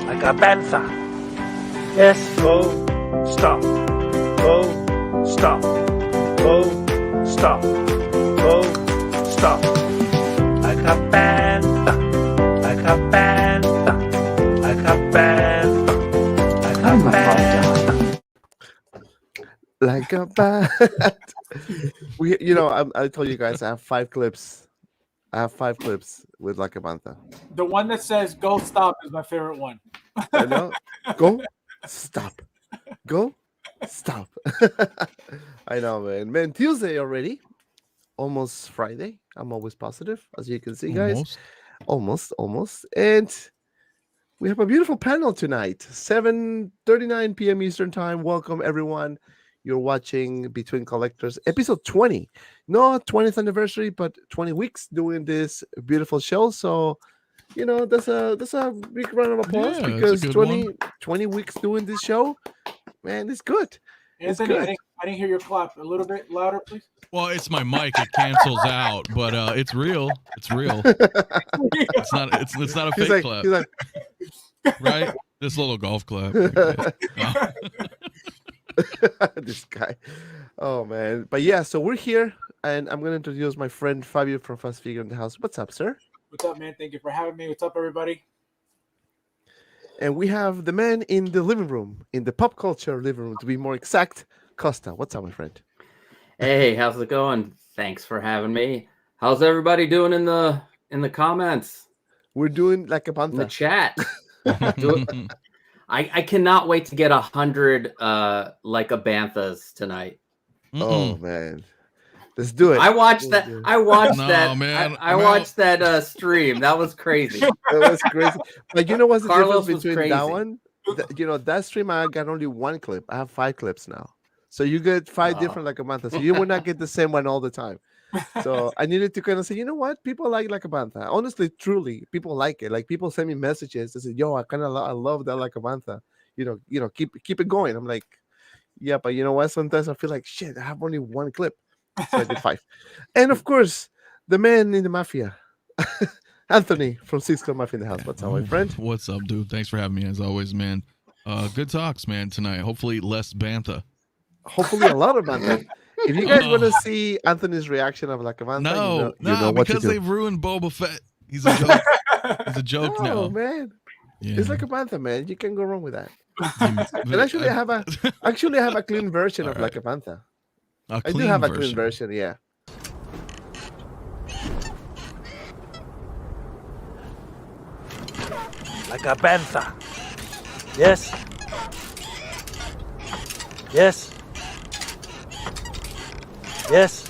like a panther. Yes, go, stop, go, stop, go, stop, go, stop. Like a panther, like a panther, like a panther, like a panther. Like a bat. I told you guys I have 5 clips. I have 5 clips with like a panther. The one that says "Go Stop" is my favorite one. I know. Go, stop, go, stop. I know, man. Man, Tuesday already. Almost Friday. I'm always positive, as you can see, guys. Almost. And we have a beautiful panel tonight. 7:39 p.m. Eastern Time. Welcome, everyone. You're watching Between Collectors, episode 20. Not 20th anniversary, but 20 weeks doing this beautiful show. So, that's a big round of applause because 20 weeks doing this show, man, it's good. Anthony, I didn't hear your clap. A little bit louder, please. Well, it's my mic. It cancels out, but it's real. It's real. It's not a fake clap. He's like, right? This little golf clap. This guy. Oh, man. But yeah, so we're here, and I'm going to introduce my friend Fabio from Fast Figure in the house. What's up, sir? What's up, man? Thank you for having me. What's up, everybody? And we have the man in the living room, in the pop culture living room, to be more exact, Costa. What's up, my friend? Hey, how's it going? Thanks for having me. How's everybody doing in the comments? We're doing like a In panther. the chat. I cannot wait to get 100 like a banthas tonight. Oh man, let's do it. I watched that. I watched No, that. man, I I'm watched that stream. That was crazy. That was crazy. But you know what's the Carlos difference was between that crazy. one? That stream I got only 1 clip. I have 5 clips now. So you get 5 different like a panther. So you will not get the same one all the time. So I needed to kind of say, you know what? People like a panther. Honestly, truly, people like it. Like people send me messages. They say, yo, I love that like a panther. Keep it going. I'm like, yeah, but you know what? Sometimes I feel like shit, I have only 1 clip. So I did 5. And of course, the man in the mafia. Anthony from 6 Club Mafia in the house. What's up, my friend? What's up, dude? Thanks for having me as always, man. Good talks, man, tonight. Hopefully less bantha. Hopefully a lot of bantha. If you guys want to see Anthony's reaction of like a pantha, No, you know what to because do. they've ruined Boba Fett. He's a joke. He's a joke now. Oh man, Yeah. it's like a panther, man. You can go wrong with that. And And actually, I have a clean version of like a panther. I do have a clean version, yeah. Like a panther. Yes. Yes. Yes.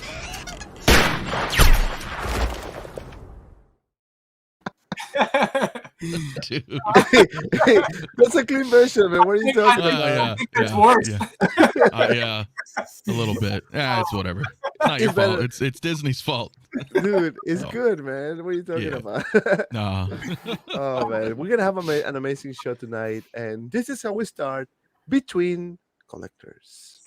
Dude. That's a clean version, man. What are you talking about? It's worse. Yeah, a little bit. Yeah, it's whatever. It's not your It's better. fault. It's Disney's fault. Dude, it's No. good, man. What are you talking Yeah. about? No. Oh man, we're gonna have an amazing show tonight, and this is how we start Between Collectors.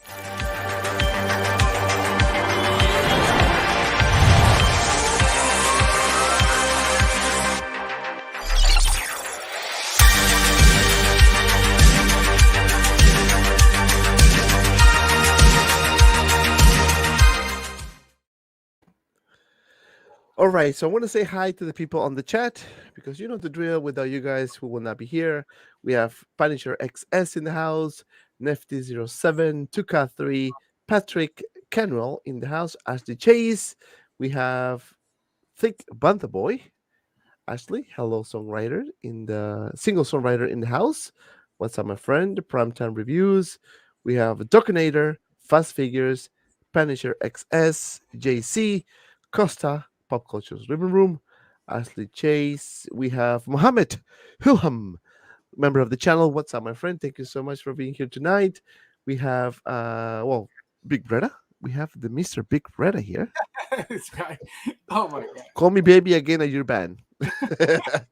All right, so I want to say hi to the people on the chat because you know the drill. Without you guys, we will not be here. We have Punisher XS in the house, Nefty07, Tuka3, Patrick Kenwell in the house, Ashley Chase. We have Thick Bantha Boy, Ashley, hello songwriter in the single songwriter in the house. What's up, my friend? Primetime Reviews. We have Dokinator, Fast Figures, Punisher XS, JC, Costa, Pop Culture's Living Room, Ashley Chase. We have Mohammed Hilham, member of the channel. What's up, my friend? Thank you so much for being here tonight. We have Big Bretta. We have the Mr. Big Bretta here. This guy. Oh my god. Call me baby again at your band.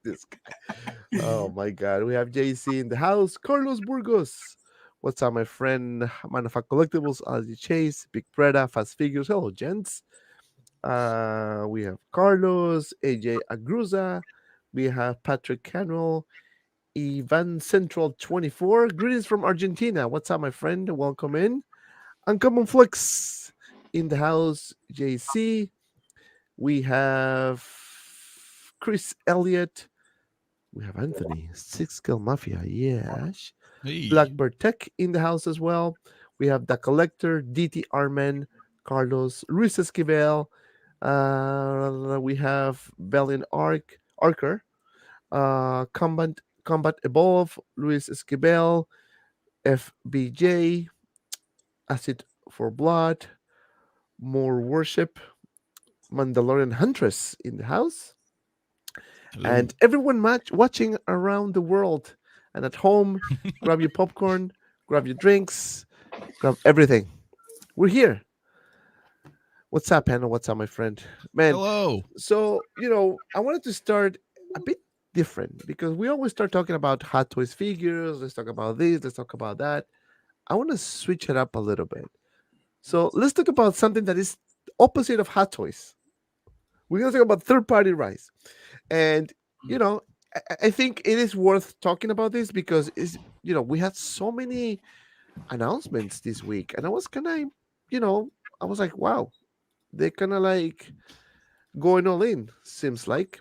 This guy. Oh my god. We have JC in the house. Carlos Burgos. What's up, my friend? Man of Collectibles, Ashley Chase, Big Bretta, Fast Figures. Hello, gents. We have Carlos, AJ Agruza, we have Patrick Canwell, Ivan Central 24. Greetings from Argentina. What's up, my friend? Welcome in. Uncommon Flex in the house. JC. We have Chris Elliott. We have Anthony. Six Scale Mafia. Yes. Hey. Blackbird Tech in the house as well. We have the Collector, DT Armen, Carlos, Luis Esquivel. We have Valiant Archer, Combat Evolve, Luis Esquivel, FBJ, Acid for Blood, More Worship, Mandalorian Huntress in the house, and everyone watching around the world and at home. Grab your popcorn, grab your drinks, grab everything. We're here. What's up, Hannah? What's up, my friend? Man, Hello. so, I wanted to start a bit different because we always start talking about Hot Toys figures. Let's talk about this. Let's talk about that. I want to switch it up a little bit. So let's talk about something that is opposite of Hot Toys. We're going to talk about third-party rights. And, I think it is worth talking about this because, we had so many announcements this week. And I was kind of, I was like, wow, they're kind of like going all in, seems like.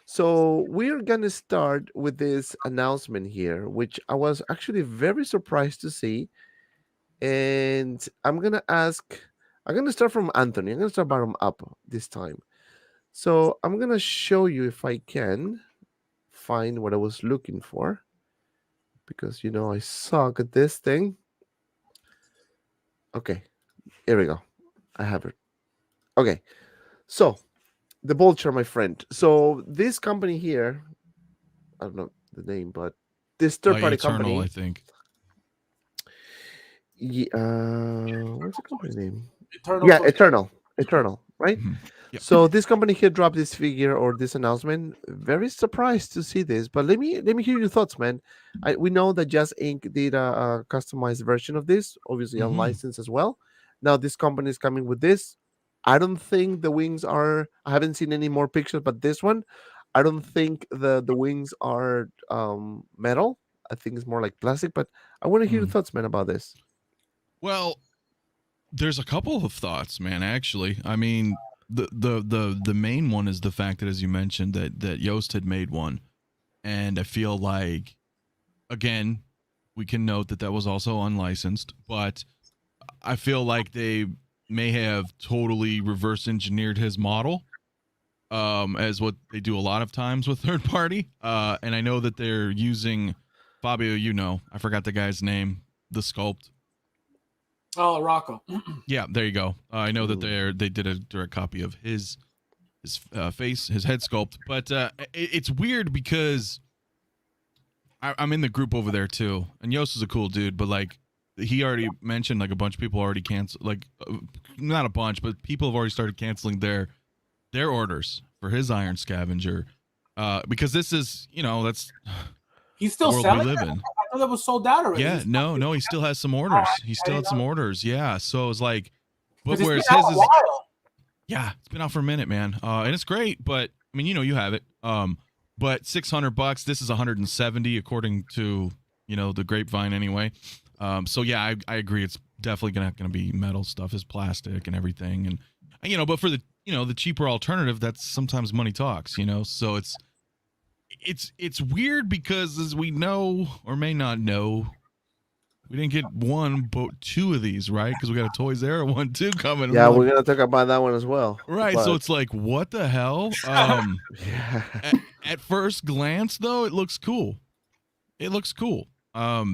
So we're going to start with this announcement here, which I was actually very surprised to see. And I'm going to start from Anthony. I'm going to start bottom up this time. So I'm going to show you if I can find what I was looking for. Because, I suck at this thing. Okay, here we go. I have it. Okay, so the Vulture, my friend. So this company here, I don't know the name, but this third-party company. I think. What's the company name? Eternal. Yeah, Eternal, right? Mhm. Yep. So this company here dropped this figure or this announcement. Very surprised to see this, but let me hear your thoughts, man. We know that Just Inc. did a customized version of this, obviously Mhm. unlicensed as well. Now this company is coming with this. I don't think the wings are. I haven't seen any more pictures, but this one, I don't think the wings are metal. I think it's more like plastic. But I want to hear your thoughts, man, about this. Well, there's a couple of thoughts, man. Actually, I mean, the main one is the fact that, as you mentioned, that Yost had made one, and I feel like, again, we can note that was also unlicensed, but I feel like they may have totally reverse engineered his model, as what they do a lot of times with third party. And I know that they're using Fabio. I forgot the guy's name. The sculpt. Oh, Rocco. Yeah, there you go. I know that they did a direct copy of his face, his head sculpt, but it's weird because I'm in the group over there too, and Yost is a cool dude, but like he already mentioned, like a bunch of people already canceled, like not a bunch, but people have already started canceling their orders for his Iron Scavenger, because this is that's He's still the world selling we live that? in. I thought that was sold out already. Yeah, no, he still has some orders. He still had some orders. Yeah, so it's like, but 'Cause it's whereas been his out a is, while. yeah, it's been out for a minute, man, and it's great. But I mean, you have it. But $600. This is 170 according to the grapevine anyway. So yeah, I agree. It's definitely not going to be metal stuff. Is plastic and everything, and but for the the cheaper alternative, that's sometimes money talks. So it's weird because, as we know or may not know, we didn't get one but two of these, right? Because we got a Toys Era one too coming. Yeah, we're gonna talk about that one as well. Right, but... so it's like, what the hell? Yeah. At first glance, though, it looks cool. It looks cool. I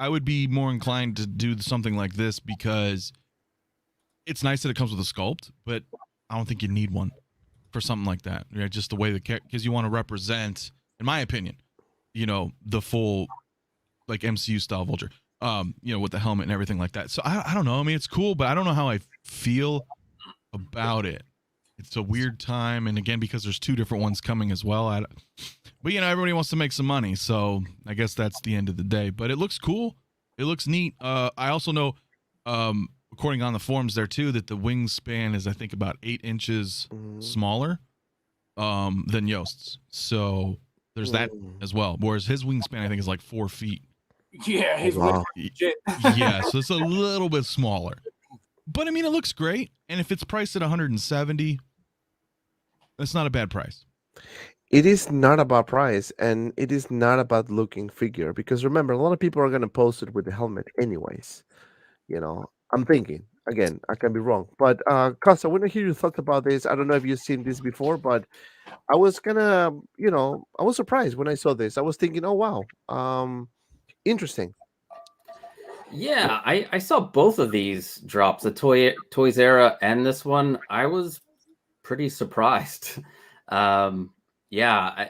would be more inclined to do something like this because it's nice that it comes with a sculpt, but I don't think you need one for something like that. Right? Just the way because you want to represent, in my opinion, the full like MCU style Vulture, with the helmet and everything like that. So I don't know. I mean, it's cool, but I don't know how I feel about it. It's a weird time, and again, because there's two different ones coming as well. But everybody wants to make some money, so I guess that's the end of the day. But it looks cool. It looks neat. I also know, according on the forums there too, that the wingspan is, I think, about 8 inches smaller than Yost's. So There's that as well. Whereas his wingspan, I think, is like 4 feet. Yeah, his wow. shit. Yeah, so it's a little bit smaller. But I mean, it looks great. And if it's priced at 170, that's not a bad price. It is not about price, and it is not about looking figure, because remember, a lot of people are going to post it with the helmet anyways. I'm thinking, again, I can be wrong, but Costa, I want to hear your thoughts about this. I don't know if you've seen this before, but I was gonna, I was surprised when I saw this. I was thinking, oh wow, interesting. Yeah, I saw both of these drops, the Toys Era and this one. I was pretty surprised. Yeah,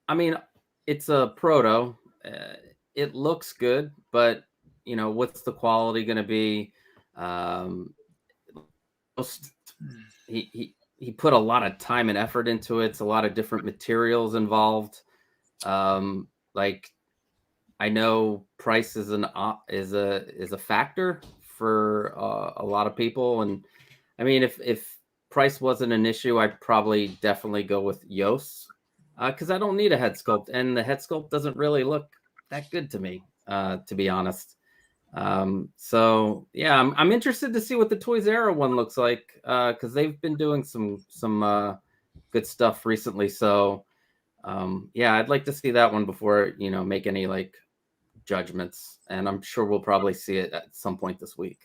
I mean, it's a proto. It looks good, but what's the quality going to be? He put a lot of time and effort into it. It's a lot of different materials involved. Like, I know price is a factor for a lot of people, and I mean, if price wasn't an issue, I'd probably definitely go with Yos, because I don't need a head sculpt, and the head sculpt doesn't really look that good to me, to be honest. So yeah, I'm interested to see what the Toys Era one looks like, because they've been doing some good stuff recently. So yeah, I'd like to see that one before make any like judgments, and I'm sure we'll probably see it at some point this week.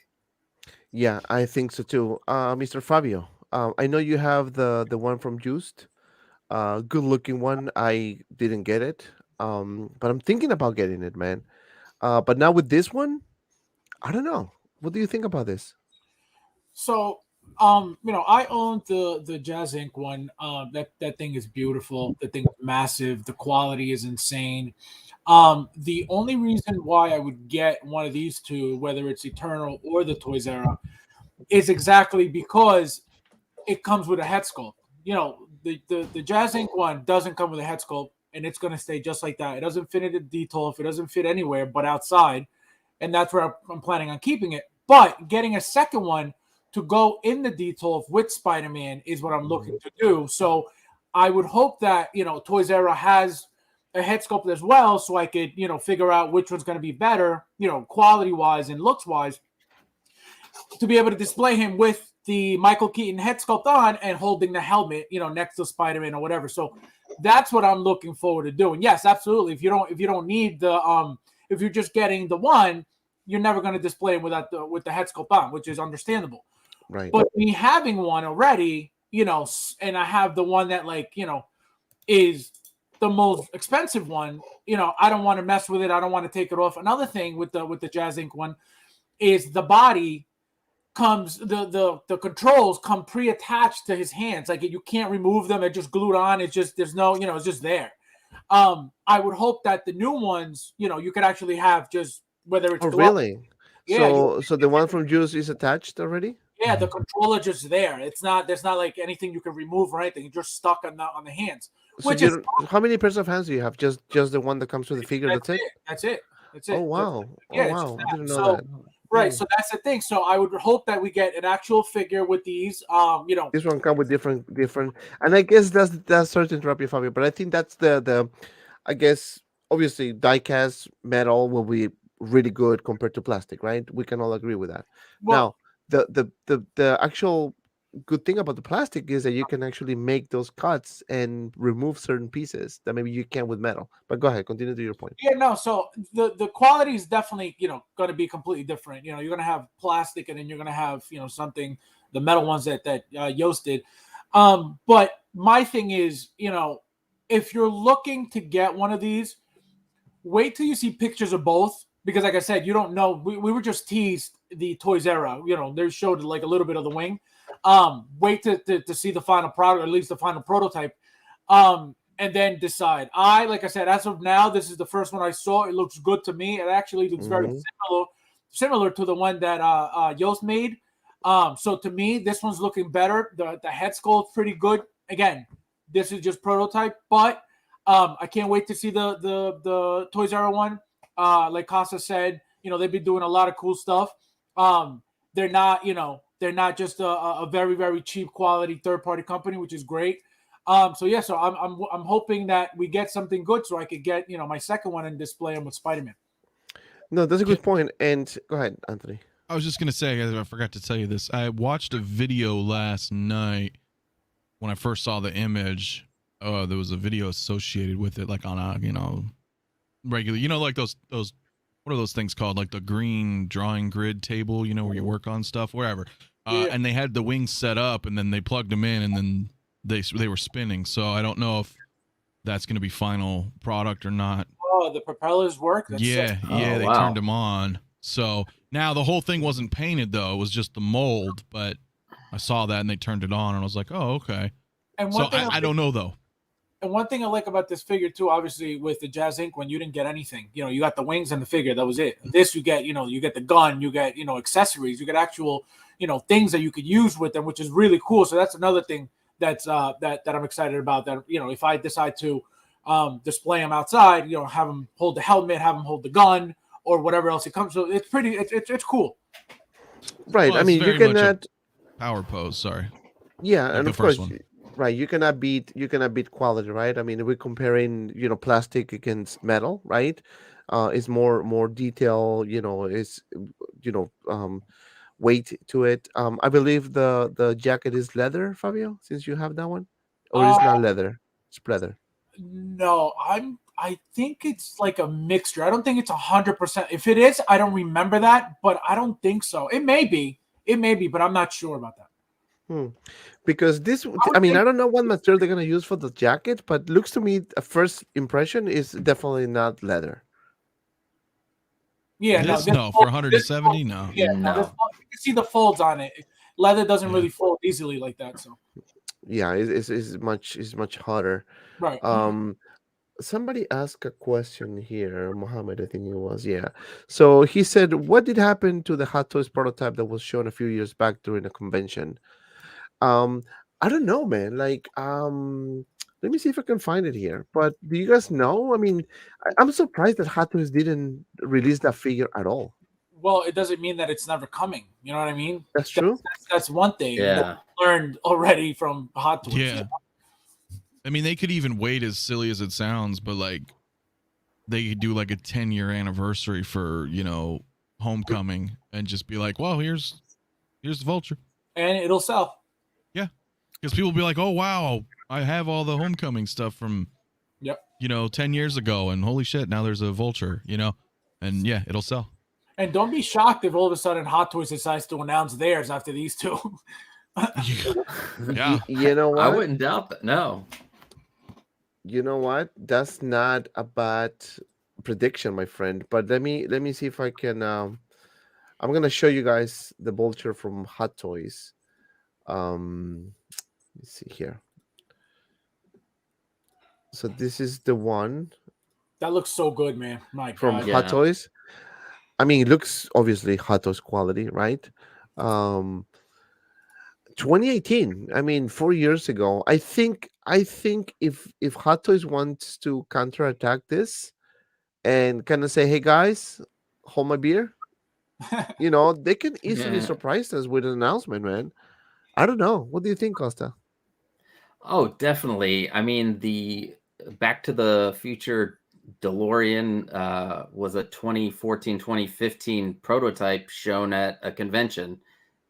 Yeah, I think so too. Mr. Fabio, I know you have the one from Juiced, good looking one. I didn't get it, but I'm thinking about getting it, man. But now with this one, I don't know. What do you think about this? So, I own the Jazz Inc. one. That thing is beautiful. The thing is massive. The quality is insane. The only reason why I would get one of these two, whether it's Eternal or the Toys Era, is exactly because it comes with a head sculpt. The Jazz Inc. one doesn't come with a head sculpt, and it's going to stay just like that. It doesn't fit into detail. If it doesn't fit anywhere but outside, and that's where I'm planning on keeping it. But getting a second one to go in the detail with Spider-Man is what I'm looking to do. So I would hope that, Toys Era has a head sculpt as well, so I could, figure out which one's going to be better, quality-wise and looks-wise, to be able to display him with the Michael Keaton head sculpt on and holding the helmet, next to Spider-Man or whatever. So that's what I'm looking forward to doing. Yes, absolutely. If you don't need the if you're just getting the one, you're never going to display him with the head sculpt on, which is understandable. Right. But me having one already, and I have the one that is the most expensive one, I don't want to mess with it. I don't want to take it off. Another thing with the Jazz Inc. one is the body comes, the controls come pre-attached to his hands. Like, you can't remove them. They're just glued on. It's just, there's no, it's just there. I would hope that the new ones, you could actually have just, whether it's really? Yeah, so the one from Juice is attached already? Yeah, the controller just there. There's not like anything you can remove or anything. You're just stuck on the hands. So how many pairs of hands do you have? Just the one that comes with the figure. That's it. That's it. Oh wow! Yeah, wow! I didn't know that. Right, so that's the thing. So I would hope that we get an actual figure with these. This one come with different, and I guess that's sorry to interrupt you, Fabio, but I think that's the I guess obviously die-cast metal will be really good compared to plastic, right? We can all agree with that. Well, now, the actual good thing about the plastic is that you can actually make those cuts and remove certain pieces that maybe you can't with metal. But go ahead, continue to your point. Yeah, no. So the quality is definitely going to be completely different. You're going to have plastic, and then you're going to have something, the metal ones that Yost did. But my thing is, if you're looking to get one of these, wait till you see pictures of both, because like I said, you don't know. We were just teased the Toys Era. They showed like a little bit of the wing. Wait to see the final product, or at least the final prototype, and then decide. Like I said, as of now, this is the first one I saw. It looks good to me. It actually looks very similar to the one that Yost made. So to me, this one's looking better. The head sculpt's pretty good. Again, this is just prototype, but I can't wait to see the Toys Era one. Like Casa said, they've been doing a lot of cool stuff. They're not just a very, very cheap quality third-party company, which is great. So yeah, so I'm hoping that we get something good so I could get my second one and display them with Spider-Man. No, that's a good point. And go ahead, Anthony. I was just gonna say, I forgot to tell you this. I watched a video last night when I first saw the image. There was a video associated with it, like on a regular, like those what are those things called, like the green drawing grid table, where you work on stuff, wherever. Yeah. And they had the wings set up, and then they plugged them in, and then they were spinning. So I don't know if that's gonna be final product or not. Oh, the propellers work. That's sick. Yeah, they wow. turned them on. So now the whole thing wasn't painted though; it was just the mold. But I saw that and they turned it on, and I was like, "Oh, okay." And So I don't know though. And one thing I like about this figure too, obviously with the Jazz Inc. one, you didn't get anything. You got the wings and the figure. That was it. This you get, you get the gun, you get, accessories, you get actual, things that you could use with them, which is really cool. So that's another thing that's that I'm excited about. That if I decide to display them outside, have them hold the helmet, have them hold the gun, or whatever else it comes. So it's pretty. It's cool. Right. Well, I it's mean, you very much a cannot. power pose. Sorry. Yeah, Like and the of course, first one. right. You cannot beat quality, right? I mean, we're comparing plastic against metal, right? It's more detail. Is weight to it. I believe the jacket is leather, Fabio, since you have that one, or it's not leather. It's leather. No, I think it's like a mixture. I don't think it's 100%. If it is, I don't remember that, but I don't think so. It may be, but I'm not sure about that. Because this, I mean, I don't know what material they're gonna use for the jacket, but looks to me, a first impression is definitely not leather. Yeah, This, this no, fold- for 170, this no. fold- Yeah, No. you can see the folds on it. Leather doesn't Yeah. really fold easily like that. So Yeah, it's much harder. right. Somebody asked a question here, Mohammed, I think it was. Yeah. So he said, what did happen to the Hot Toys prototype that was shown a few years back during a convention? Um, I don't know, man. Like, let me see if I can find it here. But do you guys know? I mean, I'm surprised that Hot Toys didn't release that figure at all. Well, it doesn't mean that it's never coming. You know what I mean? That's true. That's one thing. Yeah. Learned already from Hot Toys. Yeah. I mean, they could even wait, as silly as it sounds, but like they could do like a 10-year anniversary for, Homecoming and just be like, well, here's the Vulture. And it'll sell. Yeah. Because people will be like, oh, wow, I have all the Homecoming stuff from, 10 years ago. And holy shit, now there's a Vulture, and yeah, it'll sell. And don't be shocked if all of a sudden Hot Toys decides to announce theirs after these two. Yeah. You know what? I wouldn't doubt that. No. You know what? That's not a bad prediction, my friend. But let me see if I can. I'm gonna show you guys the Vulture from Hot Toys. Let's see here. So this is the one That looks so good, man. My from God. Yeah. Hot Toys. I mean, it looks obviously Hot Toys quality, right? 2018. I mean, 4 years ago. I think if Hot Toys wants to counterattack this and kind of say, "Hey guys, hold my beer," they can easily Yeah. surprise us with an announcement, man. I don't know. What do you think, Costa? Oh, definitely. I mean, the Back to the Future DeLorean was a 2014-2015 prototype shown at a convention,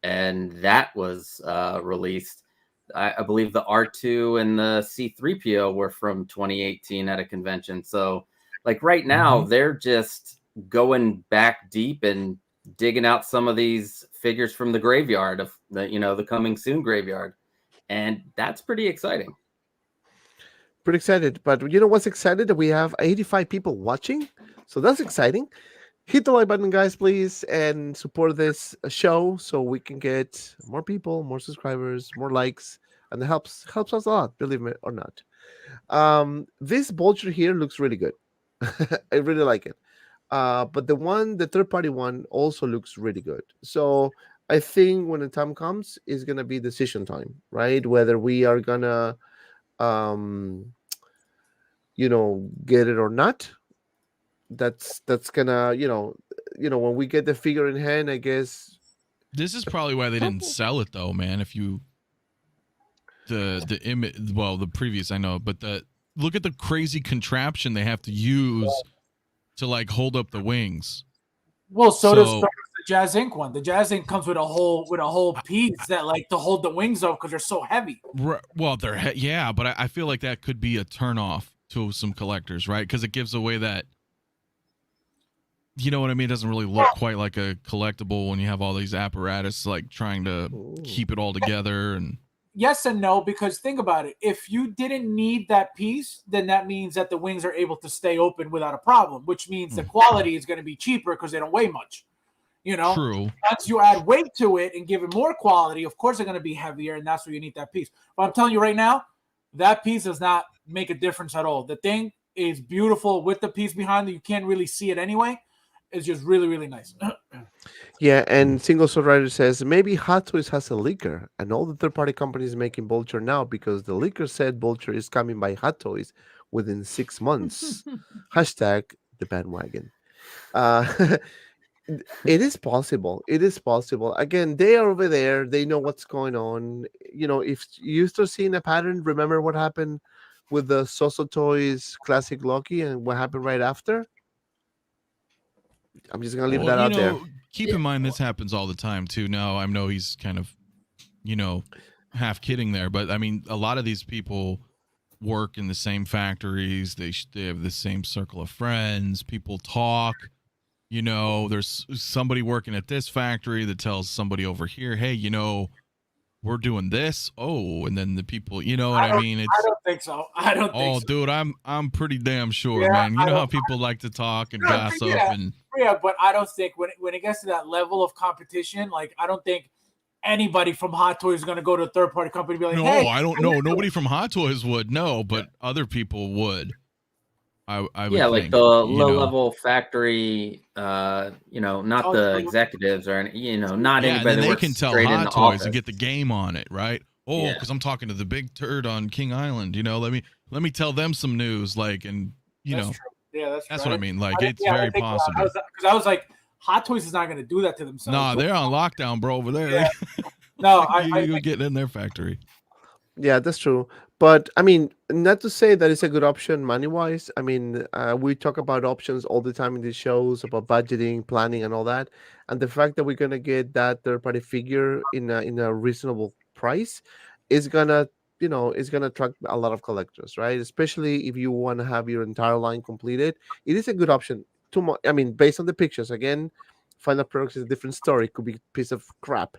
and that was released. I believe the R2 and the C-3PO were from 2018 at a convention. So, like right now, they're just going back deep and digging out some of these figures from the graveyard of the coming soon graveyard, and that's pretty exciting. Pretty excited, but you know what's excited? That we have 85 people watching, so that's exciting. Hit the like button, guys, please, and support this show so we can get more people, more subscribers, more likes, and it helps us a lot, believe me or not. This Vulture here looks really good. I really like it. But the third-party one also looks really good. So I think when the time comes, it's gonna be decision time, right? Whether we are gonna get it or not. That's gonna when we get the figure in hand, I guess. This is probably why they didn't sell it though, man. the image. Well, the previous I know, but look at the crazy contraption they have to use to like hold up the wings. Well, so does the Jazz Inc. one. The Jazz Inc. comes with a whole piece that like to hold the wings up because they're so heavy. Well, yeah, but I feel like that could be a turnoff to some collectors, right? Because it gives away that, you know what I mean? It doesn't really look quite like a collectible when you have all these apparatus like trying to keep it all together. And yes and no, because think about it. If you didn't need that piece, then that means that the wings are able to stay open without a problem, which means the quality is going to be cheaper because they don't weigh much. You know, true. Once you add weight to it and give it more quality, of course they're going to be heavier, and that's where you need that piece. But I'm telling you right now, that piece does not make a difference at all. The thing is beautiful with the piece behind it. You can't really see it anyway. It's just really, really nice. Yeah, and Single Soul Rider says maybe Hot Toys has a leaker, and all the third-party companies making Vulture now because the leaker said Vulture is coming by Hot Toys within 6 months. Hashtag the bandwagon. It is possible. It is possible. Again, they are over there. They know what's going on. You know, if you start seeing a pattern, remember what happened with the Soso Toys Classic Loki and what happened right after? I'm just going to leave that out there. Keep in mind, this happens all the time, too. Now, I know he's kind of, half kidding there. But, I mean, a lot of these people work in the same factories. They have the same circle of friends. People talk. There's somebody working at this factory that tells somebody over here, hey, we're doing this. Oh, and then the people, what I mean? I don't think so. I don't think so. Dude, I'm pretty damn sure, man. You know how people like to talk and gossip and but I don't think when it gets to that level of competition, like I don't think anybody from Hot Toys is going to go to a third party company and be like, hey, I don't know. Nobody from Hot Toys would, but other people would. I would like think, the low level factory, not the executives or not anybody. And then that they can tell Hot Toys and get the game on it, right? Oh, because I'm talking to the big turd on King Island. Let me tell them some news, like, and that's true. Yeah, that's what I mean. Like, it's very possible. Because I was like, Hot Toys is not going to do that to themselves. Nah, they're on lockdown, bro, over there. Yeah. No, you're getting in their factory. Yeah, that's true. But I mean, not to say that it's a good option money wise. I mean, we talk about options all the time in these shows about budgeting, planning, and all that. And the fact that we're gonna get that third party figure in a reasonable price is gonna attract a lot of collectors, right? Especially if you want to have your entire line completed. It is a good option. I mean, based on the pictures, again, final products is a different story. It could be a piece of crap.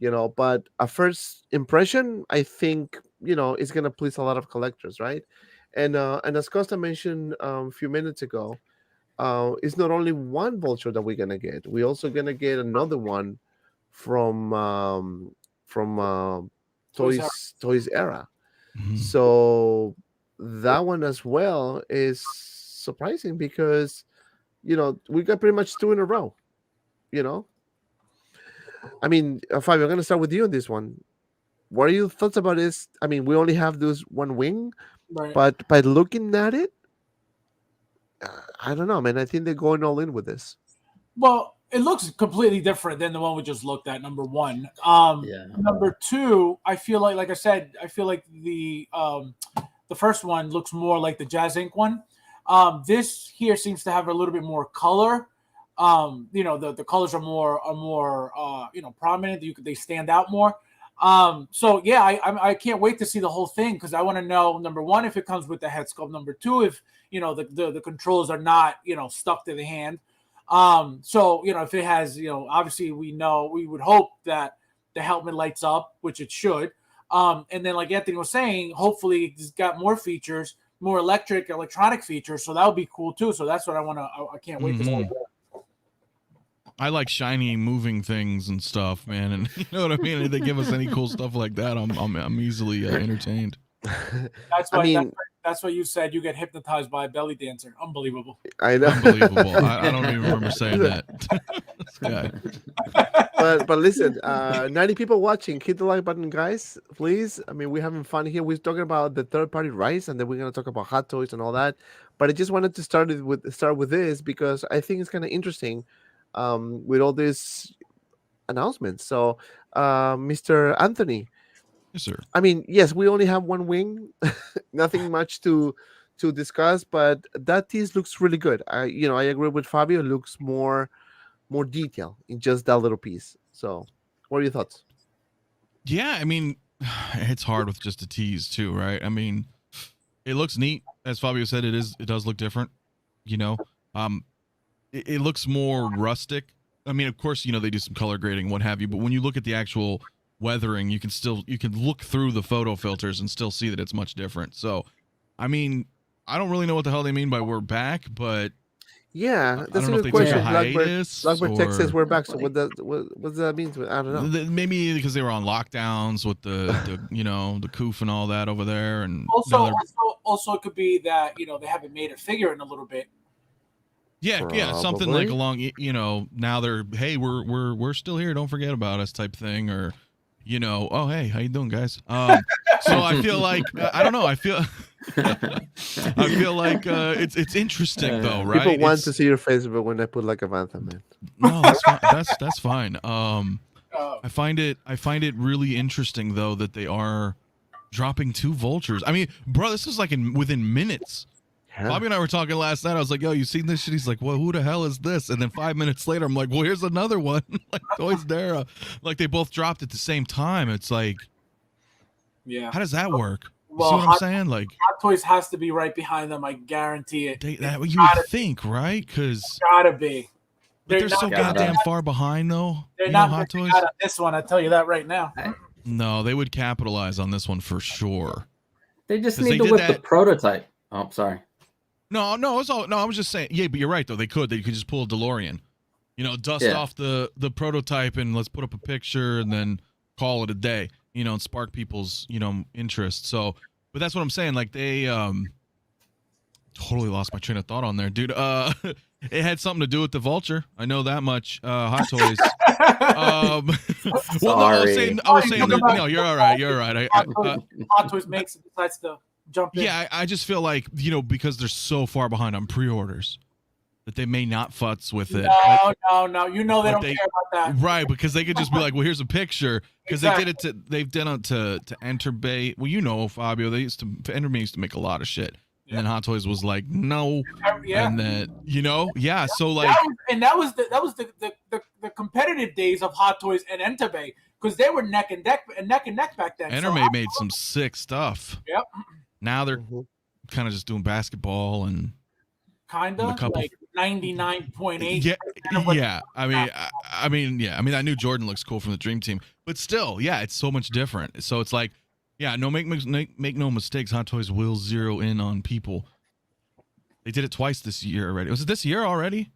But a first impression, I think, is going to please a lot of collectors, right? And as Costa mentioned a few minutes ago, it's not only one Vulture that we're going to get. We're also going to get another one from Toys Era. Mm-hmm. So that one as well is surprising because, we got pretty much two in a row, I mean, Fabio, I'm going to start with you on this one. What are your thoughts about this? I mean, we only have this one wing, right. But by looking at it, I don't know, man. I think they're going all in with this. Well, it looks completely different than the one we just looked at, number one. Number two, I feel like I said, the first one looks more like the Jazz Inc. one. This here seems to have a little bit more color. The colors are more prominent. They stand out more. So yeah, I can't wait to see the whole thing because I want to know, number one, if it comes with the head sculpt. Number two, if the controls are not stuck to the hand. So if it has obviously we would hope that the helmet lights up, which it should. And then like Anthony was saying, hopefully it's got more features, more electronic features. So that would be cool too. So that's what I can't wait to see. I like shiny moving things and stuff, man, and you know what I mean. If they give us any cool stuff like that, I'm easily entertained. That's why. That's what you said. You get hypnotized by a belly dancer. Unbelievable. I know. Unbelievable. I don't even remember saying that. But listen, 90 people watching. Hit the like button, guys, please. I mean, we're having fun here. We're talking about the third party rights, and then we're gonna talk about Hot Toys and all that. But I just wanted to start with this because I think it's kind of interesting. With all these announcements. So, Mr. Anthony, Yes, sir. I mean, yes, we only have one wing, nothing much to discuss, but that tease looks really good. I agree with Fabio. It looks more detail in just that little piece. So, what are your thoughts? Yeah, I mean, it's hard with just a tease too, right? I mean, it looks neat, as Fabio said. It does look different. It looks more rustic. I mean, of course, they do some color grading, what have you, but when you look at the actual weathering, you can look through the photo filters and still see that it's much different. So, I mean, I don't really know what the hell they mean by we're back, but yeah, that's I don't a know if good they took question. a hiatus. Blackbird Tech says or- we're back. So what does that mean? I don't know. Maybe because they were on lockdowns with the the coof and all that over there, and Also, now they're- also, it could be that they haven't made a figure in a little bit. yeah, something Probably. like along, now they're, hey, we're still here, don't forget about us type thing, or oh, hey, how you doing, guys? So I feel like I don't know, I feel like it's interesting though, right? People want It's- to see your face, but when I put like a Vantha, man. no, that's fine. That's fine. Oh. I find it really interesting though that they are dropping 2 vultures. I mean, bro, this is like within minutes. Yeah. Bobby and I were talking last night. I was like, yo, you seen this shit? He's like, well, who the hell is this? And then 5 minutes later, I'm like, well, here's another one. Like Toys Dara. Like they both dropped at the same time. It's like, Yeah. how does that work? You Well, see what I'm saying? Like Hot Toys has to be right behind them. I guarantee it. that you gotta would think, right? Because Gotta be. they're so not- goddamn far behind though. They're You not know, Hot missing Toys. out on this one. I tell you that right now. No, they would capitalize on this one for sure. They just 'Cause need they to did whip the that- prototype. Oh, sorry. No, it's all. No, I was just saying. Yeah, but you're right though. They could just pull a DeLorean, dust Yeah. off the prototype and let's put up a picture and then call it a day. And spark people's interest. So, but that's what I'm saying. Like they totally lost my train of thought on there, dude. It had something to do with the Vulture. I know that much. Hot Toys. Well, no, I was saying. No, you're all right. You're all right. Hot Toys makes it, decides to jump in. Yeah, I just feel like because they're so far behind on pre-orders that they may not futz with it. No. You know they But don't care about that. Right, because they could just be like, well, here's a picture. Because they've done it to Enterbay. Well, Fabio, Enterbay used to make a lot of shit. And then Hot Toys was like, no. Yeah. And then, so like that was the competitive days of Hot Toys and Enterbay, because they were neck and neck back then. Enterbay made some sick stuff. Yep. Now they're Mhm. kind of just doing basketball and Kind a of couple- like 99.8. yeah. I mean, I knew Jordan looks cool from the Dream Team, but still, yeah, it's so much different. So it's like, yeah, make no mistakes. Hot Toys will zero in on people. They did it twice this year already. Was it this year already?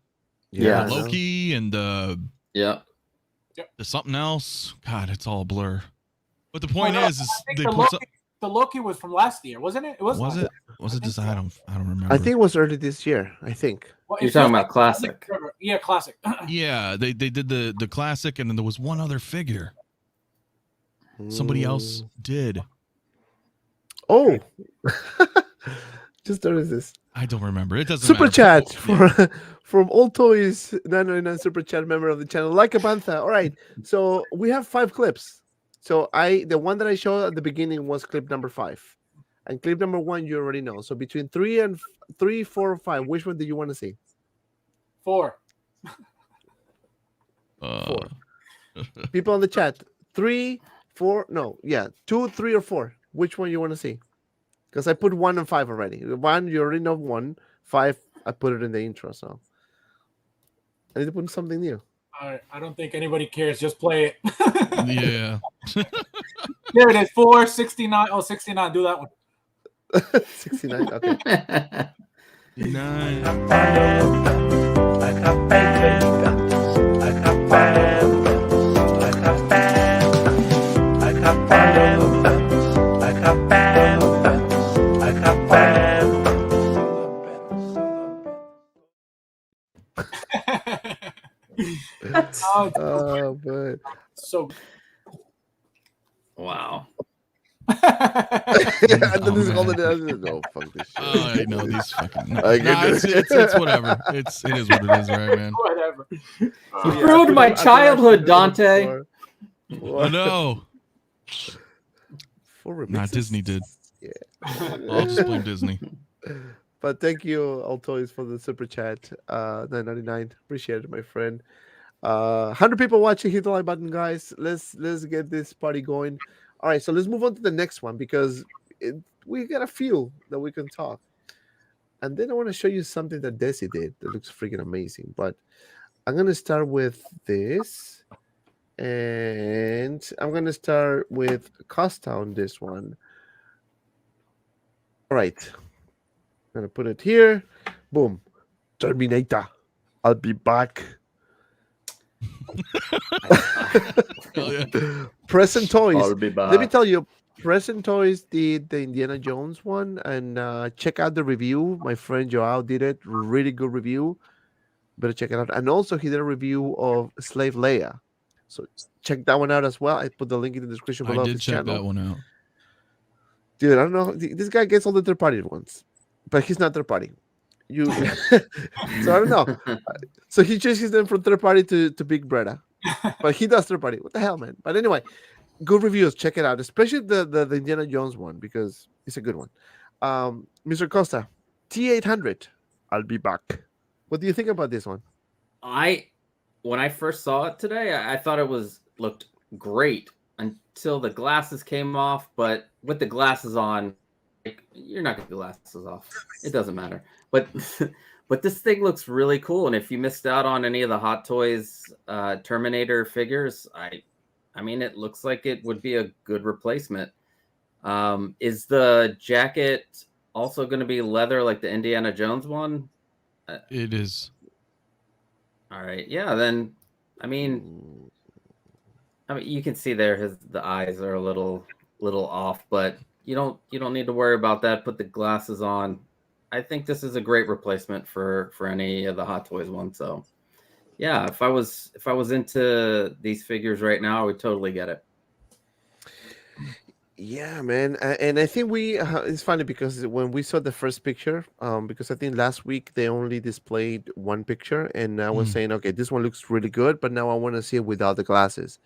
Yeah. I know. Loki and Yeah. the something else. God, it's all a blur. But the point Well, is I think they the put Loki, some, the Loki was from last year, wasn't it? It was. was last it? year. Was it just I don't remember. I think it was early this year. I think. Well, You're it talking feels about classic. Yeah, classic. Yeah, they did the classic, and then there was one other figure somebody else did. Oh, just noticed this. I don't remember. It doesn't Super matter. chat from Old Toys 999 super chat member of the channel, like a bantha. All right, so we have 5 clips. So the one that I showed at the beginning was clip number 5, and clip number 1 you already know. So between 3, 4, or 5, which one do you want to see? 4. 4. People on the chat, 3, 4, no, yeah, 2, 3, or 4. Which one you want to see? Because I put 1 and 5 already. 1 you already know 1. 5 I put it in the intro. So I need to put something new. I don't think anybody cares. Just play it. Yeah. There it is. 4, 69. Oh, 69. Do that one. 69. Okay. Nice. I got bad guns. I got bad guns. I got bad guns. I got bad guns. I got bad guns. I got bad Oh, But so. Wow. and then this man. all the no fuck this shit. Oh, I know these fucking. No, I get it's whatever. It is what it is, right, man? Whatever. You ruined my childhood, Dante. I know. for remixes. Nah, Disney did. Yeah. I'll just blame Disney. But thank you, All Toys, for the super chat. $9.99. Appreciate it, my friend. 100 people watching. Hit the like button, guys. Let's get this party going. All right, so let's move on to the next one because we got a few that we can talk. And then I want to show you something that Desi did that looks freaking amazing. But I'm gonna start with this, and I'm gonna start with Costa on this one. All right. I'm gonna put it here. Boom. Terminator. I'll be back. Hell yeah. Present Toys. I'll be back. Let me tell you, Present Toys did the Indiana Jones one, and check out the review. My friend Joao did it. Really good review. Better check it out. And also, he did a review of Slave Leia. So check that one out as well. I put the link in the description below. I of did his check channel. that one out. Dude, I don't know. This guy gets all the third party ones, but he's not third party. So I don't know. So he changes them from third party to Big Brother, but he does third party. What the hell, man? But anyway, good reviews. Check it out, especially the Indiana Jones one because it's a good one. Mr. Costa, T800. I'll be back. What do you think about this one? When I first saw it today, I thought it looked great until the glasses came off. But with the glasses on, like, you're not gonna get the glasses off. It doesn't matter. But this thing looks really cool. And if you missed out on any of the Hot Toys Terminator figures, I mean, it looks like it would be a good replacement. Is the jacket also going to be leather like the Indiana Jones one? It is. All right. Yeah. Then, I mean, you can see there the eyes are a little off, but you don't need to worry about that. Put the glasses on. I think this is a great replacement for any of the Hot Toys ones. So, yeah, if I was into these figures right now, I would totally get it. Yeah, man, and I think it's funny because when we saw the first picture, because I think last week they only displayed one picture, and I was saying, okay, this one looks really good, but now I want to see it without the glasses,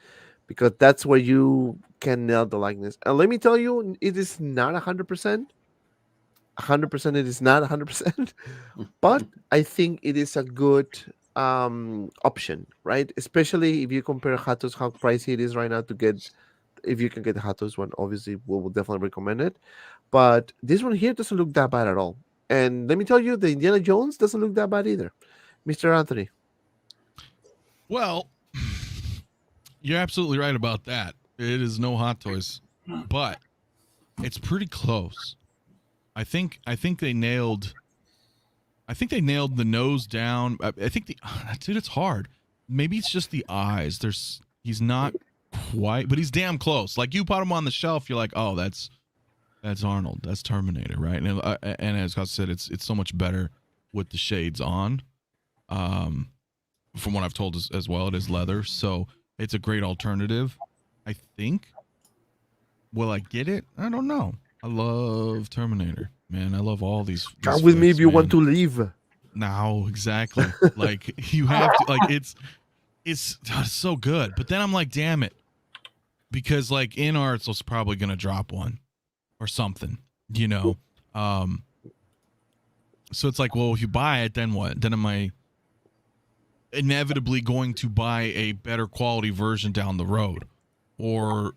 because that's where you can nail the likeness. And let me tell you, it is not 100%. 100%, it is not 100%, but I think it is a good option, right? Especially if you compare Hot Toys, how pricey it is right now to get. If you can get the Hot Toys one, obviously we will definitely recommend it. But this one here doesn't look that bad at all. And let me tell you, the Indiana Jones doesn't look that bad either. Mr. Anthony. Well, you're absolutely right about that. It is no Hot Toys, but it's pretty close. I think they nailed the nose down. I think dude, it's hard. Maybe it's just the eyes. He's not quite, but he's damn close. Like, you put him on the shelf, you're like, oh, that's Arnold, that's Terminator, right? And as I said, it's so much better with the shades on. From what I've told as well, it is leather, so it's a great alternative. I think. Will I get it? I don't know. I love Terminator, man. I love all these. Come with me if you want to leave. No, exactly. Like, you have to. Like, it's so good. But then I'm like, damn it. Because, like, in arts was probably gonna drop one or something, you know. So it's like, well, if you buy it, then what? Then am I inevitably going to buy a better quality version down the road? Or,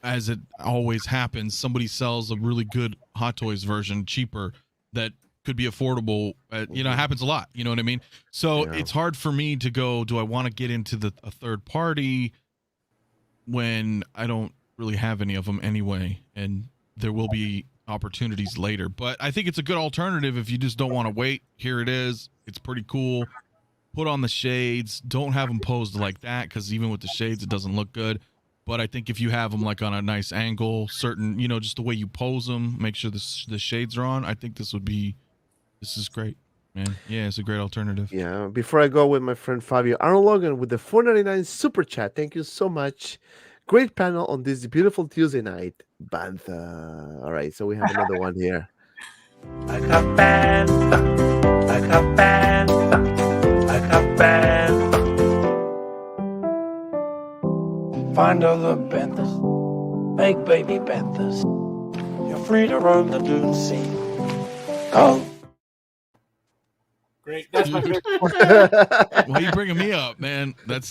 as it always happens, somebody sells a really good Hot Toys version cheaper that could be affordable. You know, it happens a lot. You know what I mean? So it's hard for me to go, do I want to get into a third party when I don't really have any of them anyway, and there will be opportunities later. But I think it's a good alternative if you just don't want to wait. Here it is. It's pretty cool. Put on the shades. Don't have them posed like that, because even with the shades, it doesn't look good. But I think if you have them like on a nice angle, certain, you know, just the way you pose them, make sure the shades are on, I think this is great, man. Yeah, it's a great alternative. Yeah, before I go with my friend Fabio, Aaron Logan with the $4.99 super chat. Thank you so much. Great panel on this beautiful Tuesday night. Bantha. All right, so we have another one here. I got Bantha. I got Bantha. I got Bantha. Find all the Banthas. make baby panthers. You're free to roam the dune sea. Go. Great. That's my favorite. Why are you bringing me up, man? That's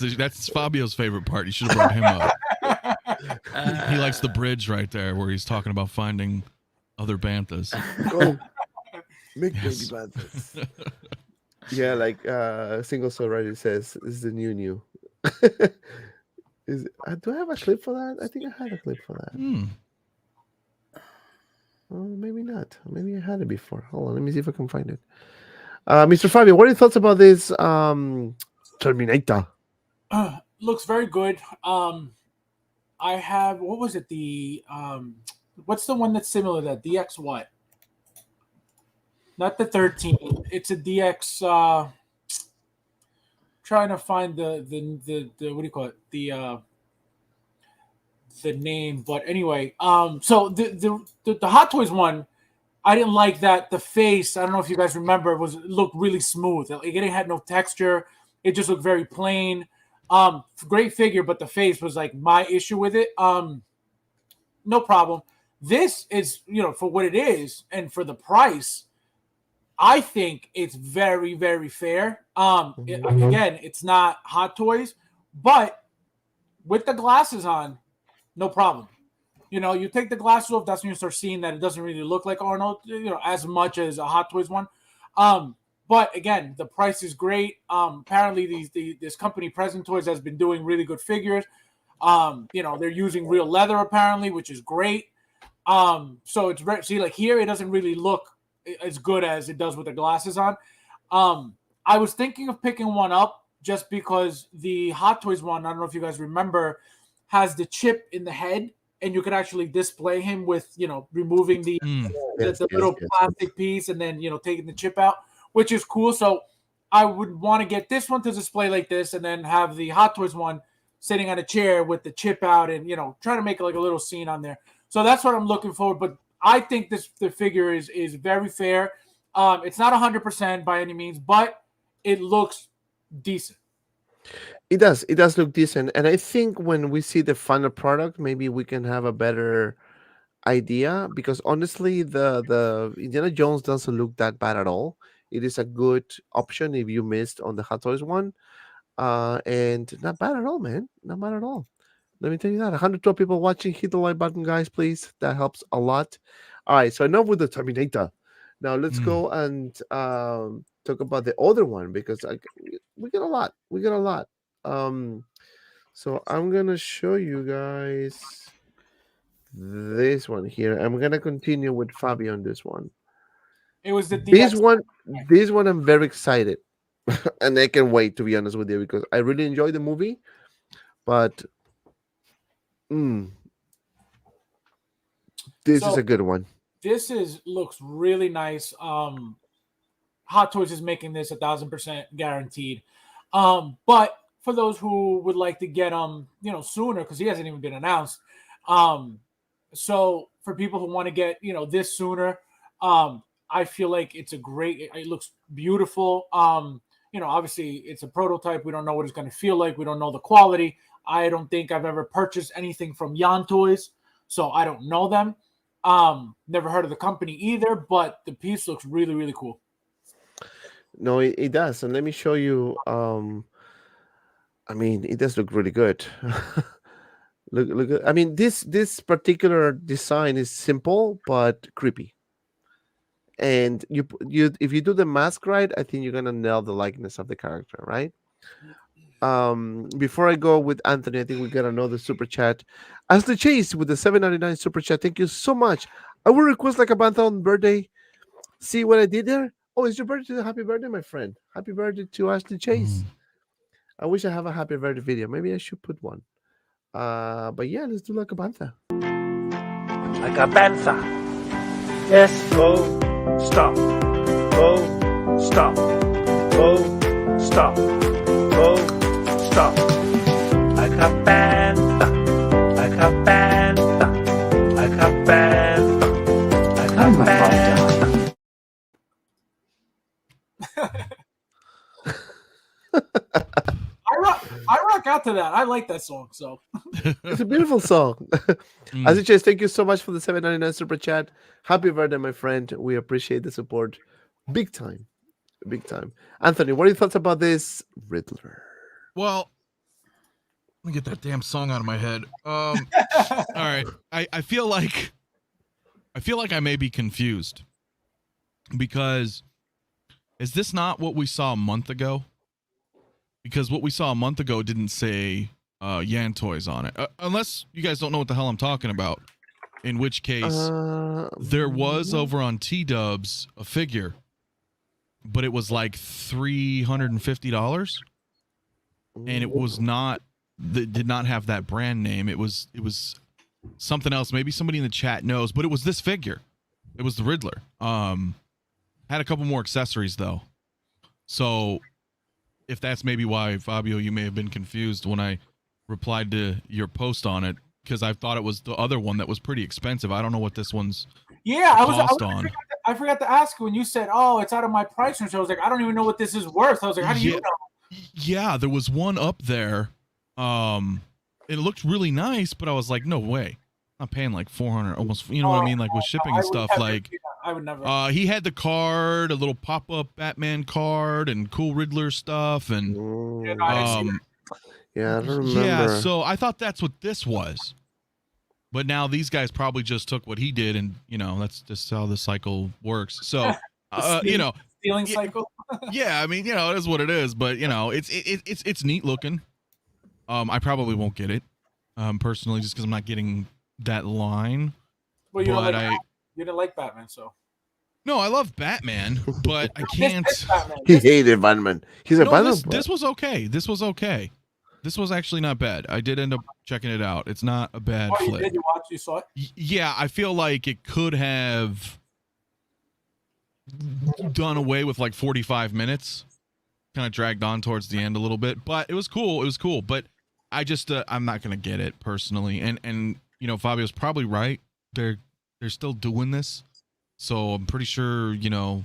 Fabio's favorite part. You should have brought him up. He likes the bridge right there where he's talking about finding other banthas. Go. Make Yes. baby panthers. Yeah, like Single Soul Rider says, this is the new. Do I have a clip for that? I think I had a clip for that. Oh, maybe not. Maybe I had it before. Hold on, let me see if I can find it. Mr. Fabio, what are your thoughts about this Terminator? Looks very good. I have, what was it? The what's the one that's similar to that? DX what? Not the 13. It's a DX. Trying to find the what do you call it? The name, but anyway, so the Hot Toys one, I didn't like that. The face, I don't know if you guys remember, looked really smooth. It had no texture. It just looked very plain. Great figure, but the face was like my issue with it. No problem. This is, for what it is and for the price, I think it's very, very fair. Again, it's not Hot Toys, but with the glasses on, no problem. You take the glasses off, that's when you start seeing that it doesn't really look like Arnold, as much as a Hot Toys one. But again, the price is great. Apparently, this company, Present Toys, has been doing really good figures. They're using real leather apparently, which is great. So it's see, like here, it doesn't really look as good as it does with the glasses on. I was thinking of picking one up just because the Hot Toys one, I don't know if you guys remember, has the chip in the head, and you could actually display him with, removing the little plastic piece and then, taking the chip out, which is cool. So I would want to get this one to display like this and then have the Hot Toys one sitting on a chair with the chip out and, try to make like a little scene on there. So that's what I'm looking for. But I think the figure is very fair. It's not 100% by any means, but it looks decent. It does look decent, and I think when we see the final product, maybe we can have a better idea, because honestly, the Indiana Jones doesn't look that bad at all. It is a good option if you missed on the Hot Toys one, and not bad at all, man. Not bad at all. Let me tell you that. 112 people watching. Hit the like button, guys, please. That helps a lot. All right, so enough with the Terminator. Now let's go and talk about the other one, because we get a lot. We get a lot. So I'm gonna show you guys this one here. I'm gonna continue with Fabio on this one. It was the This one I'm very excited, and I can't wait, to be honest with you, because I really enjoyed the movie. But this is a good one. This looks really nice. Hot Toys is making this 1,000% guaranteed. But for those who would like to get sooner, because he hasn't even been announced. So for people who want to get this sooner, I feel like it's it looks beautiful. Obviously it's a prototype. We don't know what it's going to feel like. We don't know the quality. I don't think I've ever purchased anything from Yan Toys, so I don't know them. Never heard of the company either, but the piece looks really, really cool. No, it does, and let me show you. I mean, it does look really good. Look. I mean, this particular design is simple but creepy. And you if you do the mask right, I think you're gonna nail the likeness of the character, right? Before I go with Anthony, I think we got another super chat. As the Chase with the $7.99 super chat. Thank you so much. I will request like a bantha on birthday. See what I did there? Oh, it's your birthday. Happy birthday, my friend. Happy birthday to Ashley Chase. I wish I have a happy birthday video. Maybe I should put one. But yeah, let's do like a bantha. Like a panther. Yes, go, stop. Go, stop. Go, stop. Go, stop. Like a panther. Like a panther. Like a panther. Like a panther. I rock out to that. I like that song. So It's a beautiful song. As it is, thank you so much for the $7.99 super chat. Happy birthday, my friend. We appreciate the support. Big time. Big time. Anthony, what are your thoughts about this Riddler? Well, let me get that damn song out of my head. All right. I feel like I may be confused because is this not what we saw a month ago? Because what we saw a month ago didn't say Yan Toys on it. Unless you guys don't know what the hell I'm talking about. In which case, there was over on T-Dubs a figure, but it was like $350. And it was not, did not have that brand name. It was something else. Maybe somebody in the chat knows, but it was this figure. It was the Riddler. Had a couple more accessories though. So if that's maybe why, Fabio, you may have been confused when I replied to your post on it, because I thought it was the other one that was pretty expensive. I don't know what this one's I forgot to ask when you said, "Oh, it's out of my price range." I was like, "I don't even know what this is worth." I was like, "How do you know?" Yeah, there was one up there. It looked really nice, but I was like, no way. I'm paying like 400 almost, you know what I mean? Like with shipping and stuff, like I would never. He had the card, a little pop-up Batman card and cool Riddler stuff, and yeah, I don't remember. Yeah, so I thought that's what this was. But now these guys probably just took what he did, and you know, that's just how the cycle works. So you know, stealing cycle. Yeah, I mean, you know, it is what it is, but you know, it's neat looking. I probably won't get it, personally, just because I'm not getting that line. Well, you didn't like Batman, so. No, I love Batman, but I can't. He hated Batman. He's a Batman. This was okay. This was okay. This was actually not bad. I did end up checking it out. It's not a bad flick. Did you watch? You saw it? Yeah, I feel like it could have done away with like 45 minutes. Kind of dragged on towards the end a little bit, but it was cool. It was cool, but I just I'm not gonna get it personally. And you know, Fabio's probably right. They're still doing this, so I'm pretty sure, you know.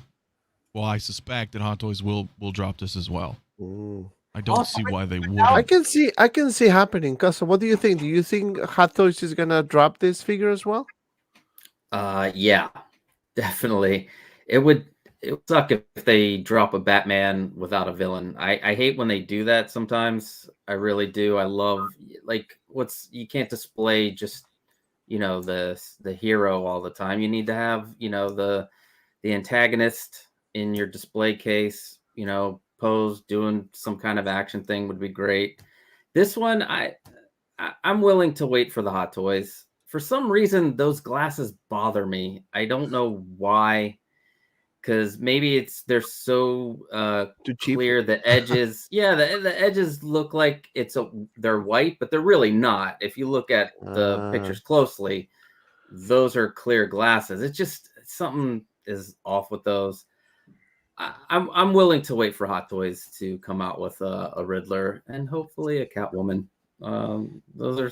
Well, I suspect that Hot Toys will drop this as well. Ooh. I don't see why they would. I can see happening. Cause what do you think? Do you think Hot Toys is gonna drop this figure as well? Yeah, definitely. It would suck if they drop a Batman without a villain. I hate when they do that sometimes. I really do. I love, like, you can't display just, you know, the hero all the time. You need to have, you know, the antagonist in your display case, you know, pose, doing some kind of action thing would be great. This one, I'm willing to wait for the Hot Toys. For some reason, those glasses bother me. I don't know why. Because maybe they're so too cheap. Clear. The edges, yeah, the edges look like they're white, but they're really not. If you look at the pictures closely, those are clear glasses. It's just something is off with those. I'm willing to wait for Hot Toys to come out with a Riddler and hopefully a Catwoman. Those are,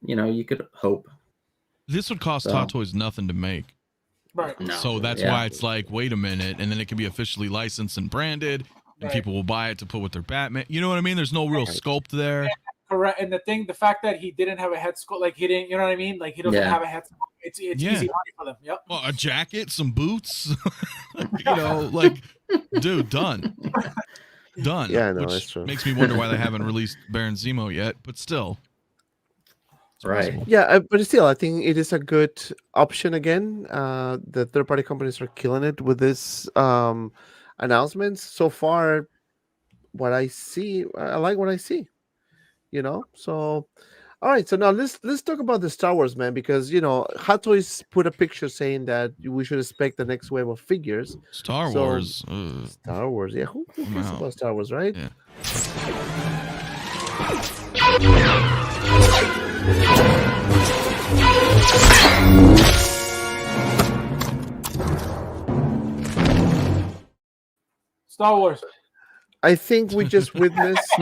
you know, you could hope. This would cost Hot Toys nothing to make. Right. No, so that's why it's like, wait a minute, and then it can be officially licensed and branded, and people will buy it to put with their Batman. You know what I mean? There's no real sculpt there. Yeah, correct. And the fact that he didn't have a head sculpt, like he didn't, you know what I mean? Like he doesn't have a head sculpt. It's easy money for them. Yep. Well, a jacket, some boots, you know, like, dude, done. Yeah, no, which that's true. Makes me wonder why they haven't released Baron Zemo yet, but still. Right. Yeah, but still, I think it is a good option again. The third-party companies are killing it with this announcements. So far, what I see, I like what I see. You know, so all right. So now let's talk about the Star Wars, man, because you know, Hot Toys put a picture saying that we should expect the next wave of figures. Star Wars. Star Wars, yeah. Who cares about Star Wars, right? Yeah. Star Wars. I think we just witnessed.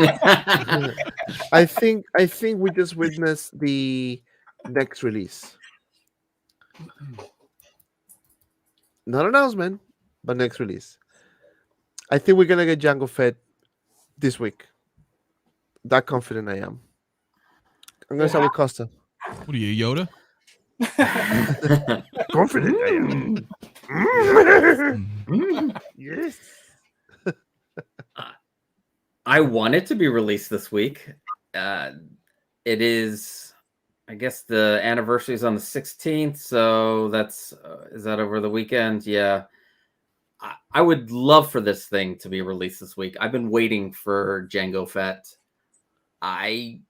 I think we just witnessed the next release. Not announcement, but next release. I think we're gonna get Jango Fett this week. That confident I am. I'm gonna Well, start with Costa. What are you, Yoda? Confident I am. Mm. Yes. I want it to be released this week. It is, I guess the anniversary is on the 16th, so that's is that over the weekend? Yeah. I would love for this thing to be released this week. I've been waiting for Jango Fett. I'm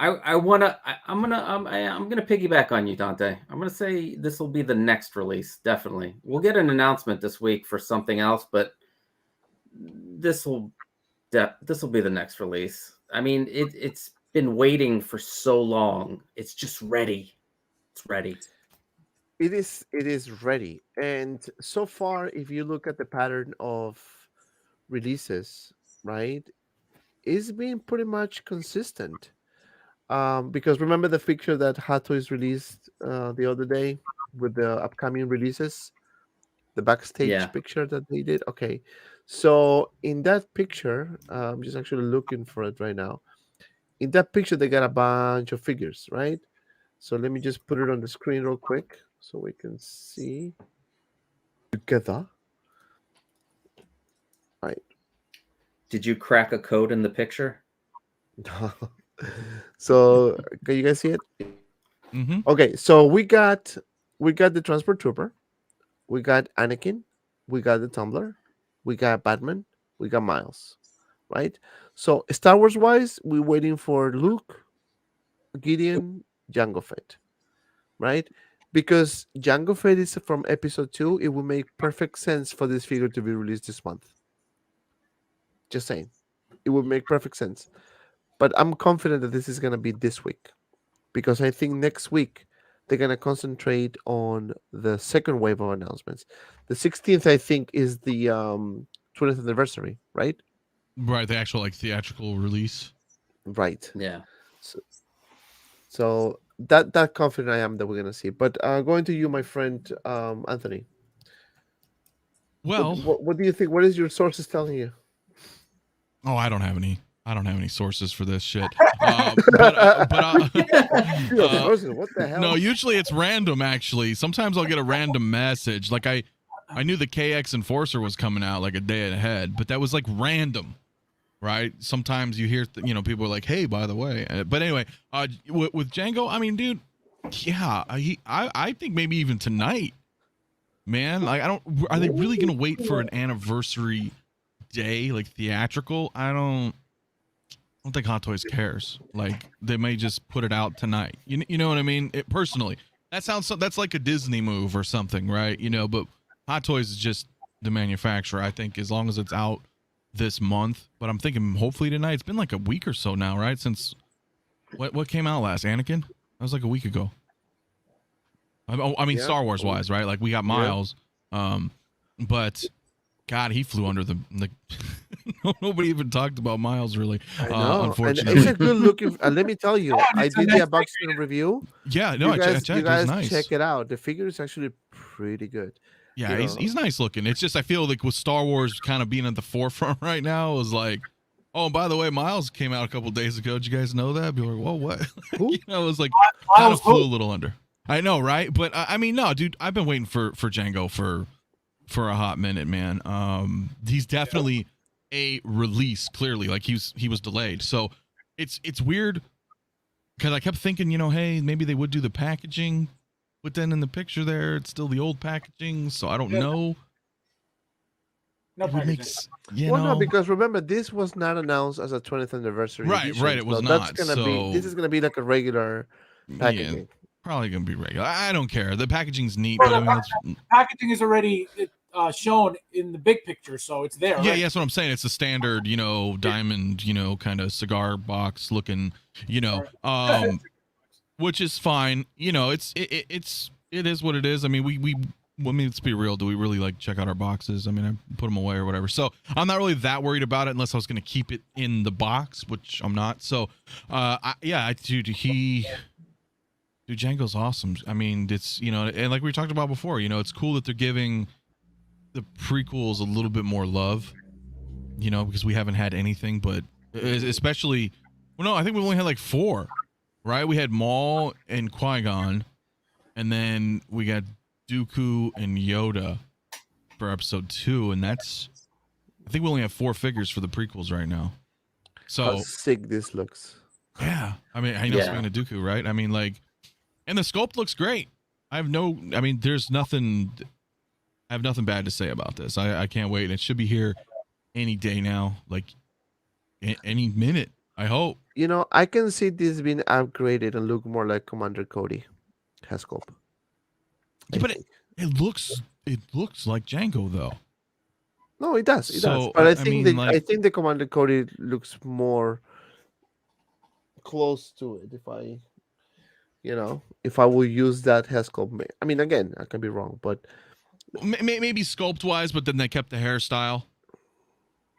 gonna piggyback on you, Dante. I'm gonna say this will be the next release. Definitely, we'll get an announcement this week for something else, but this will be the next release. I mean, it's been waiting for so long. It's just ready. It's ready. It is ready. And so far, if you look at the pattern of releases, right, it's been pretty much consistent. Because remember the picture that Hot Toys released the other day with the upcoming releases, the backstage Yeah. picture that they did. Okay, so in that picture, I'm just actually looking for it right now. In that picture, they got a bunch of figures, right? So let me just put it on the screen real quick so we can see together. Right. Did you crack a code in the picture? So can you guys see it? Mm-hmm. Okay, so we got the transport trooper, we got Anakin, we got the Tumbler, we got Batman, we got Miles, right? So Star Wars wise, we're waiting for Luke, Gideon, Jango Fett, right? Because Jango Fett is from Episode 2, it will make perfect sense for this figure to be released this month. Just saying, it would make perfect sense. But I'm confident that this is gonna be this week, because I think next week they're going to concentrate on the second wave of announcements. The 16th, I think, is the 20th anniversary, right? Right, the actual like theatrical release. Right. Yeah. So that confident I am that we're going to see. But going to you, my friend Anthony. Well, what do you think? What is your sources telling you? oh, I don't have any sources for this shit. Sources, what the hell? No, usually it's random. Actually, sometimes I'll get a random message. Like I knew the KX Enforcer was coming out like a day ahead, but that was like random, right? Sometimes you hear, people are like, "Hey, by the way." But anyway, with Jango, I mean, dude, yeah, I think maybe even tonight, man. Like, are they really gonna wait for an anniversary day, like theatrical? I don't think Hot Toys cares. Like, they may just put it out tonight. You know what I mean? Personally, that's like a Disney move or something, right? But Hot Toys is just the manufacturer. I think as long as it's out this month, but I'm thinking hopefully tonight. It's been like a week or so now, right? Since what came out last? Anakin? That was like a week ago. I mean, yeah. Star Wars wise, right? Like we got Miles, but God, he flew under the nobody even talked about Miles really. Unfortunately, and it's a good looking. Let me tell you, I did the unboxing review. Yeah, no, you guys nice. Check it out. The figure is actually pretty good. Yeah, he's nice looking. It's just I feel like with Star Wars kind of being at the forefront right now, it was like, oh, by the way, Miles came out a couple days ago. Did you guys know that? Be like, whoa, what? It was like kind of flew a little under. I know, right? But I mean, no, dude, I've been waiting for Jango for a hot minute, man. He's definitely a release, clearly. Like he was delayed. So it's weird because I kept thinking, hey, maybe they would do the packaging, but then in the picture there, it's still the old packaging. So I don't know. No packaging. No, because remember, this was not announced as a 20th anniversary. Right, edition, right. It was not. This is gonna be like a regular packaging. Yeah, probably gonna be regular. I don't care. The packaging's neat, but I mean, packaging is already shown in the big picture, so it's there. Yeah, right? That's what I'm saying. It's a standard, diamond, kind of cigar box looking, which is fine. It is what it is. I mean, let's be real. Do we really like check out our boxes? I mean, I put them away or whatever. So I'm not really that worried about it unless I was going to keep it in the box, which I'm not. So, Dude, Jango's awesome. I mean, it's, and like we talked about before, it's cool that they're giving the prequels a little bit more love, because we haven't had anything but Especially, well, no, I think we only had like 4, right? We had Maul and Qui-Gon, and then we got Dooku and Yoda for episode 2, and that's, I think we only have 4 figures for the prequels right now. So How sick this looks. yeah, I mean, I know, Yeah. speaking of Dooku, right? I mean, like, and the sculpt looks great. I mean, there's nothing, I have nothing bad to say about this. I can't wait. It should be here any day now, like any minute, I hope. You know, I can see this being upgraded and look more like Commander Cody Hescope. Yeah, but it looks like Django though. No, it does. It does. So, But I I think mean, I like- think the Commander Cody looks more close to it. If I will use that Hescope. I mean, again, I can be wrong, but Maybe sculpt wise, but then they kept the hairstyle,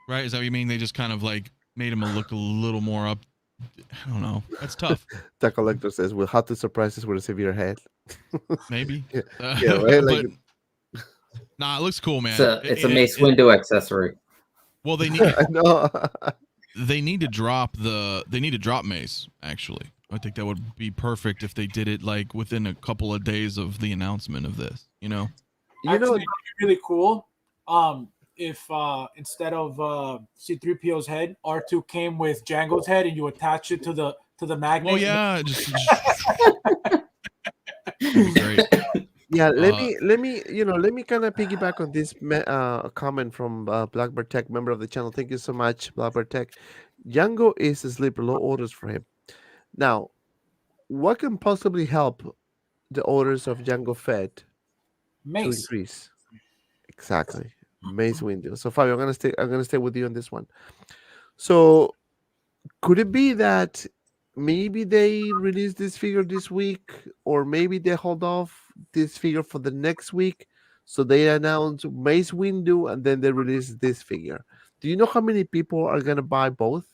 right? Is that what you mean? They just kind of like made him look a little more up. I don't know. That's tough. the collector says we'll have to surprise us with a severe head. Maybe. Yeah, yeah, right? Like, but, nah, it looks cool, man. It's a Mace Windu accessory. Well, they need I know. they need to drop Mace. Actually, I think that would be perfect if they did it like within a couple of days of the announcement of this. You know. You know, Actually, it'd be really cool. If instead of C-3PO's head, R2 came with Django's head, and you attach it to the magnet. Oh yeah, just great. yeah. Let me kind of piggyback on this comment from Blackbird Tech, member of the channel. Thank you so much, Blackbird Tech. Django is asleep. Low orders for him. Now, what can possibly help the orders of Django Fett to Mace. increase? Exactly. Mace Windu. So Fabio, I'm gonna stay with you on this one. So could it be that maybe they release this figure this week, or maybe they hold off this figure for the next week, so they announce Mace Windu and then they release this figure? Do you know how many people are gonna buy both?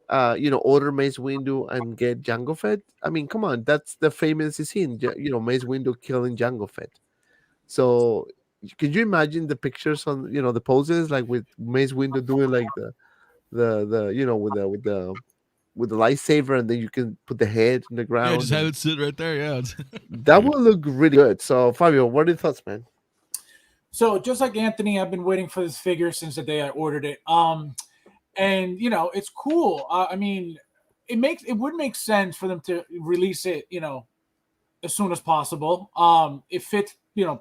Order Mace Windu and get Jango Fett. I mean, come on, that's the famous scene. Mace Windu killing Jango Fett. So, could you imagine the pictures on the poses, like with Mace Windu doing like with the lightsaber, and then you can put the head in the ground. Yeah, just have it sit right there. Yeah, that would look really good. So, Fabio, what are your thoughts, man? So just like Anthony, I've been waiting for this figure since the day I ordered it. And it's cool. I mean, it would make sense for them to release it, as soon as possible. It fits,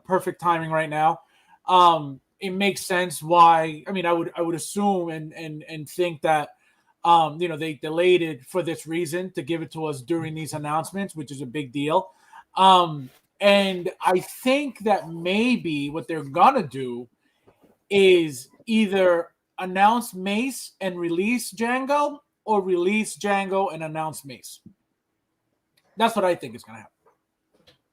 perfect timing right now. It makes sense why. I mean, I would assume and think that they delayed it for this reason, to give it to us during these announcements, which is a big deal. And I think that maybe what they're gonna do is either announce Mace and release Django, or release Django and announce Mace. That's what I think is gonna happen.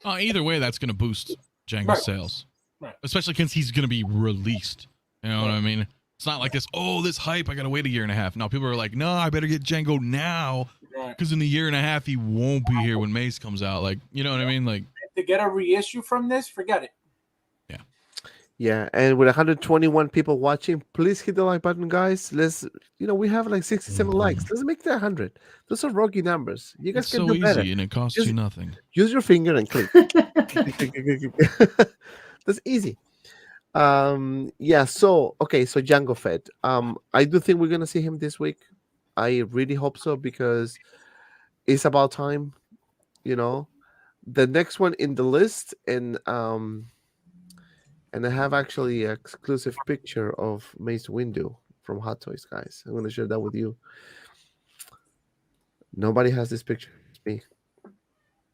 Either way, that's going to boost Django's Right. sales, Right. especially since he's going to be released. You know what I mean? It's not like this. Oh, this hype. I got to wait a year and a half. No, people are like, no, I better get Django now, Right. because in a year and a half he won't be here when Mace comes out. Like, you know what I mean? Like, To get a reissue from this, forget it. Yeah, and with 121 people watching, please hit the like button, guys. Let's, we have like 67 likes. Let's make that 100. Those are rocky numbers. You guys it's can so do easy better. and it costs Just- you nothing. Use your finger and click. That's easy. Yeah. So Jango Fett. I do think we're gonna see him this week. I really hope so, because it's about time. The next one in the list, and I have actually an exclusive picture of Mace Windu from Hot Toys, guys. I'm gonna share that with you. Nobody has this picture. It's me.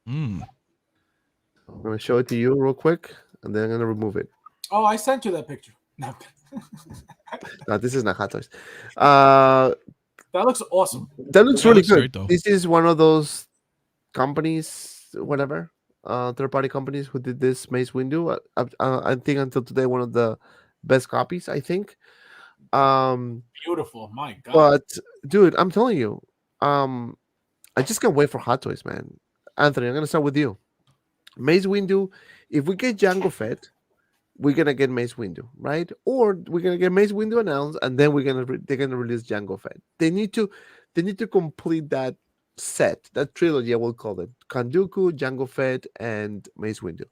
Mm. I'm gonna show it to you real quick, and then I'm gonna remove it. Oh, I sent you that picture. No. No, this is not Hot Toys. That looks awesome. That looks That really looks good. great, though. This is one of those companies, whatever, third-party companies who did this Mace Windu. I think until today, one of the best copies, I think. Beautiful. My God. But dude, I'm telling you, I just can't wait for Hot Toys, man. Anthony, I'm gonna start with you. Mace Windu. If we get Jango Fett, we're gonna get Mace Windu, right? Or we're gonna get Mace Windu announced, and then they're gonna release Jango Fett. They need to complete that set, that trilogy, I will call it: Kanduku, Jango Fett, and Mace Windu.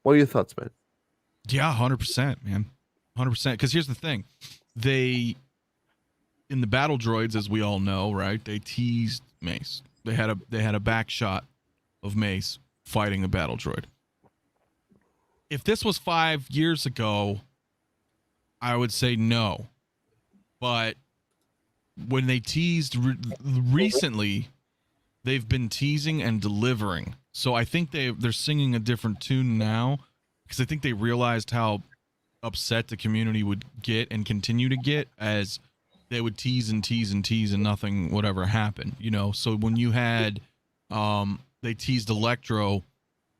What are your thoughts, man? Yeah, 100%, man, 100%. Because here's the thing, in the battle droids, as we all know, right? They teased Mace. They had a back shot of Mace fighting a battle droid. If this was 5 years ago, I would say no. But when they teased recently, they've been teasing and delivering. So I think they're singing a different tune now, because I think they realized how upset the community would get and continue to get as they would tease and tease and tease and nothing would ever happen, you know? So when you had, they teased Electro,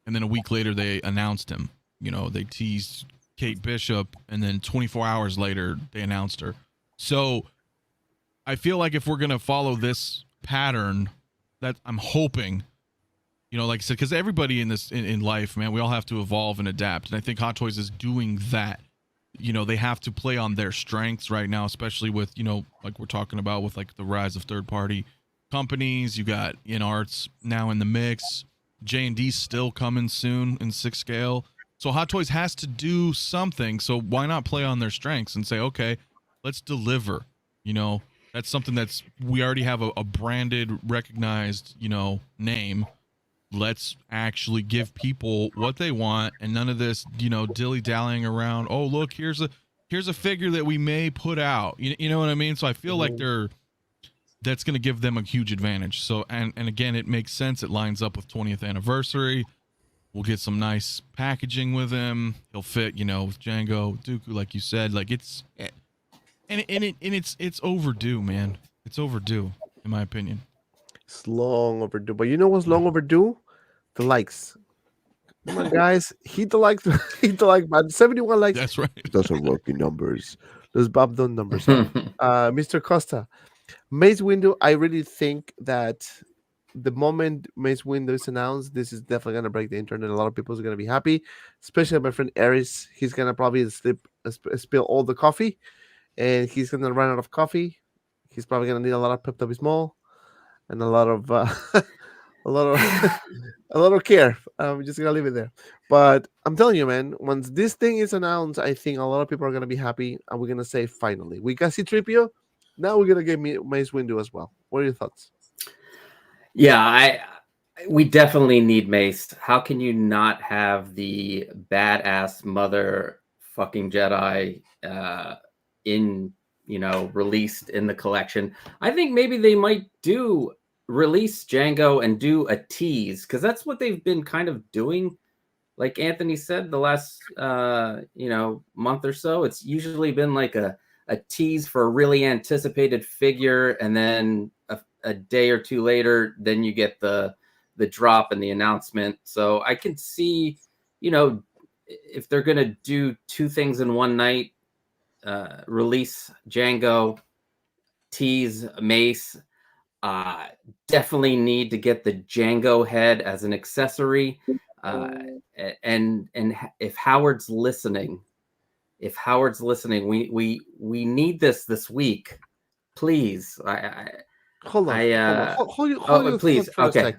and then a week later they announced him. You know, they teased Kate Bishop, and then 24 hours later they announced her. So I feel like if we're going to follow this pattern, that I'm hoping, you know, like I said, because everybody in life, man, we all have to evolve and adapt. And I think Hot Toys is doing that. You know, they have to play on their strengths right now, especially with, you know, like we're talking about with like the rise of third-party companies. You got InArts now in the mix. J&D still coming soon in 6 scale. So Hot Toys has to do something. So why not play on their strengths and say, okay, let's deliver. You know, that's something we already have a branded, recognized, you know, name. Let's actually give people what they want, and none of this, you know, dilly-dallying around. Oh, look, here's a figure that we may put out. You know what I mean? So I feel like that's going to give them a huge advantage. So, and again, it makes sense. It lines up with 20th anniversary. We'll get some nice packaging with him. He'll fit, you know, with Jango, Dooku, like you said. Like it's overdue, man. It's overdue, in my opinion. It's long overdue. But you know what's long overdue? The likes. Come on, guys. Hit the likes. Hit the like button. 71 likes. That's right. It doesn't work in numbers. Let's bump those numbers up. Mr. Costa, Mace Windu, I really think that the moment Mace Windu is announced, this is definitely going to break the internet. A lot of people are going to be happy, especially my friend Aris. He's going to probably spill all the coffee, and he's going to run out of coffee. He's probably going to need a lot of Pepto-Bismol and a lot of a lot of care. I'm just going to leave it there. But I'm telling you, man, once this thing is announced, I think a lot of people are going to be happy, and we're going to say, finally, we got C-3PO. Now we're going to get Mace Windu as well. What are your thoughts? Yeah, we definitely need Mace. How can you not have the badass mother fucking Jedi released in the collection? I think maybe they might release Jango and do a tease, because that's what they've been kind of doing. Like Anthony said, the last month or so, it's usually been like a tease for a really anticipated figure, and then a day or two later, then you get the drop and the announcement. So I can see, you know, if they're going to do 2 things in one night, release Jango, tease Mace, definitely need to get the Jango head as an accessory. And if Howard's listening, we need this week, please. Hold on. Hold please. Okay.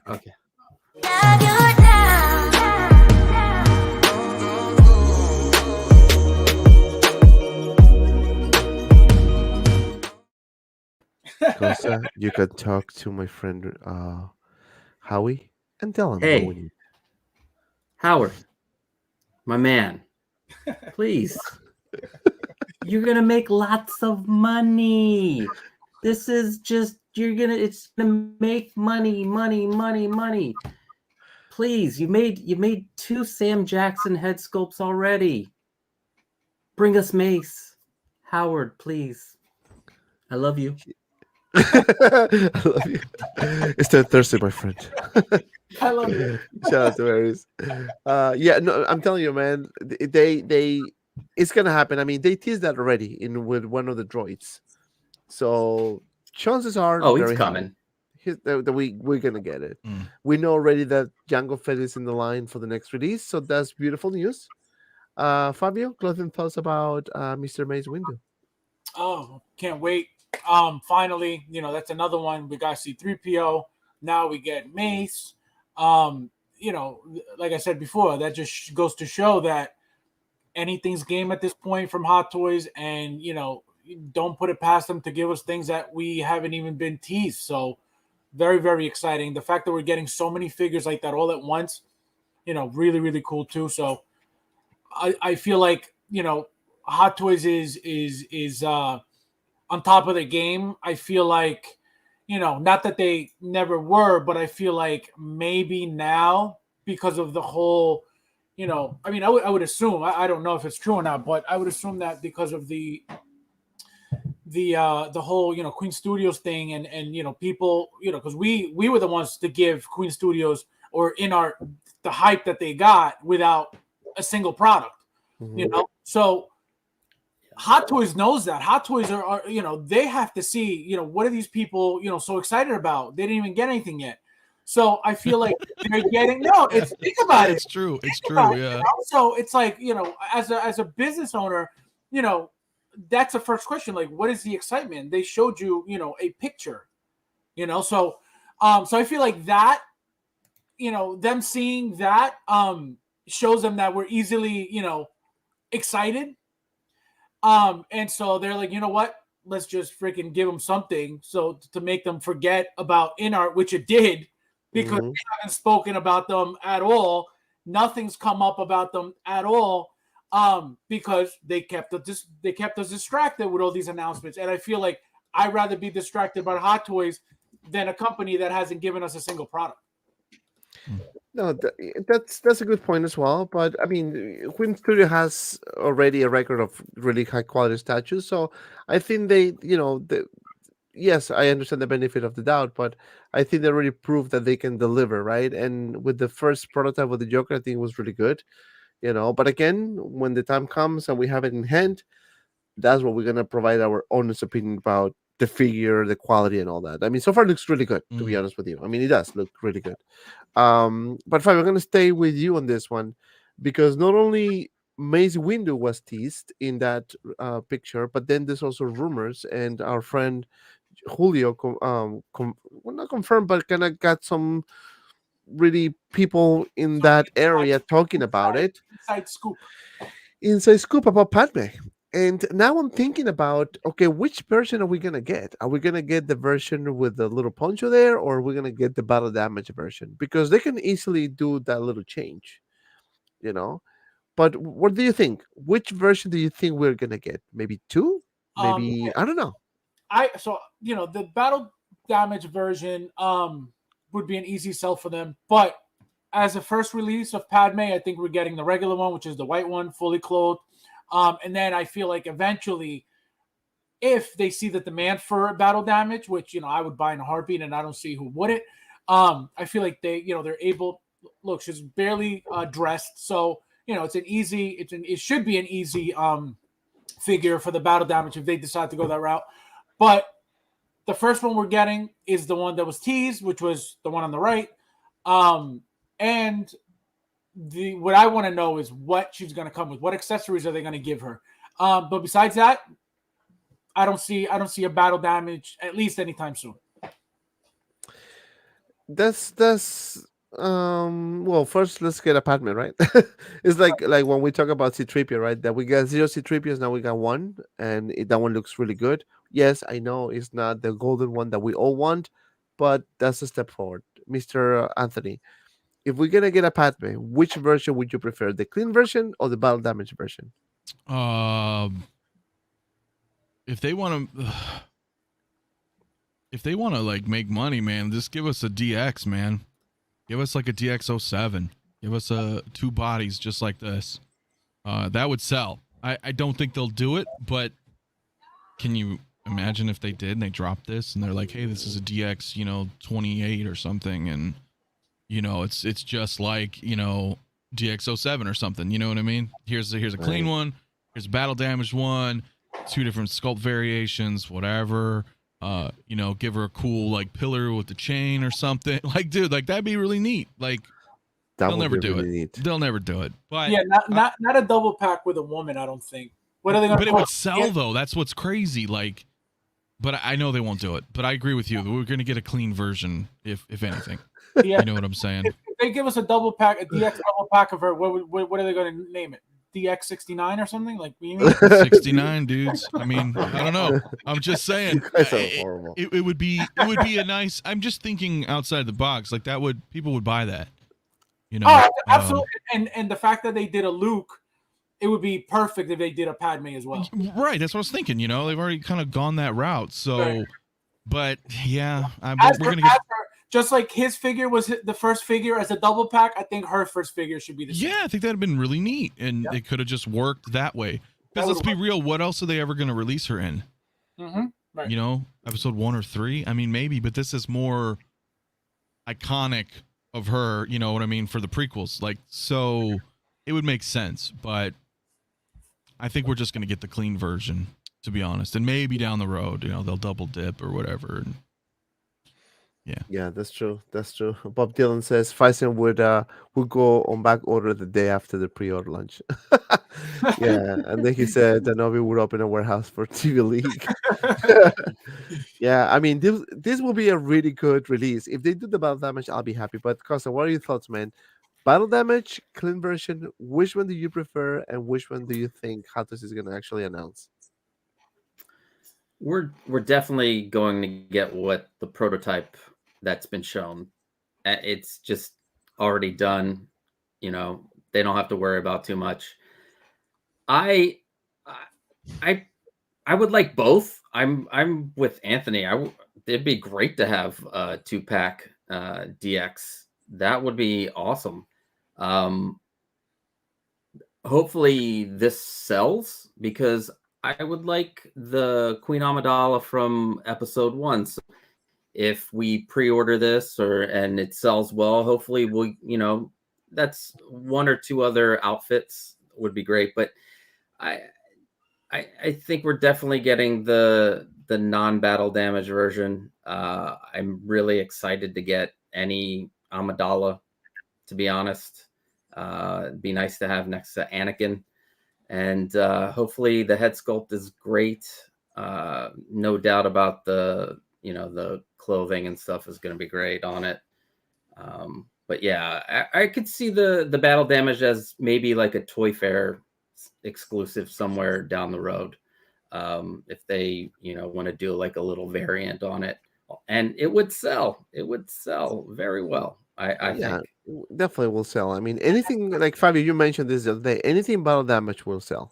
Costa, you can talk to my friend Howie and tell him. Hey, Howard, my man, please. You're gonna make lots of money. This is just it's gonna make money. Please, you made 2 Sam Jackson head sculpts already. Bring us Mace. Howard, please. I love you. I love you. It's that Thursday, my friend. I love you. Shout out to Aries. Yeah, no, I'm telling you, man. It's gonna happen. I mean, they teased that already with one of the droids. So chances are, he's coming. We're gonna get it. We know already that Jango Fett is in the line for the next release, so that's beautiful news. Fabio, closing thoughts about Mr. Mace Windu. Oh, can't wait. Finally, that's another one. We got C3PO. Now we get Mace. Like I said before, that just goes to show that anything's game at this point from Hot Toys, and don't put it past them to give us things that we haven't even been teased. So very, very exciting. The fact that we're getting so many figures like that all at once, really, really cool too. So I feel like, Hot Toys is on top of the game. I feel like, not that they never were, but I feel like maybe now, because of the whole, I would assume, I don't know if it's true or not, but I would assume that because of the whole, Queen Studios thing and people, because we were the ones to give Queen Studios or the hype that they got without a single product, so Hot Toys knows that. Hot Toys are they have to see, what are these people, so excited about? They didn't even get anything yet. So I feel like they're getting think about it. It's true. It's true. Yeah. So it's like, as a business owner, that's the first question. Like, what is the excitement? They showed you, a picture, so I feel like that, them seeing that shows them that we're easily, excited. And so they're like, you know what? Let's just freaking give them something so to make them forget about InArt, which it did, because we haven't spoken about them at all. Nothing's come up about them at all, because they kept us distracted with all these announcements. And I feel like I'd rather be distracted by Hot Toys than a company that hasn't given us a single product. No, that's a good point as well. But I mean, Queen Studio has already a record of really high quality statues, so I think yes, I understand the benefit of the doubt, but I think they already proved that they can deliver, right? And with the first prototype of the Joker, I think it was really good, But again, when the time comes and we have it in hand, that's what we're gonna provide our honest opinion about the figure, the quality, and all that. I mean, so far it looks really good, to be honest with you. I mean, it does look really good. But Fabio, I'm gonna stay with you on this one because not only Mace Windu was teased in that picture, but then there's also rumors, and our friend Julio, not confirmed, but kind of got some really people in that area talking about it. Inside scoop about Padme. And now I'm thinking about, okay, which version are we going to get? Are we going to get the version with the little poncho there, or are we going to get the battle damage version? Because they can easily do that little change, But what do you think? Which version do you think we're going to get? Maybe two? Maybe, I don't know. The battle damage version would be an easy sell for them. But as a first release of Padme, I think we're getting the regular one, which is the white one, fully clothed. And then I feel like eventually, if they see the demand for battle damage, which, I would buy in a heartbeat and I don't see who wouldn't, I feel like they're able. Look, she's barely dressed. So, it should be an easy figure for the battle damage if they decide to go that route. But the first one we're getting is the one that was teased, which was the one on the right. And what I want to know is what she's going to come with. What accessories are they going to give her? But besides that, I don't see a battle damage at least anytime soon. Well, first let's get a Padme, right? It's like when we talk about C3PO, right? That we got 0 C3POs, now we got 1, and that one looks really good. Yes, I know it's not the golden one that we all want, but that's a step forward. Mr. Anthony, if we're gonna get a Padme, which version would you prefer? The clean version or the battle damage version? If they want to like make money, man, just give us a DX, man. Give us like a DX07. Give us 2 bodies just like this. That would sell. I don't think they'll do it, but can you imagine if they did and they dropped this and they're like, hey, this is a DX, 28 or something, and it's just like, DX07 or something, you know what I mean? Here's a clean one, here's a battle damaged one, 2 different sculpt variations, whatever. Give her a cool like pillar with the chain or something. Like, dude, like that'd be really neat. Like, That They'll would never be do really it. neat. They'll never do it. But Yeah, not a double pack with a woman. I don't think. What are they going to? But it would sell though. That's what's crazy. Like, but I know they won't do it. But I agree with you. We're gonna get a clean version, if anything. Yeah. You know what I'm saying? If they give us a double pack, a DX double pack of her, what are they going to name it? DX69 or something? Like, what do you mean? 69 dudes. I mean, I don't know. I'm just saying. You guys are horrible. It would be a nice. I'm just thinking outside the box. Like that would people would buy that. You know. Oh, absolutely. And the fact that they did a Luke, it would be perfect if they did a Padme as well. Right. That's what I was thinking. You know, they've already kind of gone that route. So, Right. but yeah, As we're for- gonna get. as for- just like his figure was the first figure as a double pack, I think her first figure should be the same. Yeah, I think that'd have been really neat, and it could have just worked that way. Because That let's be would've real, what else are they ever going to release her in? Mm-hmm. Right. You know, episode 1 or 3? I mean, maybe, but this is more iconic of her, you know what I mean, for the prequels. Like, so it would make sense, but I think we're just going to get the clean version, to be honest. And maybe down the road, you know, they'll double dip or whatever. And Yeah, that's true. That's true. Bob Dylan says Faison would go on back order the day after the pre-order launch. Yeah, and then he said that Novi would open a warehouse for TV League. Yeah, I mean this will be a really good release. If they do the battle damage, I'll be happy. But Costa, what are your thoughts, man? Battle damage, clean version. Which one do you prefer, and which one do you think Hatos is going to actually announce? We're definitely going to get what the prototype that's been shown. It's just already done. You know, they don't have to worry about too much. I would like both. I'm with Anthony. It'd be great to have a 2-pack DX. That would be awesome. Hopefully this sells, because I would like the Queen Amidala from episode 1. So if we pre-order this and it sells well, hopefully we'll, you know, that's 1 or 2 other outfits would be great. But I think we're definitely getting the non-battle damage version. I'm really excited to get any Amidala, to be honest. It'd be nice to have next to Anakin. And hopefully the head sculpt is great. No doubt about the clothing and stuff is going to be great on it. But yeah, I could see the battle damage as maybe like a Toy Fair exclusive somewhere down the road. If they, want to do like a little variant on it, and it would sell. It would sell very well. I think. Definitely will sell. I mean, anything like Fabio, you mentioned this the other day. Anything battle damage will sell.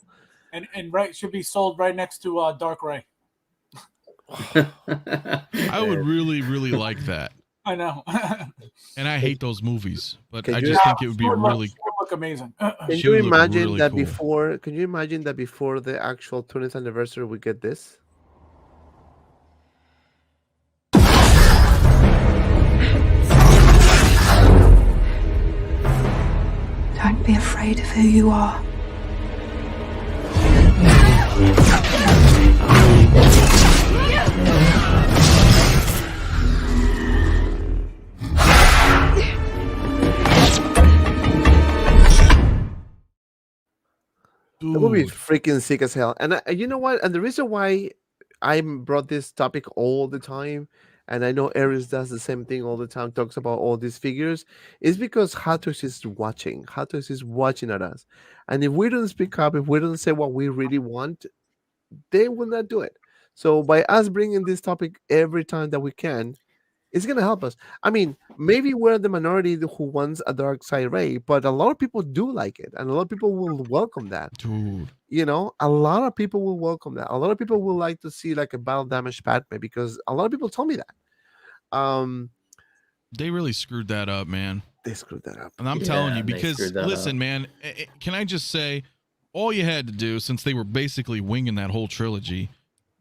And right should be sold right next to Dark Ray. I would really, really like that. I know. And I hate those movies, but Can I you- just think it would be really. Look amazing. Can She you would look imagine really that cool. before? Can you imagine that before the actual 20th anniversary, we get this? Don't be afraid of who you are. That would be Dude, freaking sick as hell. And you know what? And the reason why I brought this topic all the time, and I know Aries does the same thing all the time, talks about all these figures, is because Hatos is watching. Hatos is watching at us. And if we don't speak up, if we don't say what we really want, they will not do it. So by us bringing this topic every time that we can, it's going to help us. I mean, maybe we're the minority who wants a dark side Rey, but a lot of people do like it. And a lot of people will welcome that. dude. A lot of people will welcome that. A lot of people will like to see like a battle damage Padme, because a lot of people told me that. They really screwed that up, man. They screwed that up. And I'm telling Yeah, you, they because screwed that listen, up. man, can I just say, all you had to do, since they were basically winging that whole trilogy,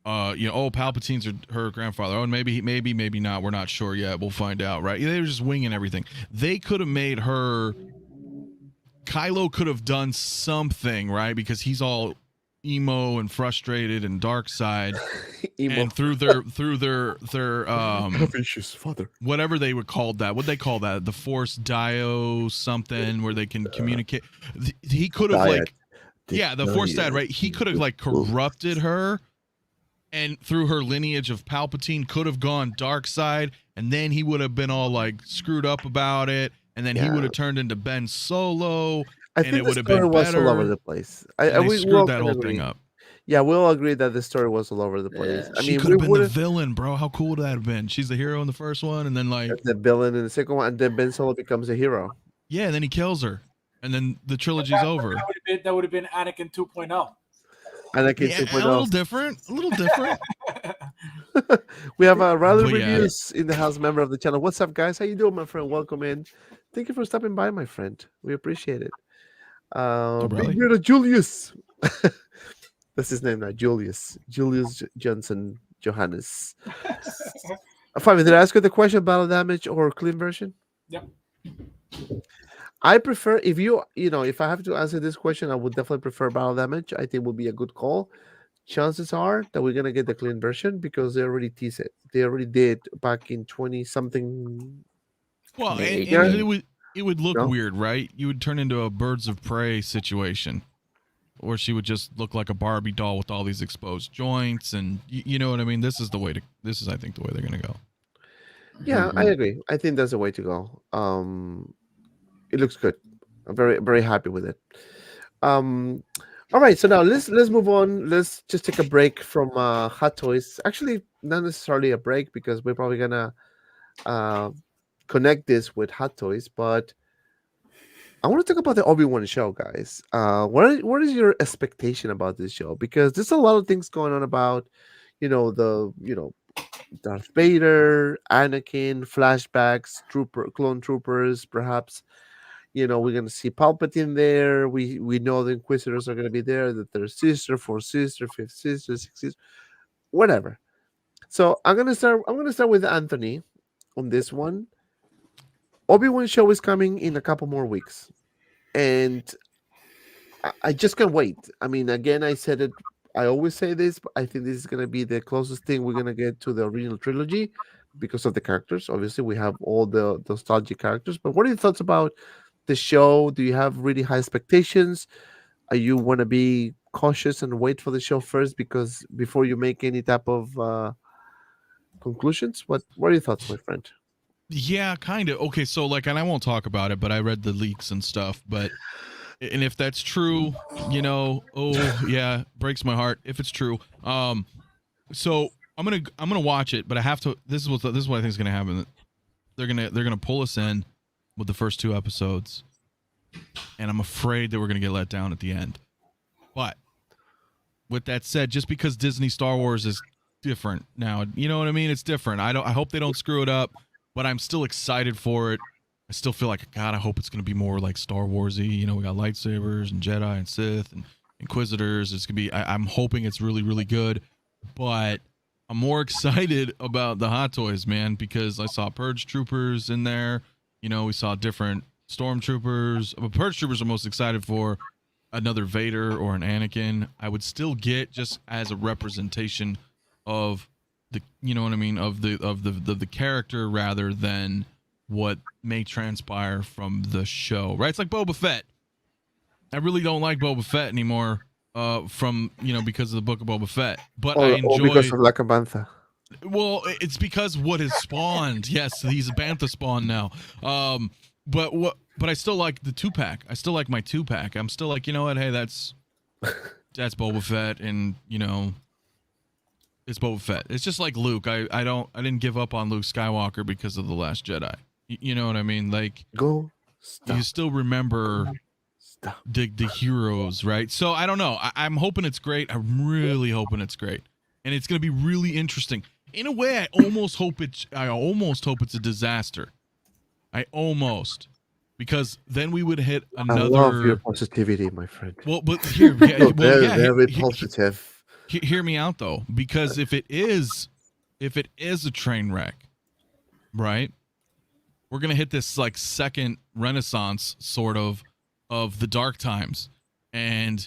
Palpatine's her grandfather. Oh, and maybe not. We're not sure yet. We'll find out, right? They were just winging everything. They could have made her. Kylo could have done something, right? Because he's all, emo and frustrated and dark side, Emo. and through their Vicious father. whatever they would call that, what they call that, the Force Dio something where they can communicate. He could have Diet. like, yeah, the Force Dad, right? He could have like corrupted her, and through her lineage of Palpatine could have gone dark side, and then he would have been all like screwed up about it, and then he would have turned into Ben Solo. I and think it the would have story been was all over better. the place. And they we screwed all that can whole agree. thing up. Yeah, we'll agree that the story was all over the place. Yeah. I She mean, could we have been would the have villain, bro. How cool would that have been? She's the hero in the first one, and then like, the villain in the second one, and then Ben Solo becomes a hero. yeah, and then he kills her, and then the trilogy's over. That would have been Anakin 2.0. Anakin Yeah, 2.0. a little different, a little different. We have a Rally But yeah. Reviews in the house, member of the channel. What's up, guys? How you doing, my friend? Welcome in. Thank you for stopping by, my friend. We appreciate it. Rally? Big brother Julius. That's his name now, Julius. Julius Johnson Johannes. Fabio, did I ask you the question, battle damage or clean version? Yep. I prefer, if I have to answer this question, I would definitely prefer battle damage. I think would be a good call. Chances are that we're gonna get the clean version because they already teased it. They already did back in 20 something. Well, and Yeah. it would look No? weird, right? You would turn into a Birds of Prey situation, or she would just look like a Barbie doll with all these exposed joints, and you know what I mean. This is, I think, the way they're gonna go. Yeah, I agree. I think that's the way to go. It looks good. I'm very, very happy with it. All right, so now let's move on. Let's just take a break from Hot Toys. Actually, not necessarily a break because we're probably gonna connect this with Hot Toys, but I want to talk about the Obi-Wan show, guys. What is your expectation about this show? Because there's a lot of things going on about, Darth Vader, Anakin, flashbacks, clone troopers, perhaps. We're gonna see Palpatine there. We know the Inquisitors are gonna be there. That there's sister, fourth sister, fifth sister, sixth sister, whatever. So I'm gonna start with Anthony on this one. Obi-Wan show is coming in a couple more weeks, and I just can't wait. I mean, again, I said it. I always say this, but I think this is gonna be the closest thing we're gonna get to the original trilogy because of the characters. Obviously, we have all the nostalgic characters. But what are your thoughts about the show? Do you have really high expectations? Are you want to be cautious and wait for the show first before you make any type of conclusions? What are your thoughts, my friend? Yeah, kind of. Okay, so like, and I won't talk about it, but I read the leaks and stuff. But and if that's true, oh yeah, breaks my heart if it's true. So I'm gonna watch it, but I have to. This is what I think is gonna happen. They're gonna pull us in with the first 2 episodes, and I'm afraid that we're gonna get let down at the end. But with that said, just because Disney Star Wars is different now, you know what I mean? It's different. I hope they don't screw it up, but I'm still excited for it. I still feel like, God, I hope it's gonna be more like Star Warsy. We got lightsabers and Jedi and Sith and Inquisitors. It's gonna be. I'm hoping it's really, really good, but I'm more excited about the Hot Toys, man, because I saw Purge Troopers in there. We saw different stormtroopers. But Purge Troopers I'm most excited for. Another Vader or an Anakin. I would still get just as a representation of the, of the character rather than what may transpire from the show. Right? It's like Boba Fett. I really don't like Boba Fett anymore. Because of the book of Boba Fett. But I enjoy. Or because of La Cabantha. Well, it's because what has spawned. Yes, he's a bantha spawn now. But I still like the 2-pack. I still like my 2-pack. I'm still like, you know what? Hey, that's Boba Fett, and it's Boba Fett. It's just like Luke. I didn't give up on Luke Skywalker because of The Last Jedi. You know what I mean? Like, you still remember the heroes, right? So I don't know. I'm hoping it's great. I'm really hoping it's great, and it's gonna be really interesting. In a way, I almost hope it's a disaster. Because then we would hit another. I love your positivity, my friend. Well, but very positive. Hear me out though, because if it is a train wreck, right? We're gonna hit this like second renaissance sort of the dark times, and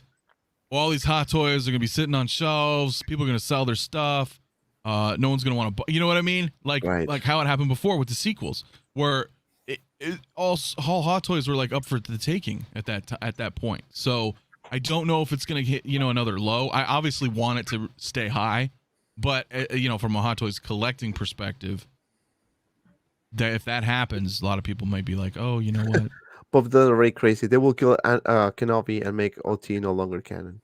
all these Hot Toys are gonna be sitting on shelves. People are gonna sell their stuff. No one's gonna want to, you know what I mean? Like how it happened before with the sequels, where all Hot Toys were like up for the taking at that point. So I don't know if it's gonna hit another low. I obviously want it to stay high, but from a Hot Toys collecting perspective, that if that happens, a lot of people might be like, oh, you know what? But they're very crazy. They will kill Kenobi and make OT no longer canon.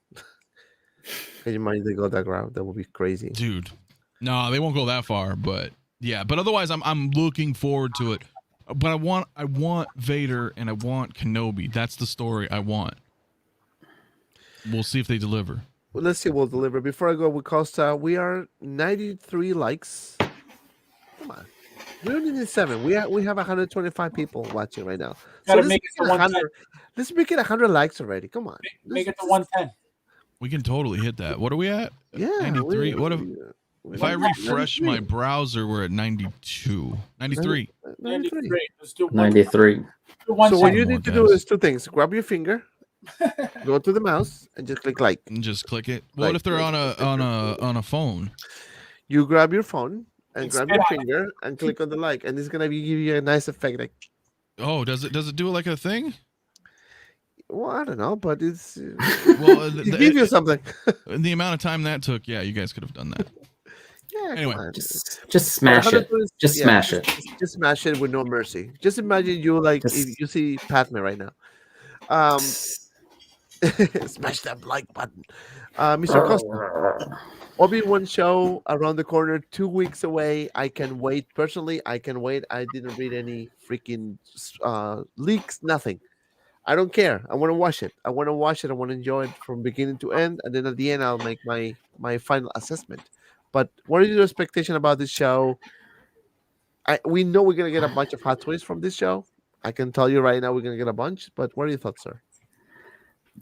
Can you imagine they go that route? That would be crazy, dude. No, they won't go that far, but yeah. But otherwise, I'm looking forward to it. But I want Vader and I want Kenobi. That's the story I want. We'll see if they deliver. Well, let's see. We'll deliver. Before I go with Costa, we are 93 likes. Come on. We only need 7. We have 125 people watching right now. So let's make it 100. Let's make it 100 likes already. Come on. Make it to 110. We can totally hit that. What are we at? Yeah. 93. What if I refresh my browser? We're at 92. 93. 93. Let's do 93. So what you need to do is 2 things. Grab your finger, go to the mouse, and just click like. And just click it. What if they're on a phone? You grab your phone and grab your finger and click on the like, and it's gonna give you a nice effect. Like, oh, does it do it like a thing? Well, I don't know, but it's well, it gives you something. The amount of time that took, yeah, you guys could have done that. Yeah. Anyway, just smash it. Just smash it. Just smash it with no mercy. Just imagine you if you see Padme right now. Smash that like button. Mr. Costa. Obi-Wan show around the corner, 2 weeks away. I can wait. Personally, I can wait. I didn't read any freaking leaks, nothing. I don't care. I want to watch it. I want to enjoy it from beginning to end. And then at the end, I'll make my final assessment. But what are your expectations about this show? We know we're going to get a bunch of Hot Toys from this show. I can tell you right now we're going to get a bunch. But what are your thoughts, sir?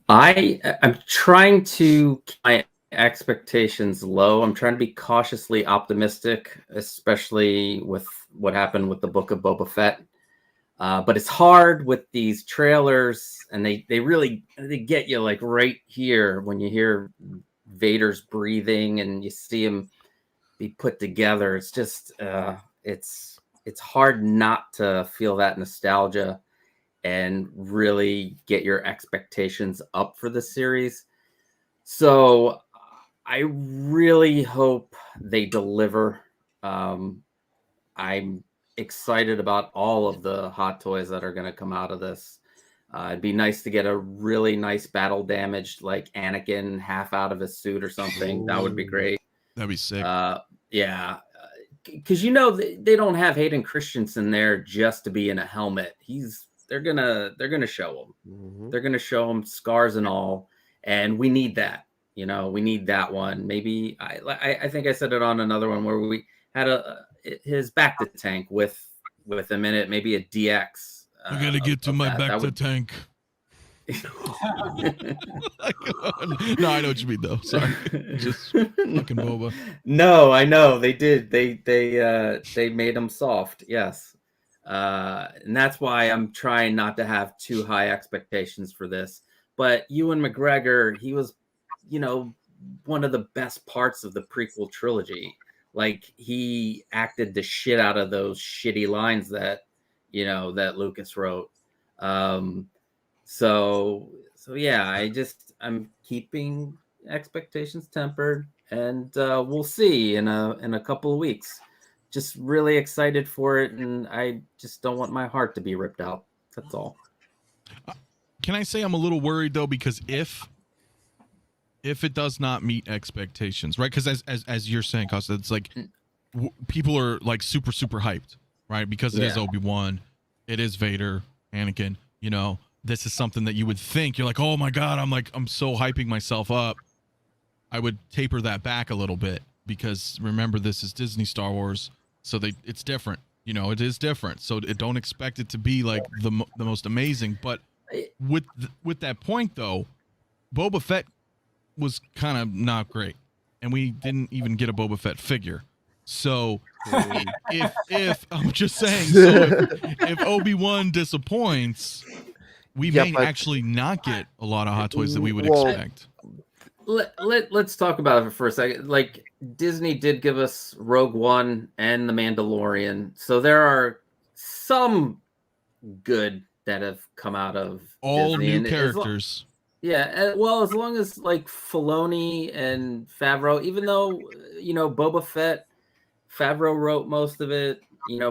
I'm trying to keep my expectations low. I'm trying to be cautiously optimistic, especially with what happened with the Book of Boba Fett. But it's hard with these trailers, and they get you like right here when you hear Vader's breathing and you see him be put together. It's just it's hard not to feel that nostalgia and really get your expectations up for the series. So I really hope they deliver. I'm excited about all of the Hot Toys that are going to come out of this. It'd be nice to get a really nice battle damaged, like Anakin half out of his suit or something. That would be great. That'd be sick. Yeah. Because they don't have Hayden Christensen there just to be in a helmet. They're gonna show him. Mm-hmm. They're gonna show him scars and all, and we need that. We need that one. Maybe I think I said it on another one where we had his back to tank with him in it. Maybe a DX. I gotta get to my back to tank. No, I know what you mean though. Sorry, just fucking Boba. No, I know they did. They made him soft. Yes, and that's why I'm trying not to have too high expectations for this. But Ewan McGregor, he was, one of the best parts of the prequel trilogy. Like, he acted the shit out of those shitty lines that Lucas wrote. So yeah, I'm keeping expectations tempered, and we'll see in a couple of weeks. Just really excited for it, and I just don't want my heart to be ripped out. That's all. Can I say I'm a little worried though, because if it does not meet expectations, right? Because as you're saying, Costa, it's like people are like super hyped, right? Because it is Obi-Wan, it is Vader, Anakin. This is something that you would think you're like, oh my god, I'm so hyping myself up. I would taper that back a little bit, because remember, this is Disney Star Wars, so it's different. It is different. So don't expect it to be like the most amazing. But with that point though, Boba Fett was kind of not great, and we didn't even get a Boba Fett figure. So if I'm just saying, so if Obi-Wan disappoints, we may actually not get a lot of Hot Toys that we would expect. Let's talk about it for a second. Like, Disney did give us Rogue One and The Mandalorian, so there are some good that have come out of All Disney. new And characters. well, as long as like Filoni and Favreau, even though Boba Fett, Favreau wrote most of it,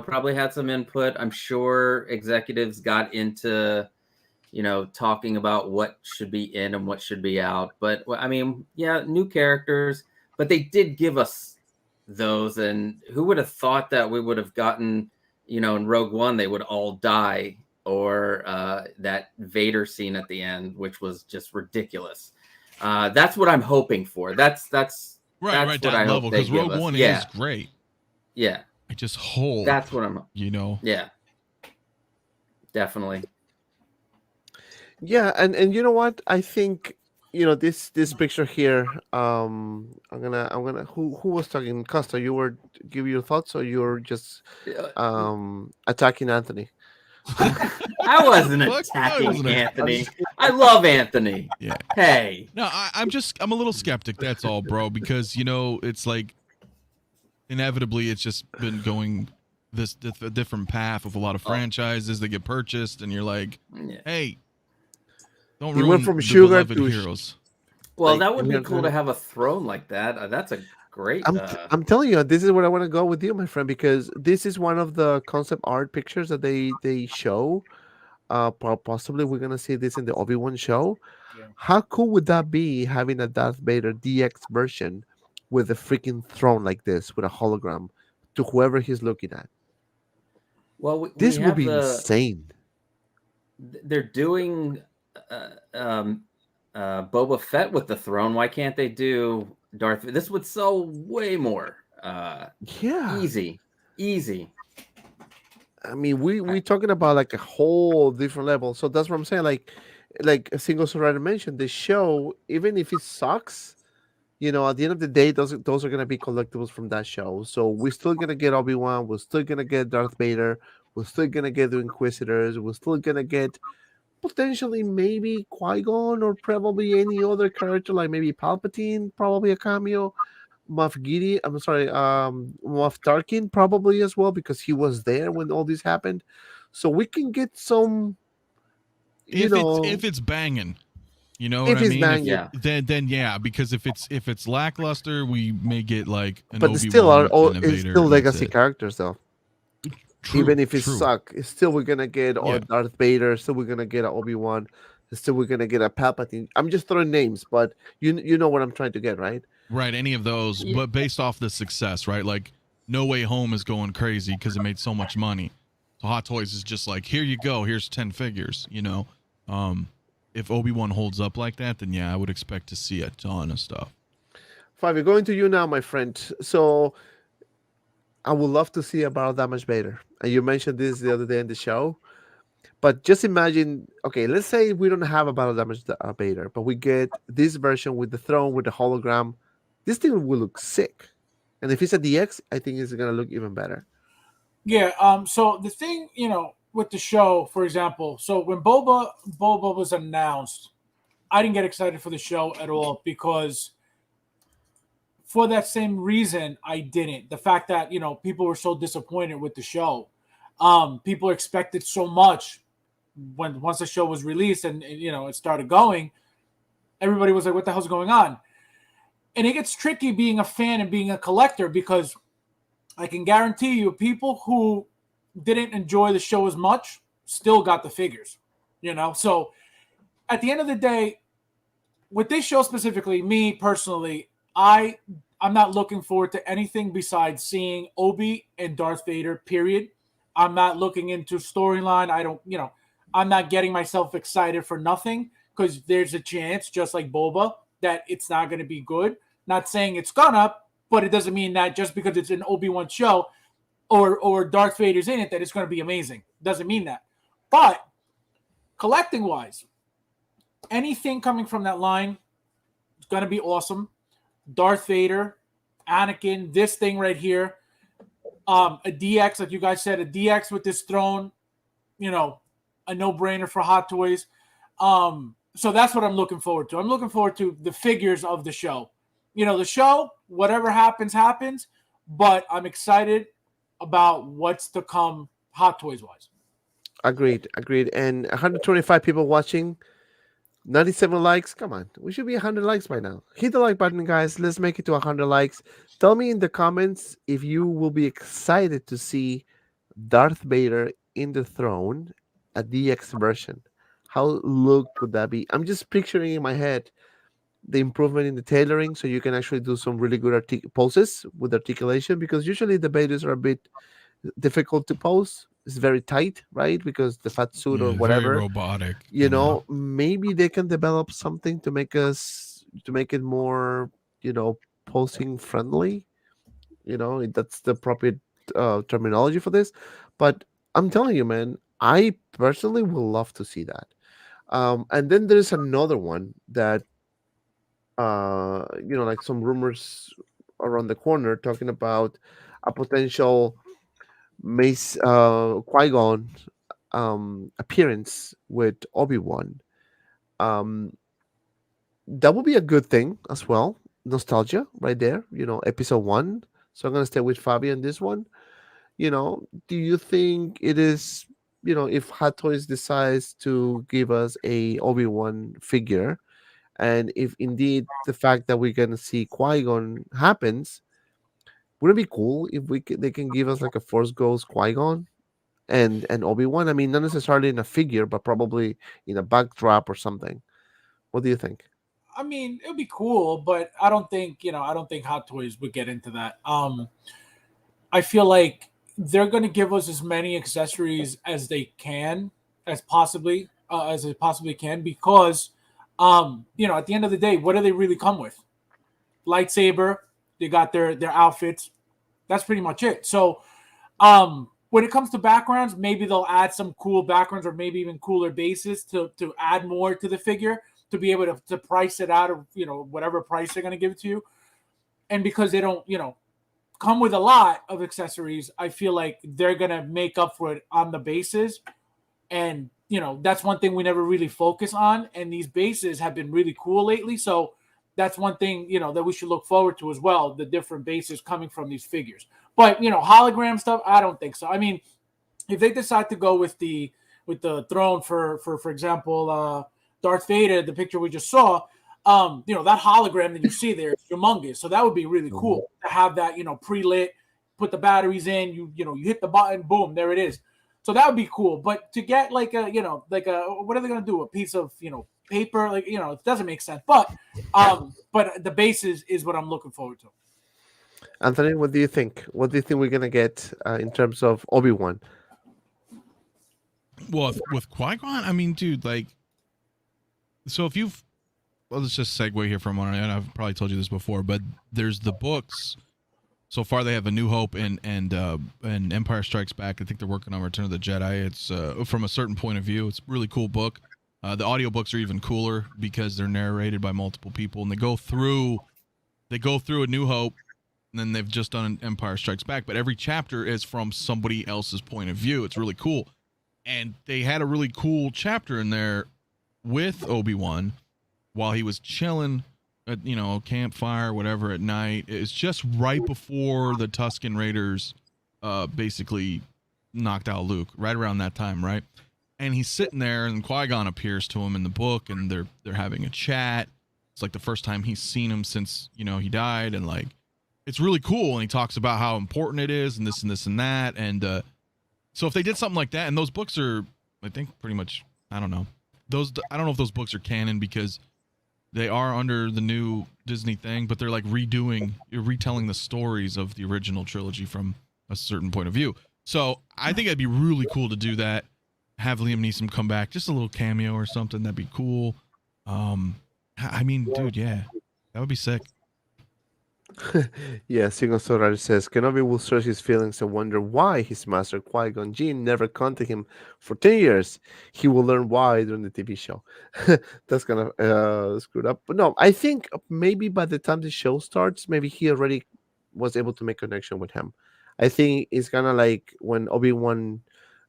probably had some input. I'm sure executives got into talking about what should be in and what should be out. But I mean, yeah, new characters, but they did give us those. And who would have thought that we would have gotten, in Rogue One, they would all die, or that Vader scene at the end, which was just ridiculous. That's what I'm hoping for. That's Right, what that I level, hope they because give Rogue us. One Yeah, is great. yeah, I just hope that's what I'm. Yeah. Definitely. Yeah, and you know what? I think this picture here. I'm gonna. Who was talking? Costa, you were give your thoughts, or you're just attacking Anthony? I wasn't Fuck, I attacking wasn't Anthony. I love Anthony. Yeah. Hey. No, I'm a little skeptic. That's all, bro. Because it's like inevitably it's just been going this different path with a lot of franchises that get purchased, and you're like, hey, don't You ruin went from the sugar beloved to heroes. Well, like, that would be you're cool to gonna- have a throne like that. That's a great. I'm telling you, this is where I want to go with you, my friend, because this is one of the concept art pictures that they show. Possibly we're gonna see this in the Obi-Wan show. Yeah. How cool would that be having a Darth Vader DX version with a freaking throne like this with a hologram to whoever he's looking at? Well, This we would have be insane. They're doing Boba Fett with the throne. Why can't they do Darth? This would sell way more. Yeah. Easy. I mean, we talking about like a whole different level. So that's what I'm saying. Like a single Soraya mentioned, the show, even if it sucks, at the end of the day, those are gonna be collectibles from that show. So we're still gonna get Obi-Wan, we're still gonna get Darth Vader, we're still gonna get the Inquisitors, we're still gonna get potentially maybe Qui-Gon or probably any other character, like maybe Palpatine, probably a cameo. Moff Tarkin probably as well, because he was there when all this happened. So we can get some, If it's banging, you know if what I it's mean? banging. Then yeah, because if it's lackluster, we may get like an But Obi-Wan still, and a it's Vader, still and that's legacy it. characters though. True, Even if it true. suck, it's still we're gonna get Yeah. Darth Vader. Still we're gonna get a Obi-Wan. Still we're gonna get a Palpatine. I'm just throwing names, but you know what I'm trying to get, right? Right, any of those, but based off the success, right? Like No Way Home is going crazy because it made so much money. So Hot Toys is just like, here you go, here's 10 figures, If Obi-Wan holds up like that, then yeah, I would expect to see a ton of stuff. Fabio, going to you now, my friend. So I would love to see a Battle Damage Vader. And you mentioned this the other day in the show. But just imagine, okay, let's say we don't have a Battle Damage Vader, but we get this version with the throne, with the hologram. This thing will look sick. And if it's a DX, I think it's going to look even better. Yeah. So the thing, with the show, for example, so when Boba was announced, I didn't get excited for the show at all, because for that same reason, I didn't. The fact that, people were so disappointed with the show. People expected so much once the show was released and it started going. Everybody was like, what the hell's going on? And it gets tricky being a fan and being a collector, because I can guarantee you people who didn't enjoy the show as much still got the figures, So at the end of the day, with this show specifically, me personally, I'm not looking forward to anything besides seeing Obi and Darth Vader, period. I'm not looking into storyline. I'm not getting myself excited for nothing, because there's a chance, just like Boba, that it's not going to be good. Not saying it's gonna, but it doesn't mean that just because it's an Obi-Wan show or Darth Vader's in it that it's going to be amazing. Doesn't mean that. But collecting-wise, anything coming from that line is going to be awesome. Darth Vader, Anakin, this thing right here, a DX, like you guys said, a DX with this throne, a no-brainer for Hot Toys. So that's what I'm looking forward to. I'm looking forward to the figures of the show. The show, whatever happens, happens. But I'm excited about what's to come Hot Toys wise. Agreed. And 125 people watching, 97 likes. Come on, we should be 100 likes by now. Hit the like button, guys. Let's make it to 100 likes. Tell me in the comments if you will be excited to see Darth Vader in the throne, a DX version. How look would that be? I'm just picturing in my head the improvement in the tailoring, so you can actually do some really good poses with articulation, because usually the Vaders are a bit difficult to pose. It's very tight, right? Because the fat suit or Very whatever. robotic. Maybe they can develop something to make it more, posing friendly. That's the appropriate terminology for this. But I'm telling you, man, I personally will love to see that. And then there's another one that, like some rumors around the corner talking about a potential Mace Qui-Gon appearance with Obi-Wan. That would be a good thing as well. Nostalgia right there, episode 1. So I'm gonna stay with Fabio in this one. Do you think it is, if Hot Toys decides to give us a Obi-Wan figure, and if indeed the fact that we're gonna see Qui-Gon happens, wouldn't it be cool if they can give us like a Force Ghost Qui-Gon and Obi-Wan? I mean, not necessarily in a figure, but probably in a backdrop or something. What do you think? I mean, it would be cool, but I don't think Hot Toys would get into that. I feel like they're going to give us as many accessories as they can, as they possibly can, because at the end of the day, what do they really come with? Lightsaber. They got their outfits. That's pretty much it. So, when it comes to backgrounds, maybe they'll add some cool backgrounds or maybe even cooler bases to add more to the figure, to be able to price it out of, whatever price they're going to give it to you. And because they don't, come with a lot of accessories, I feel like they're going to make up for it on the bases. And, that's one thing we never really focus on. And these bases have been really cool lately. So that's one thing, that we should look forward to as well, the different bases coming from these figures. But, hologram stuff, I don't think so. I mean, if they decide to go with the throne for example, Darth Vader, the picture we just saw, that hologram that you see there is humongous. So that would be really cool to have that, pre-lit, put the batteries in, you hit the button, boom, there it is. So that would be cool. But to get what are they going to do? A piece of, paper, it doesn't make sense. But the base is what I'm looking forward to. Anthony, what do you think? What do you think we're going to get in terms of Obi-Wan? Well, with Qui-Gon, I mean, dude, so if you've, let's just segue here for a moment, and I've probably told you this before, but there's the books. So far, they have A New Hope and Empire Strikes Back. I think they're working on Return of the Jedi. It's from a certain point of view, it's a really cool book. The audiobooks are even cooler because they're narrated by multiple people, and they go through A New Hope, and then they've just done Empire Strikes Back. But every chapter is from somebody else's point of view. It's really cool. And they had a really cool chapter in there with Obi-Wan while he was chilling at, campfire, whatever, at night. It's just right before the Tusken Raiders basically knocked out Luke, right around that time, right? And he's sitting there, and Qui-Gon appears to him in the book, and they're having a chat. It's like the first time he's seen him since, he died, and it's really cool. And he talks about how important it is, and this and this and that. And so if they did something like that, and those books are, I think, pretty much, I don't know. I don't know if those books are canon because they are under the new Disney thing, but they're retelling the stories of the original trilogy from a certain point of view. So I think it'd be really cool to do that. Have Liam Neeson come back, just a little cameo or something. That'd be cool. I mean, dude, yeah, that would be sick. Yeah, Single Solar says Kenobi will search his feelings and wonder why his master Qui-Gon Jinn never contacted him for 10 years. He will learn why during the TV show. That's kind of screwed up. But no, I think maybe by the time the show starts, maybe he already was able to make connection with him. I think it's kind of like when Obi-Wan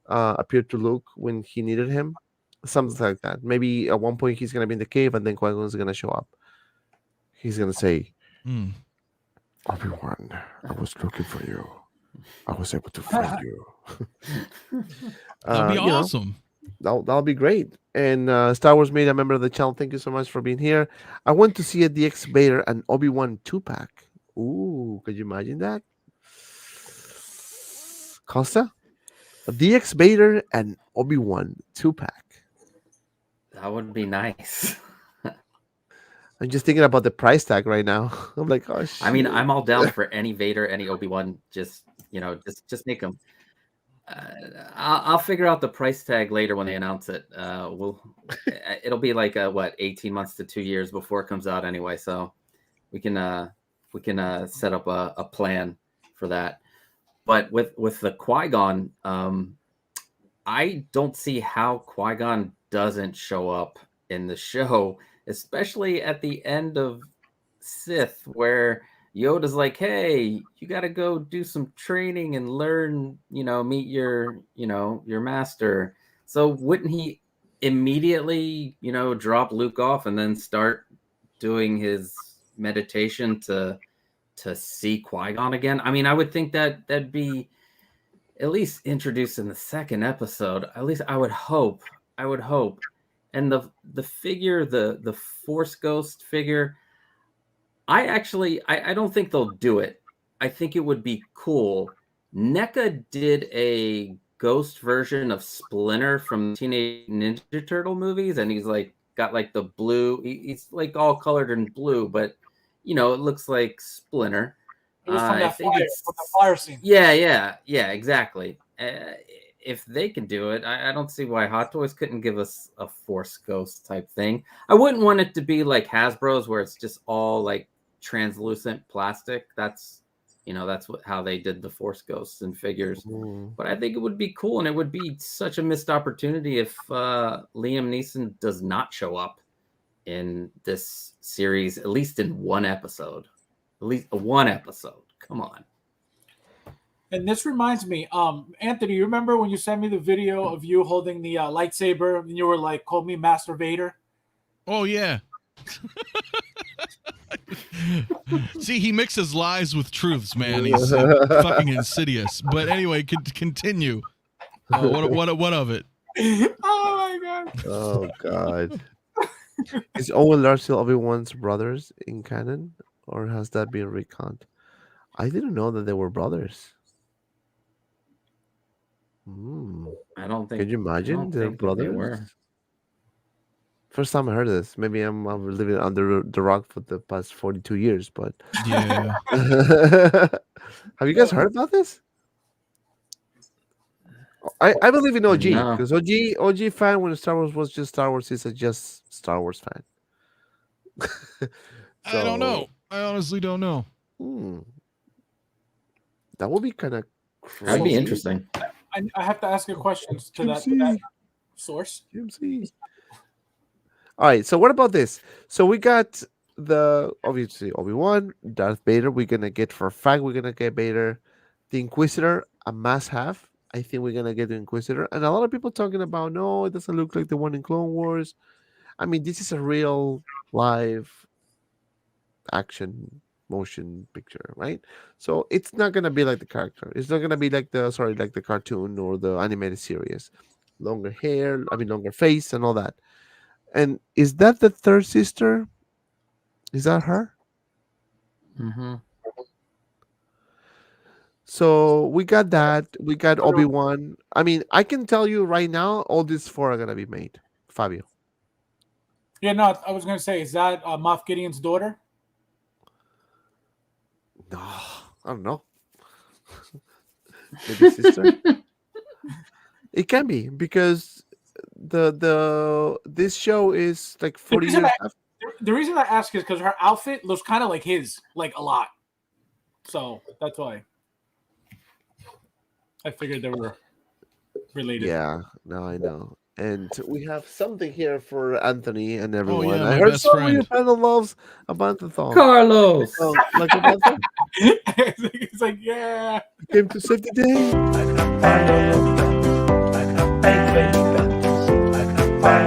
appeared to Luke when he needed him. something like that. Maybe at one point he's gonna be in the cave, and then Qui-Gon's gonna show up. He's gonna say, Hmm. Obi-Wan, I was looking for you. I was able to find you. That'd be You know, awesome. that'll be great. And Star Wars Media, member of the channel, thank you so much for being here. I want to see a DX Vader and Obi-Wan 2-pack. Ooh, could you imagine that? Costa? A DX Vader and Obi-Wan 2-pack. That would be nice. I'm just thinking about the price tag right now. I'm like, oh shit. I mean, I'm all down for any Vader, any Obi-Wan. Just just make them. I'll figure out the price tag later when they announce it. It'll be like 18 months to 2 years before it comes out anyway. So we can set up a plan for that. But with the Qui-Gon, I don't see how Qui-Gon doesn't show up in the show, especially at the end of Sith, where Yoda's like, hey, you got to go do some training and learn, meet your master. So wouldn't he immediately, drop Luke off and then start doing his meditation to see Qui-Gon again? I mean, I would think that'd be at least introduced in the second episode. At least I would hope. And the figure, the Force Ghost figure, I don't think they'll do it. I think it would be cool. NECA did a ghost version of Splinter from Teenage Ninja Turtle movies, and he's like got like the blue. He's like all colored in blue, but it looks like Splinter. It was from that from the fire scene. Yeah, exactly. If they can do it, I don't see why Hot Toys couldn't give us a Force Ghost type thing. I wouldn't want it to be like Hasbro's, where it's just all like translucent plastic. That's how they did the Force Ghosts and figures. But I think it would be cool, and it would be such a missed opportunity if Liam Neeson does not show up in this series, at least in one episode. At least one episode. Come on. And this reminds me, Anthony, you remember when you sent me the video of you holding the lightsaber and you were like, call me Master Vader? Oh, yeah. See, he mixes lies with truths, man. He's fucking insidious. But anyway, continue. What of it? Oh, my God. Oh, God. Is Owen Lars still Obi-Wan's brothers in canon? Or has that been reconned? I didn't know that they were brothers. I don't think. Can you imagine they're they brothers? were. First time I heard this. Maybe I'm living under the rock for the past 42 years, but Yeah. have you guys heard about this? I believe in OG, No. because OG fan, when Star Wars was just Star Wars, he's a just Star Wars fan. I don't know. I honestly don't know. That would be kind of crazy. That'd be interesting. I have to ask you questions to that source. GMC. All right, so what about this? So we got obviously Obi-Wan, Darth Vader. We're gonna get for a fact we're gonna get Vader, the Inquisitor, a must-have. I think we're gonna get the Inquisitor, and a lot of people talking about no, it doesn't look like the one in Clone Wars. I mean, this is a real live action motion picture, right? So it's not gonna be like the character. It's not gonna be like the cartoon or the animated series. Longer hair, longer face, and all that. And is that the third sister? Is that her? Mm-hmm. So we got that. We got Obi-Wan. I mean, I can tell you right now, all these four are gonna be made. Fabio. Yeah, no, I was gonna say, is that Moff Gideon's daughter? No, I don't know. Maybe sister. It can be because this show is like 40 years after. The reason I ask is because her outfit looks kind of like his, like a lot. So that's why I figured they were related. Yeah, no, I know. And we have something here for Anthony and everyone. yeah, I my heard best some of your friend. panel loves a Bantathon. Carlos. Oh, like a Bantathon? It's like, yeah. Came to save the day. I got fire, I got baby, I got fire.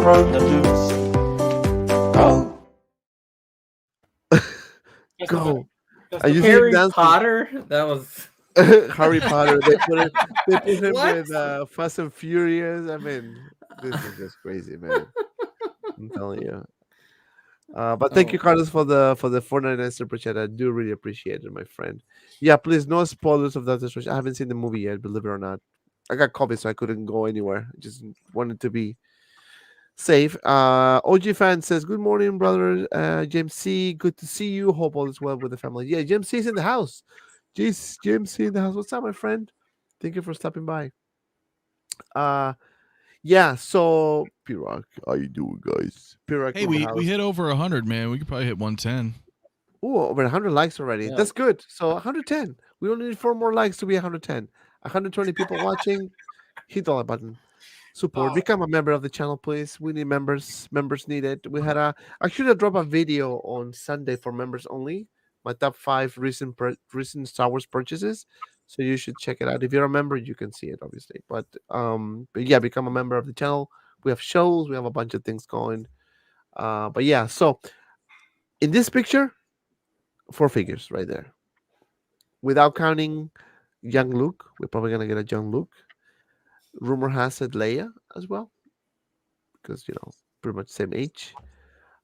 from the dudes. Go. That's Go. the- that's Are the you best. seeing Harry dancing? Potter. That was Harry Potter. They put him What? with Fast and Furious. I mean, this is just crazy, man. I'm telling you. But thank you, Oh. Carlos, for the 499 super chat. I do really appreciate it, my friend. Yeah, please, no spoilers of that destruction. I haven't seen the movie yet, believe it or not. I got COVID, so I couldn't go anywhere. I just wanted to be safe. OG fan says, "Good morning, brother. James C. Good to see you. Hope all is well with the family." Yeah, James C. is in the house. James C. in the house. What's up, my friend? Thank you for stopping by. Yeah. So, Pirak, how you doing, guys? Pirak Hey, in the we house. hit over 100, man. We could probably hit 110. Oh, over 100 likes already. Yeah. That's good. So 110. We only need 4 more likes to be 110. 120 people watching. Hit the like button. Support. Oh. Become a member of the channel, please. We need members. Members need it. We had a. I should have dropped a video on Sunday for members only. My top 5 recent Star Wars purchases. So you should check it out. If you're a member, you can see it, obviously. But yeah, become a member of the channel. We have shows. We have a bunch of things going. But yeah, so in this picture, 4 figures right there. Without counting young Luke, we're probably gonna get a young Luke. Rumor has it Leia as well, because pretty much same age.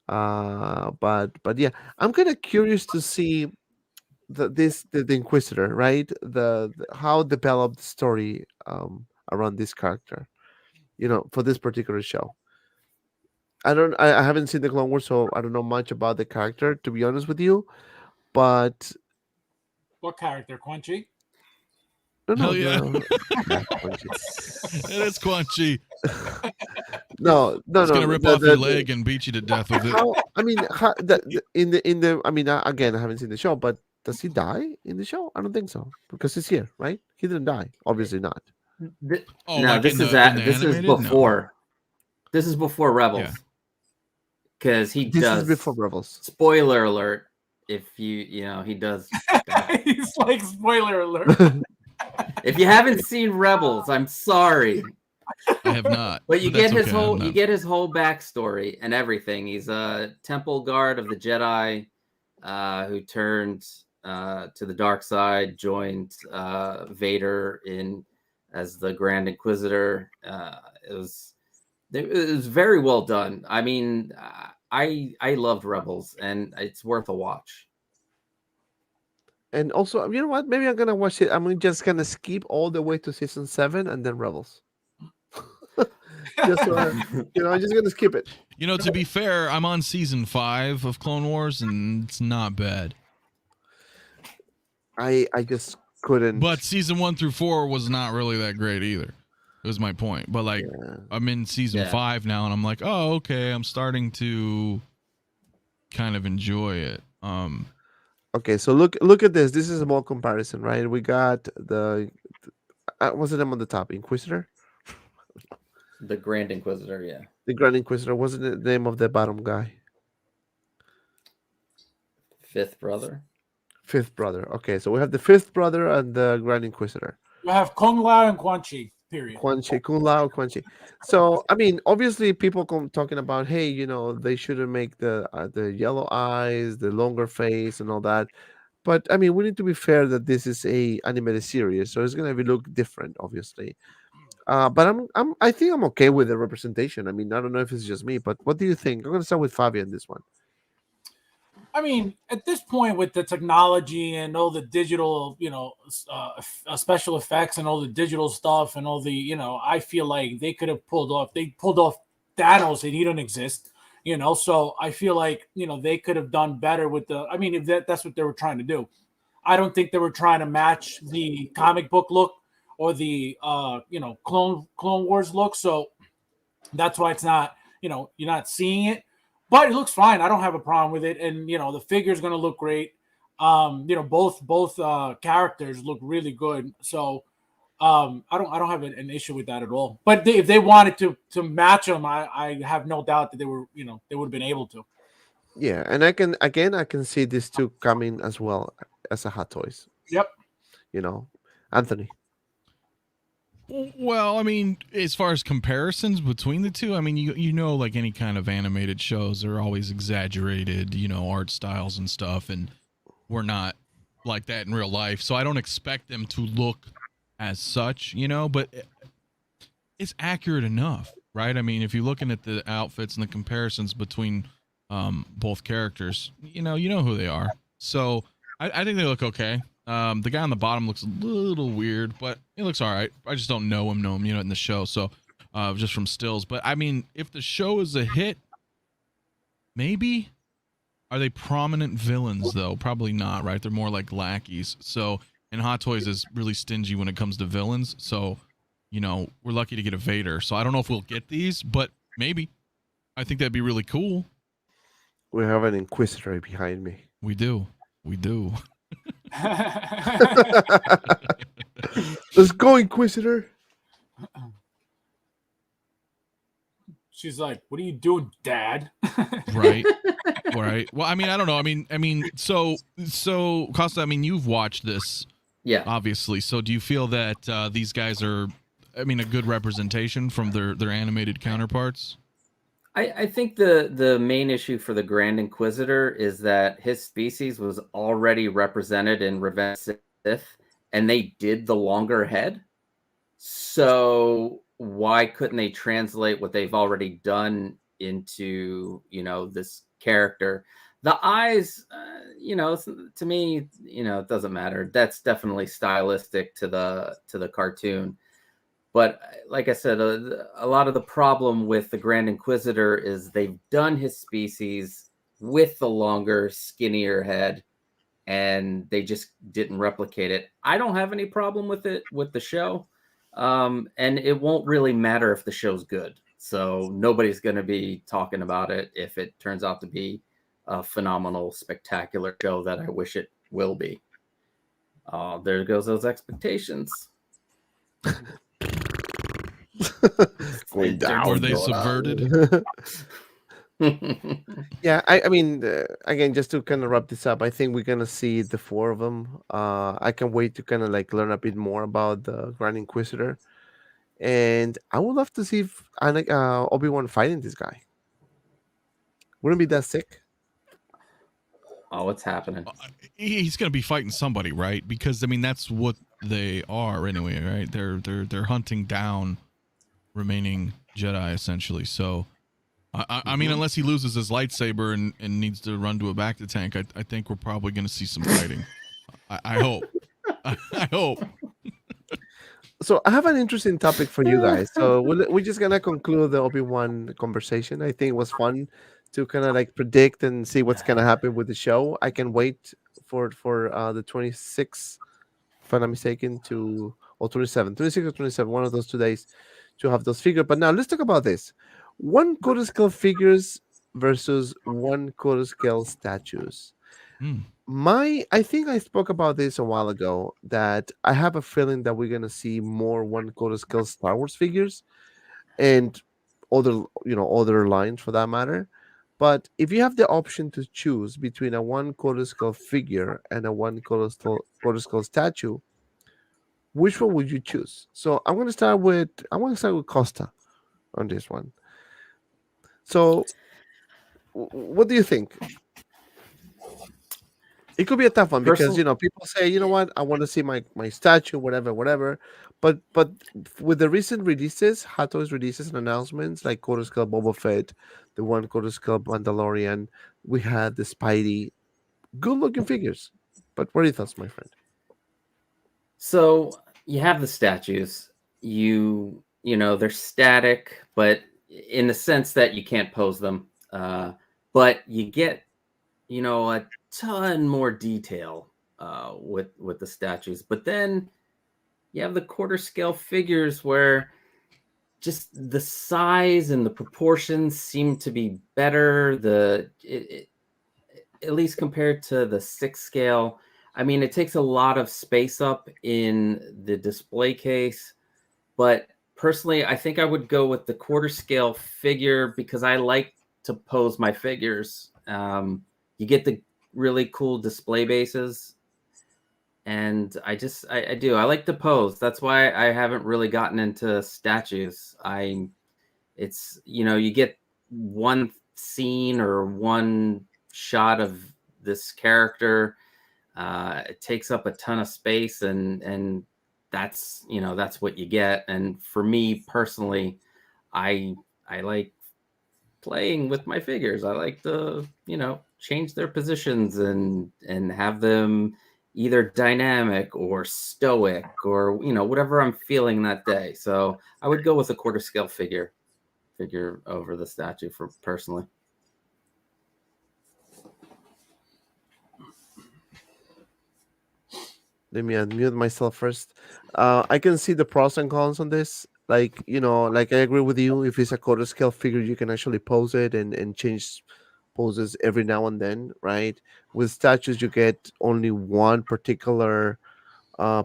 But yeah, I'm kind of curious to see the Inquisitor, right? The how developed story around this character, for this particular show. I haven't seen the Clone Wars, so I don't know much about the character, to be honest with you. But What character, Quenchy? no, Hell yeah. Quincy. It is Quan-Chi. No, It's gonna rip off your the- leg and beat you to death with it. in the I mean, again, I haven't seen the show, but does he die in the show? I don't think so, because he's here, right? He didn't die, obviously not. Oh, no, like this in is the- in the this is animated? No. before. This is before Rebels. Yeah. Because he This does. is before Rebels. Spoiler alert! If he does. die. He's like, spoiler alert. If you haven't seen Rebels, I'm sorry, I have not. but you that's get his okay, I have whole not. backstory and everything. He's a temple guard of the Jedi who turned to the dark side, joined Vader as the Grand Inquisitor. It was very well done. I mean, I loved Rebels, and it's worth a watch. And also, you know what? Maybe I'm gonna watch it. I'm just gonna skip all the way to season 7 and then Rebels. Just I'm just gonna skip it. To be fair, I'm on season 5 of Clone Wars, and it's not bad. I just couldn't. But season 1 through 4 was not really that great either. It was my point. But like, Yeah. I'm in season 5 now, and I'm like, oh, okay, I'm starting to kind of enjoy it. Okay, so look at this. This is a small comparison, right? We got what's the name on the top? Inquisitor? The Grand Inquisitor, yeah. The Grand Inquisitor. What's the name of the bottom guy? Fifth brother. Fifth brother. Okay, so we have the fifth brother and the Grand Inquisitor. You have Kung Lao and Quan Chi, period. Kung Lao, Quan Chi. So I mean, obviously, people talking about, hey, they shouldn't make the yellow eyes, the longer face, and all that. But I mean, we need to be fair that this is a animated series, so it's gonna look different, obviously. But I think I'm okay with the representation. I mean, I don't know if it's just me, but what do you think? I'm gonna start with Fabio on this one. I mean, at this point, with the technology and all the digital, special effects and all the digital stuff and all the, I feel like they could have pulled off Thanos and he don't exist, So I feel like, they could have done better with I mean, if that's what they were trying to do. I don't think they were trying to match the comic book look or the, Clone Wars look. So that's why it's not, you're not seeing it. But it looks fine. I don't have a problem with it, and the figure is going to look great. Both characters look really good, so I don't have an issue with that at all. But if they wanted to match them, I have no doubt that they would have been able to. Yeah, and I can see these two coming as well as a Hot Toys. Yep. Anthony. Well, I mean, as far as comparisons between the two, I mean, you know, like any kind of animated shows are always exaggerated, you know, art styles and stuff, and we're not like that in real life, so I don't expect them to look as such, you know, but it's accurate enough, right? I mean, if you're looking at the outfits and the comparisons between both characters, you know who they are. So I think they look okay. The guy on the bottom looks a little weird, but he looks all right. I just don't know him, you know, in the show. So just from stills. But I mean, if the show is a hit, maybe. Are they prominent villains though? Probably not, right? They're more like lackeys. So, and Hot Toys is really stingy when it comes to villains. So, you know, we're lucky to get a Vader. So I don't know if we'll get these, but maybe. I think that'd be really cool. We have an Inquisitor behind me. We do. Let's go, Inquisitor. She's like, "What are you doing, Dad?" Right. Right. Well, I mean, I don't know. I mean, so Costa, I mean, you've watched this, Yeah. obviously. So do you feel that these guys are, I mean, a good representation from their animated counterparts? I think the main issue for the Grand Inquisitor is that his species was already represented in Revenge of the Sith, and they did the longer head. So why couldn't they translate what they've already done into, you know, this character? The eyes, you know, to me, you know, it doesn't matter. That's definitely stylistic to the cartoon. But like I said, a lot of the problem with the Grand Inquisitor is they've done his species with the longer, skinnier head, and they just didn't replicate it. I don't have any problem with it with the show, and it won't really matter if the show's good. So nobody's going to be talking about it if it turns out to be a phenomenal, spectacular show that I wish it will be. There goes those expectations. Going down. Are they subverted? Yeah, I mean, again, just to kind of wrap this up, I think we're gonna see the four of them. I can wait to kind of like learn a bit more about the Grand Inquisitor, and I would love to see if Obi-Wan fighting this guy. Wouldn't be that sick. Oh, what's happening? He's going to be fighting somebody, right? Because I mean, that's what they are anyway, right? They're hunting down remaining Jedi essentially. So, I mean, unless he loses his lightsaber and needs to run to a bacta tank, I think we're probably going to see some fighting. I hope. I hope. So I have an interesting topic for you guys. So we're just gonna conclude the Obi-Wan conversation. I think it was fun to kind of like predict and see what's gonna happen with the show. I can wait for the 26th, if I'm not mistaken, or 27, 26 or 27, one of those 2 days to have those figures. But now let's talk about this. One quarter scale figures versus one quarter scale statues. I think I spoke about this a while ago, that I have a feeling that we're gonna see more one quarter scale Star Wars figures and other lines for that matter. But if you have the option to choose between a one quarter scale figure and a one quarter scale statue, which one would you choose? So I'm gonna start with Costa on this one. So what do you think? It could be a tough one because people say, you know what, I want to see my statue, whatever. But with the recent releases, Hot Toys releases and announcements like quarter scale Boba Fett, the one quarter scale Mandalorian, we had the Spidey, good looking figures. But what are your thoughts, my friend? So you have the statues. You know they're static, but in the sense that you can't pose them. But you get a ton more detail with the statues. But then you have the quarter scale figures where just the size and the proportions seem to be better. At least compared to the 6 scale. I mean, it takes a lot of space up in the display case, but personally, I think I would go with the quarter scale figure because I like to pose my figures. You get the really cool display bases, and I do. I like to pose. That's why I haven't really gotten into statues. It's, you get one scene or one shot of this character. It takes up a ton of space, and that's that's what you get. And for me personally, I like playing with my figures. I like to change their positions and have them either dynamic or stoic or whatever I'm feeling that day. So I would go with a quarter scale figure over the statue for personally. Let me unmute myself first. I can see the pros and cons on this. Like, like I agree with you. If it's a quarter scale figure, you can actually pose it and change poses every now and then, right? With statues, you get only one particular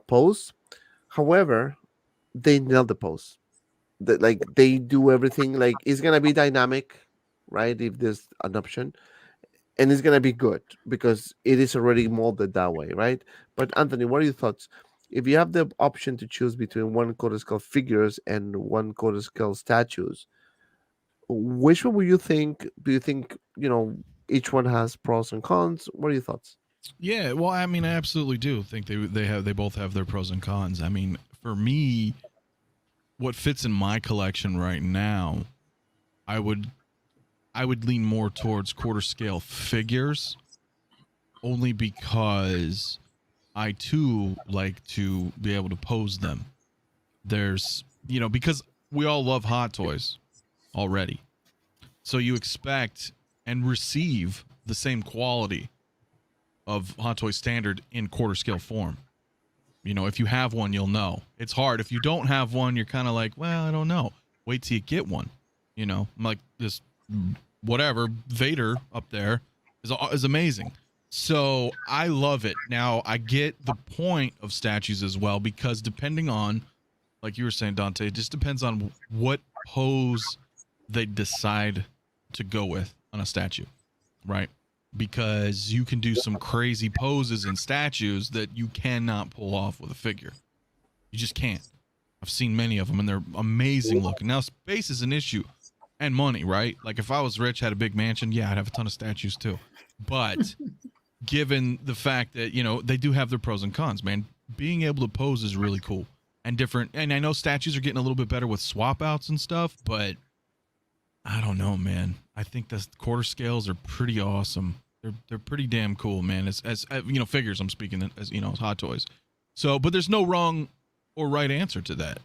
pose. However, they nail the pose. Like they do everything. Like it's gonna be dynamic, right? If there's an option, and it's gonna be good because it is already molded that way, right? But Anthony, what are your thoughts? If you have the option to choose between one quarter scale figures and one quarter scale statues, which one would you think? Do you think each one has pros and cons? What are your thoughts? Yeah, well, I mean, I absolutely do think they both have their pros and cons. I mean, for me, what fits in my collection right now, I would lean more towards quarter scale figures, only because I too like to be able to pose them. There's, because we all love Hot Toys already, so you expect and receive the same quality of Hot Toys standard in quarter scale form. If you have one, you'll know. It's hard. If you don't have one, you're kind of like, well, I don't know. Wait till you get one. Like this, whatever, Vader up there is amazing. So I love it. Now, I get the point of statues as well, because depending on, like you were saying, Dante, it just depends on what pose they decide to go with on a statue, right? Because you can do some crazy poses in statues that you cannot pull off with a figure. You just can't. I've seen many of them, and they're amazing looking. Now, space is an issue, and money, right? Like, if I was rich, had a big mansion, yeah, I'd have a ton of statues too. But given the fact that, they do have their pros and cons, man, being able to pose is really cool and different. And I know statues are getting a little bit better with swap outs and stuff, but I don't know, man. I think the quarter scales are pretty awesome. They're pretty damn cool, man. As figures, I'm speaking as Hot Toys. So, but there's no wrong or right answer to that.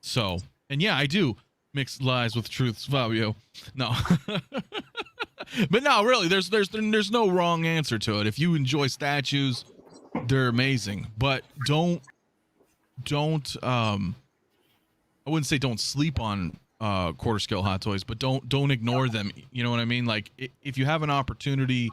So, and yeah, I do mix lies with truths, Fabio. No, but no, really, there's no wrong answer to it. If you enjoy statues, they're amazing. But don't I wouldn't say don't sleep on quarter scale Hot Toys, but don't ignore them. You know what I mean? Like, if you have an opportunity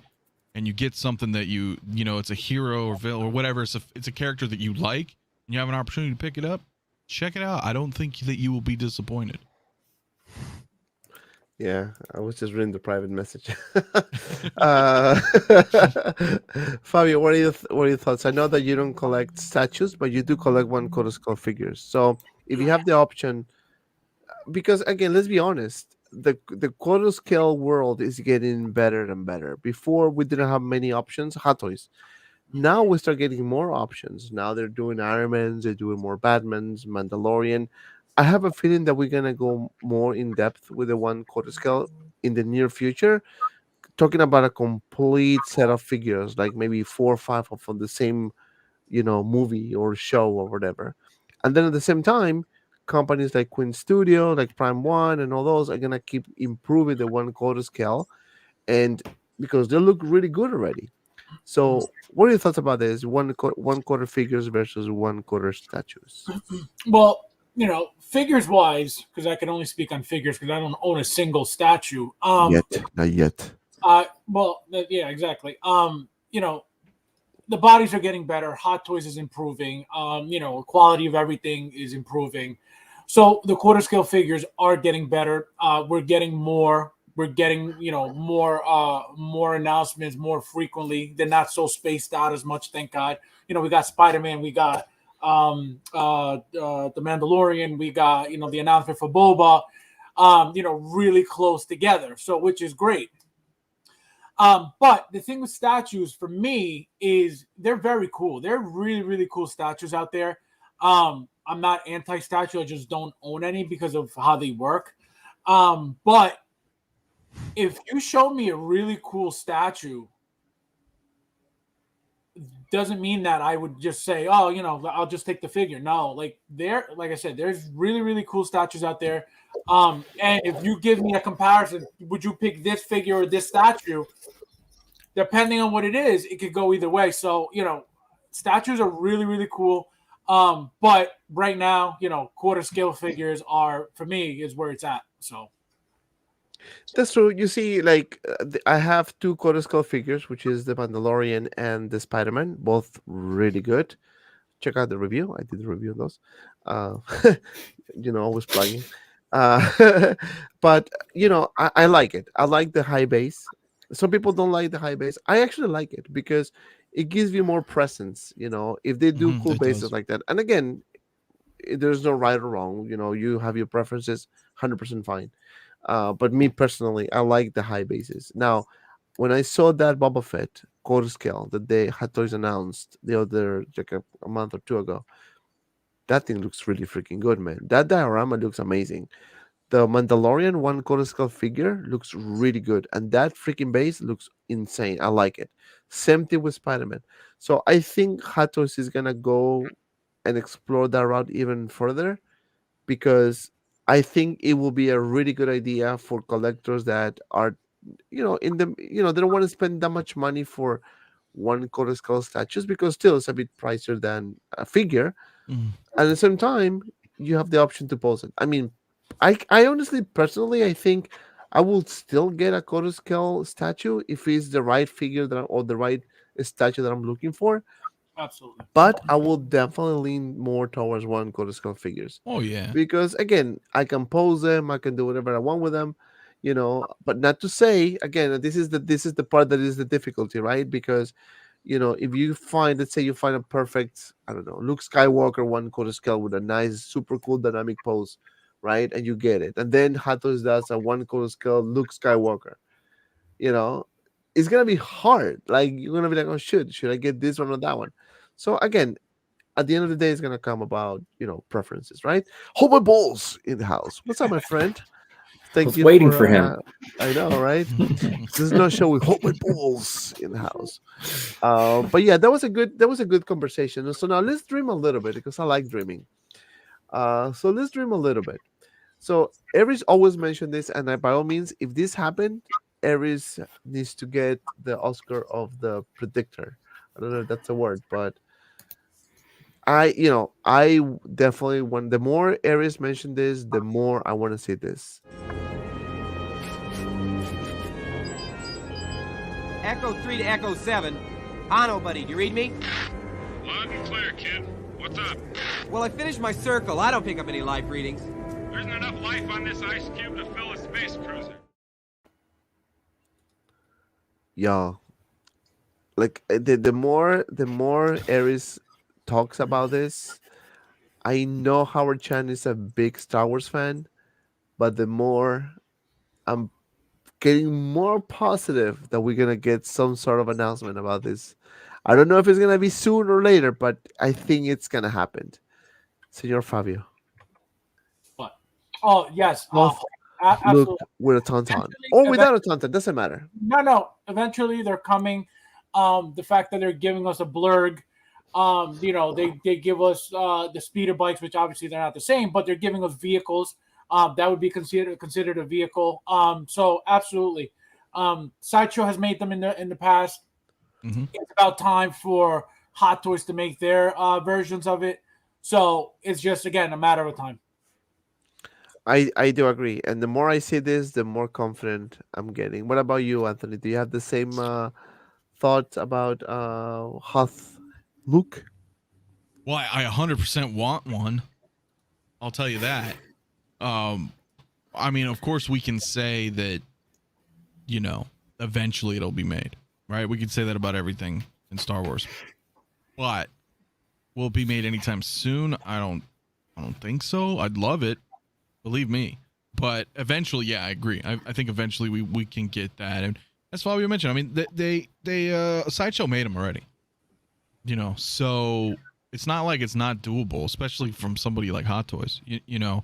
and you get something that it's a hero or villain or whatever, it's a character that you like, and you have an opportunity to pick it up, check it out. I don't think that you will be disappointed. Yeah, I was just reading the private message. Fabio, what are your thoughts? I know that you don't collect statues, but you do collect one quarter scale figures. So if you have the option, because again, let's be honest, the quarter scale world is getting better and better. Before we didn't have many options, Hot Toys. Now we start getting more options. Now they're doing Iron Mans, they're doing more Batmans, Mandalorian. I have a feeling that we're gonna go more in depth with the one quarter scale in the near future, talking about a complete set of figures, like maybe 4 or 5 of the same, movie or show or whatever. And then at the same time, companies like Queen Studio, like Prime One, and all those are gonna keep improving the one quarter scale, and because they look really good already. So, what are your thoughts about this? One quarter figures versus one quarter statues. Well, figures wise, because I can only speak on figures because I don't own a single statue. Not yet. Yeah, exactly. The bodies are getting better. Hot Toys is improving. Quality of everything is improving. So the quarter scale figures are getting better. We're getting more we're getting, you know, more announcements more frequently. They're not so spaced out as much, thank God. You know, we got Spider-Man, we got the Mandalorian, we got, you know, the announcement for Boba, you know, really close together, so which is great. But the thing with statues for me is they're very cool. They're really, really cool statues out there. I'm not anti-statue. I just don't own any because of how they work. But if you show me a really cool statue, doesn't mean that I would just say, oh, you know, I'll just take the figure. No, like like I said, there's really, really cool statues out there. And if you give me a comparison, would you pick this figure or this statue? Depending on what it is, it could go either way. So, you know, statues are really, really cool. But right now, you know, quarter scale figures are, for me, is where it's at. So That's true. You see, like I have two quarter scale figures, which is the Mandalorian and the Spider-Man, both really good. Check out the review. I did the review of those. Uh, you know, always plugging. But you know, I like it. I like the high base. Some people don't like the high base. I actually like it because it gives you more presence. You know, if they do cool it bases does. like that, and again, there's no right or wrong. You know, you have your preferences, 100% fine. But me personally, I like the high bases. Now, when I saw that Boba Fett quarter scale that they had Toys announced the other like a month or two ago, that thing looks really freaking good, man. That diorama looks amazing. The Mandalorian one quarter scale figure looks really good, and that freaking base looks insane. I like it. Same thing with Spider-Man. So I think Hot Toys is gonna go and explore that route even further because I think it will be a really good idea for collectors that are, you know, they don't want to spend that much money for one quarter scale statues because still it's a bit pricier than a figure. Mm. At the same time, you have the option to pose it. I mean, I honestly, personally, I think I will still get a quarter scale statue if it's the right figure or the right statue that I'm looking for. absolutely. But I will definitely lean more towards one quarter scale figures Oh yeah. because again, I can pose them, I can do whatever I want with them, you know. But not to say again, that this is the part that is the difficulty, right? Because you know, if you find, let's say, you find a perfect, I don't know, Luke Skywalker one quarter scale with a nice, super cool dynamic pose, right? And you get it, and then Hatos does a one quarter scale Luke Skywalker, you know, it's gonna be hard. Like you're gonna be like, oh, should I get this one or that one? So again, at the end of the day, it's gonna come about, you know, preferences, right? Hold my balls in the house. What's up, my friend? Thank was you waiting for for him. I know, right? This is no show with hold my balls in the house. But yeah, that was a good conversation. So now let's dream a little bit because I like dreaming. So let's dream a little bit. So Aries always mentioned this, and by all means, if this happened, Aries needs to get the Oscar of the predictor. I don't know if that's a word, but I definitely want. The more Aries mentioned this, the more I want to see this. Echo 3 to Echo 7. Hano, buddy, do you read me? Loud and clear, kid. What's up? Well, I finished my circle. I don't pick up any live readings. There isn't enough life on this ice cube to fill a space cruiser. Y'all, like the more Aries talks about this, I know Howard Chan is a big Star Wars fan, but the more I'm getting more positive that we're gonna get some sort of announcement about this. I don't know if it's gonna be soon or later, but I think it's gonna happen. Senor Fabio. But oh yes, Look absolutely. with a tauntaun Eventually- or without a tauntaun, doesn't matter. No. Eventually, they're coming. The fact that they're giving us a blurg, you know, they give us the speeder bikes, which obviously they're not the same, but they're giving us vehicles. That would be considered a vehicle. So absolutely. Sideshow has made them in the past. Mm-hmm. It's about time for Hot Toys to make their versions of it. So it's just, again, a matter of time. I do agree, and the more I see this, the more confident I'm getting. What about you, Anthony? Do you have the same thoughts about Hoth Luke? Well, I 100% want one. I'll tell you that. I mean, of course, we can say that you know, eventually it'll be made, right? We could say that about everything in Star Wars, but will it be made anytime soon? I don't think so. I'd love it, believe me, but eventually, yeah, I agree. I think eventually we can get that. And as Fabio mentioned, I mean, they Sideshow made them already, you know, so it's not like it's not doable, especially from somebody like Hot Toys, you know.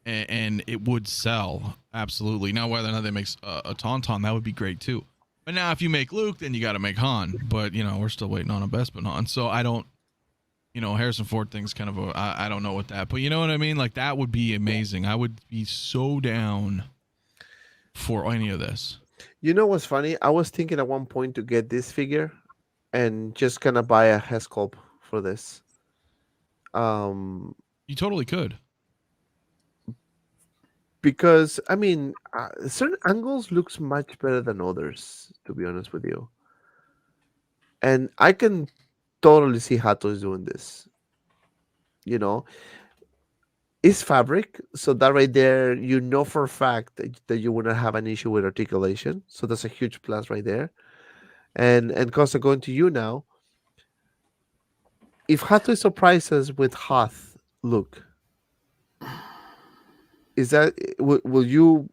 And it would sell, absolutely. Now, whether or not they make a Tauntaun, that would be great too. But now, if you make Luke, then you got to make Han. But you know, we're still waiting on a Bespin Han. So I don't, you know, Harrison Ford thing's kind of I don't know what that. But you know what I mean? Like that would be amazing. I would be so down for any of this. You know what's funny? I was thinking at one point to get this figure and just kind of buy a Hesculp for this. You totally could. Because I mean, certain angles looks much better than others, to be honest with you. And I can totally see Hato's doing this. You know, it's fabric, so that right there, you know for a fact that you wouldn't have an issue with articulation. So that's a huge plus right there. And Costa, going to you now. If Hato surprises with Hoth Luke, is that will you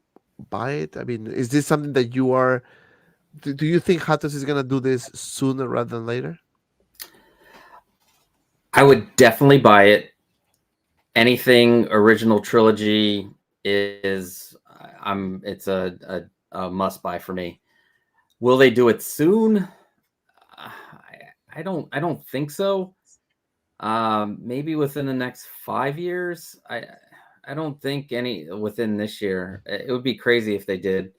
buy it? I mean, is this something that you are? Do you think Hatos is gonna do this sooner rather than later? I would definitely buy it. Anything original trilogy is it's a must buy for me. Will they do it soon? I don't think so. Maybe within the next 5 years. I don't think any within this year. It would be crazy if they did.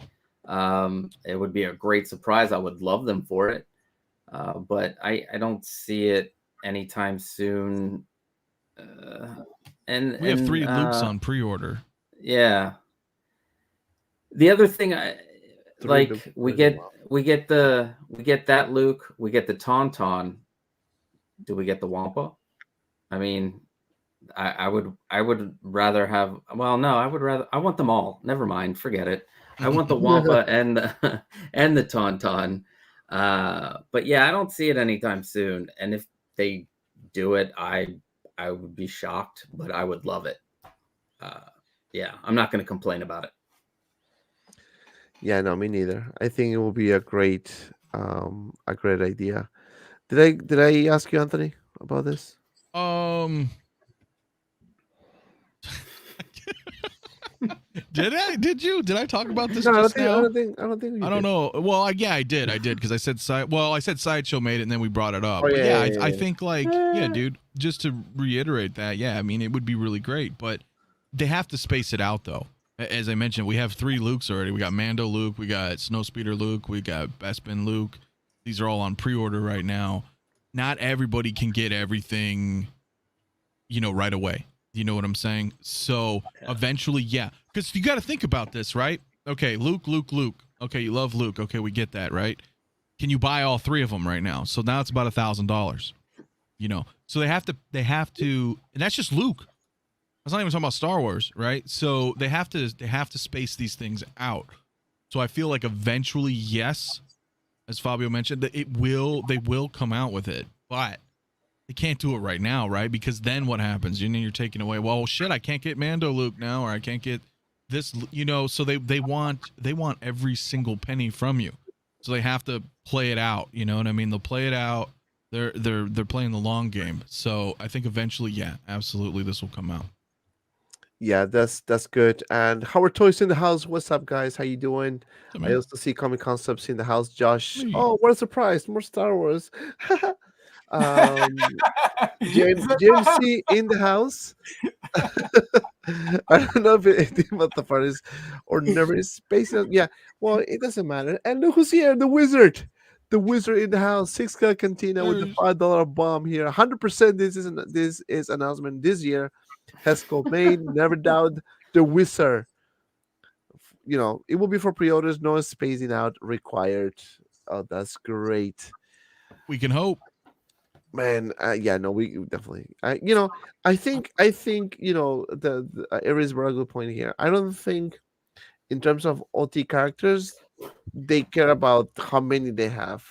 It would be a great surprise. I would love them for it. But I don't see it anytime soon. And we have 3 Lukes on pre-order. Yeah. The other thing we get that Luke, we get the Tauntaun. Do we get the Wampa? I mean, I would rather have. Well, no, I want them all. Never mind, forget it. I want the Wampa and the Tauntaun. But yeah, I don't see it anytime soon. And if they do it, I would be shocked, but I would love it. Yeah, I'm not going to complain about it. Yeah, no, me neither. I think it will be a great idea. Did I ask you, Anthony, about this? Did I? Did you? Did I talk about this? No, just now? I don't think. I don't know. Well, yeah, I did because I said Sideshow made it, and then we brought it up. Oh, but yeah, I think yeah, dude. Just to reiterate that, yeah, I mean, it would be really great, but they have to space it out, though. As I mentioned, we have 3 Lukes already. We got Mando Luke, we got Snowspeeder Luke, we got Bespin Luke. These are all on pre-order right now. Not everybody can get everything, you know, right away. You know what I'm saying? So eventually, yeah. Because you got to think about this, right? Okay, Luke. Okay, you love Luke. Okay, we get that, right? Can you buy all 3 of them right now? So now it's about $1,000. You know, so they have to, and that's just Luke. That's not even talking about Star Wars, right? So they have to space these things out. So I feel like eventually, yes, as Fabio mentioned, that they will come out with it, but they can't do it right now, right? Because then what happens? You're taking away. Well, shit, I can't get Mando Luke now, or I can't get this. You know, so they want every single penny from you. So they have to play it out. You know what I mean? They'll play it out. They're playing the long game. So I think eventually, yeah, absolutely, this will come out. Yeah, that's good. And Howard Toys in the house. What's up, guys? How you doing? Hey, I also see Comic Concepts in the house. Josh. Hey. Oh, what a surprise! More Star Wars. James C in the house. I don't know if anything about the part is or never is space. Yeah, well, it doesn't matter. And look who's here, the wizard. The wizard in the house, 6K Cantina with the $5 bomb here. 100% this is announcement this year. Hesco made, never doubt the wizard. You know, it will be for pre-orders, no spacing out required. Oh, that's great. We can hope. Man, yeah, no, we definitely. I think, you know, the Aries brought a good point here. I don't think, in terms of OT characters, they care about how many they have.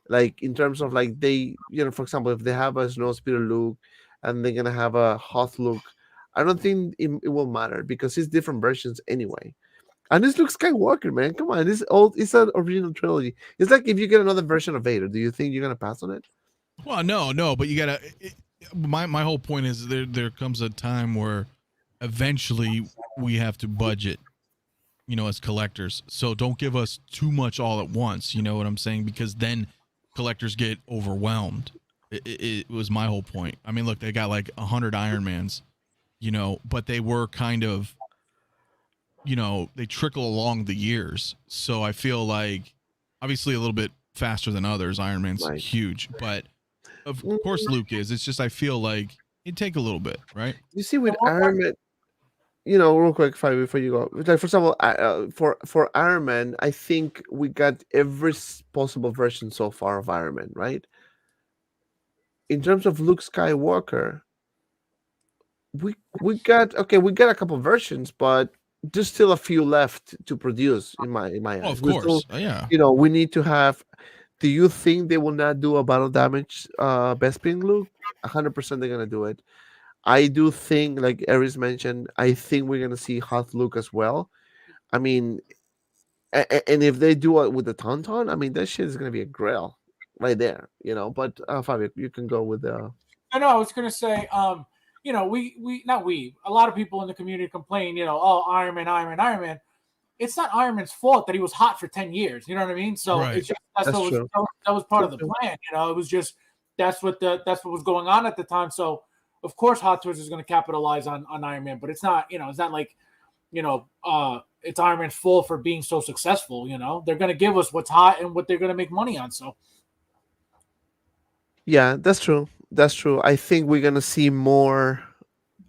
Like in terms of like they, for example, if they have a Snow Speeder Luke and they're gonna have a Hoth Luke, I don't think it will matter because it's different versions anyway. And this Luke Skywalker, man, come on, this old, it's an original trilogy. It's like if you get another version of Vader, do you think you're gonna pass on it? Well, no, but you gotta. My whole point is there comes a time where eventually we have to budget, as collectors. So don't give us too much all at once. You know what I'm saying? Because then collectors get overwhelmed. It was my whole point. I mean, look, they got like 100 Iron Mans, but they were kind of, they trickle along the years. So I feel like obviously a little bit faster than others. Iron Man's Right. huge, but of course Luke is. It's just I feel like it'd take a little bit, right? You see, with Iron Man, real quick, Fabio, before you go, like for example, for Iron Man, I think we got every possible version so far of Iron Man, right? In terms of Luke Skywalker, we got a couple versions, but there's still a few left to produce in my eyes. Of We course, still, yeah. we need to have. Do you think they will not do a battle damage Bespin Luke? 100% they're gonna do it. I do think, like Aries mentioned, I think we're gonna see Hoth Luke as well. I mean, and if they do it with the Tauntaun, I mean that shit is gonna be a grail right there, But Fabio, you can go with the. I know. I was gonna say, a lot of people in the community complain, oh, Iron Man, Iron Man, Iron Man. It's not Iron Man's fault that he was hot for 10 years. You know what I mean? So Right. it's just That's true. that was part of the plan. It was just that's what was going on at the time. So of course Hot Toys is going to capitalize on Iron Man, but it's not, it's not like, it's Iron Man's fault for being so successful. They're going to give us what's hot and what they're going to make money on. So Yeah, that's true. That's true. I think we're gonna see more.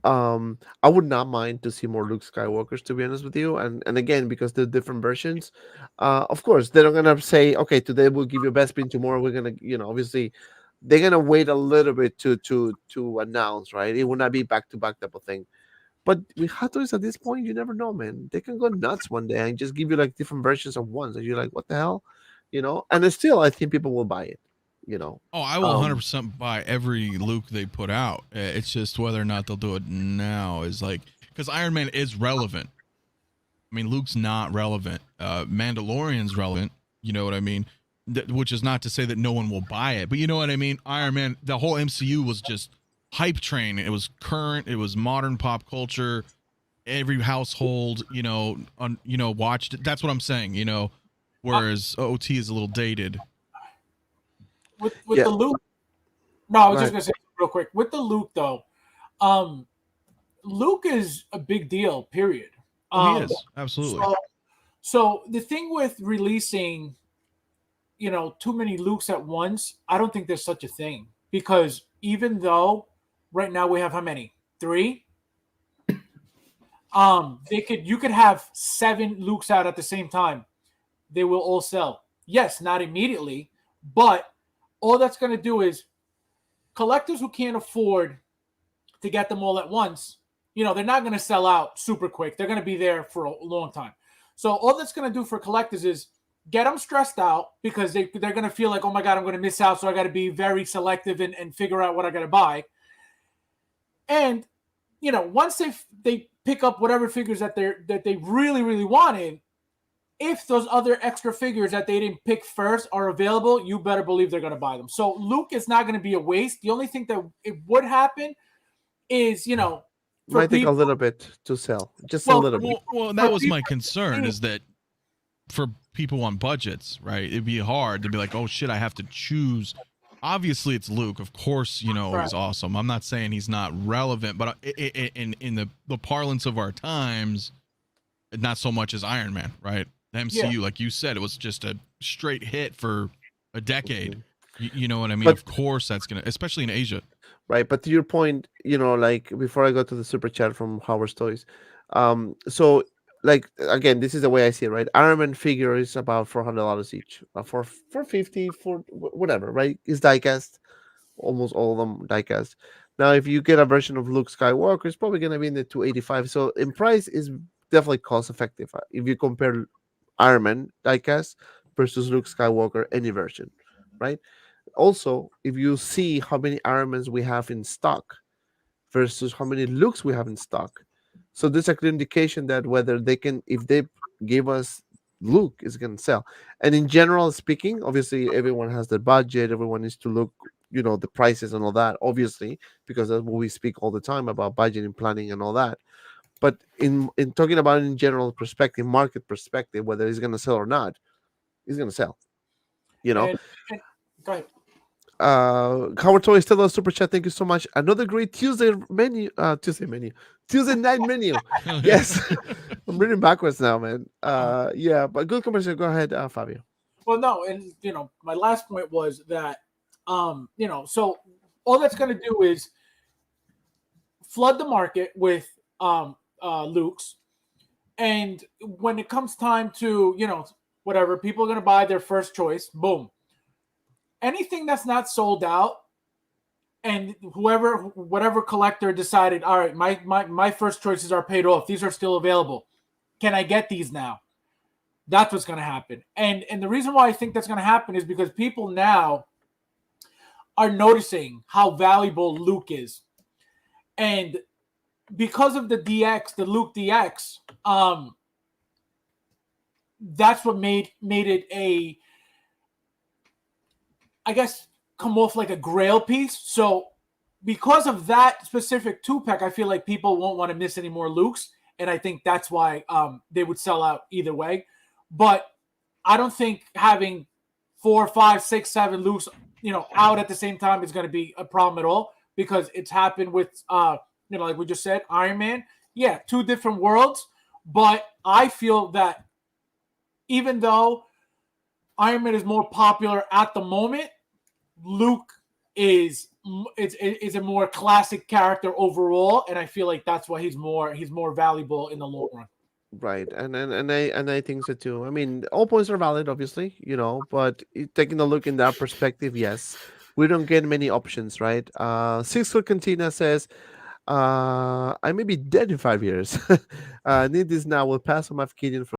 I would not mind to see more Luke Skywalkers, to be honest with you. And again, because they're different versions, of course they're not gonna say, okay, today we'll give you Bespin, tomorrow we're gonna, obviously they're gonna wait a little bit to announce, right? It will not be back to back type of thing. But with Hot Toys at this point, you never know, man. They can go nuts one day and just give you like different versions of ones, and you're like, what the hell, And it's still, I think people will buy it, Oh, I will 100% buy every Luke they put out. It's just whether or not they'll do it now is like, because Iron Man is relevant. I mean, Luke's not relevant. Mandalorian's relevant. You know what I mean? Which is not to say that no one will buy it, but you know what I mean? Iron Man, the whole MCU was just hype train. It was current. It was modern pop culture. Every household, watched it. That's what I'm saying, whereas OT is a little dated. with Yeah. the Luke, no, I was Right. just gonna say real quick with the Luke though. Luke is a big deal. Period. Oh, he is absolutely. So the thing with releasing, too many Lukes at once, I don't think there's such a thing, because even though right now we have how many? 3. You could have 7 Lukes out at the same time. They will all sell. Yes, not immediately, but all that's going to do is collectors who can't afford to get them all at once, they're not going to sell out super quick. They're going to be there for a long time. So all that's going to do for collectors is get them stressed out, because they're going to feel like, oh my God, I'm going to miss out. So I got to be very selective and figure out what I got to buy. And, once they pick up whatever figures that they really, really wanted, if those other extra figures that they didn't pick first are available, you better believe they're going to buy them. So Luke is not going to be a waste. The only thing that it would happen is, Might take a little bit to sell, just a little bit. Well, that was my concern, is that for people on budgets, right? It'd be hard to be like, oh shit, I have to choose. Obviously, it's Luke. Of course, Right. he's awesome. I'm not saying he's not relevant, but in the parlance of our times, not so much as Iron Man, right? The MCU, like you said, it was just a straight hit for a decade. You know what I mean? But- of course, that's gonna, especially in Asia. Right, but to your point, like before I go to the super chat from HAWKWARZ Toys, so like again, this is the way I see it, right? Iron Man figure is about $400 each, for 450, for whatever, right? It's diecast, almost all of them diecast. Now, if you get a version of Luke Skywalker, it's probably gonna be in the 285. So in price is definitely cost effective if you compare Iron Man diecast versus Luke Skywalker any version, right? Also, if you see how many Iron Mans we have in stock versus how many Lukes we have in stock, so there's a clear indication that whether they can, if they give us Luke, is going to sell. And in general speaking, obviously everyone has their budget, everyone needs to look, the prices and all that, obviously, because that's what we speak all the time about budgeting, planning, and all that. But in talking about it in general perspective, market perspective, whether it's going to sell or not, it's going to sell. And go ahead. Howard Toys, still a super chat. Thank you so much. Another great Tuesday night menu. Yes, I'm reading backwards now, man. Yeah, but good conversation. Go ahead, Fabio. Well, no, and my last point was that, so all that's going to do is flood the market with Lukes, and when it comes time to whatever, people are going to buy their first choice. Boom. Anything that's not sold out, and whatever collector decided, all right, my first choices are paid off, these are still available, can I get these now? That's what's going to happen. And the reason why I think that's going to happen is because people now are noticing how valuable Luke is, and because of the DX, the Luke DX, that's what made it a, I guess, come off like a grail piece. So because of that specific 2-pack, I feel like people won't want to miss any more Lukes. And I think that's why they would sell out either way. But I don't think having 4, 5, 6, 7 Lukes, out at the same time is going to be a problem at all, because it's happened with, like we just said, Iron Man. Yeah, 2 different worlds. But I feel that even though Iron Man is more popular at the moment, Luke is a more classic character overall, and I feel like that's why he's more valuable in the long run. Right, and I think so too. I mean, all points are valid, obviously, but taking a look in that perspective, yes, we don't get many options, right? Six Foot Cantina says, I may be dead in 5 years. Need this now. Will pass on my Gideon for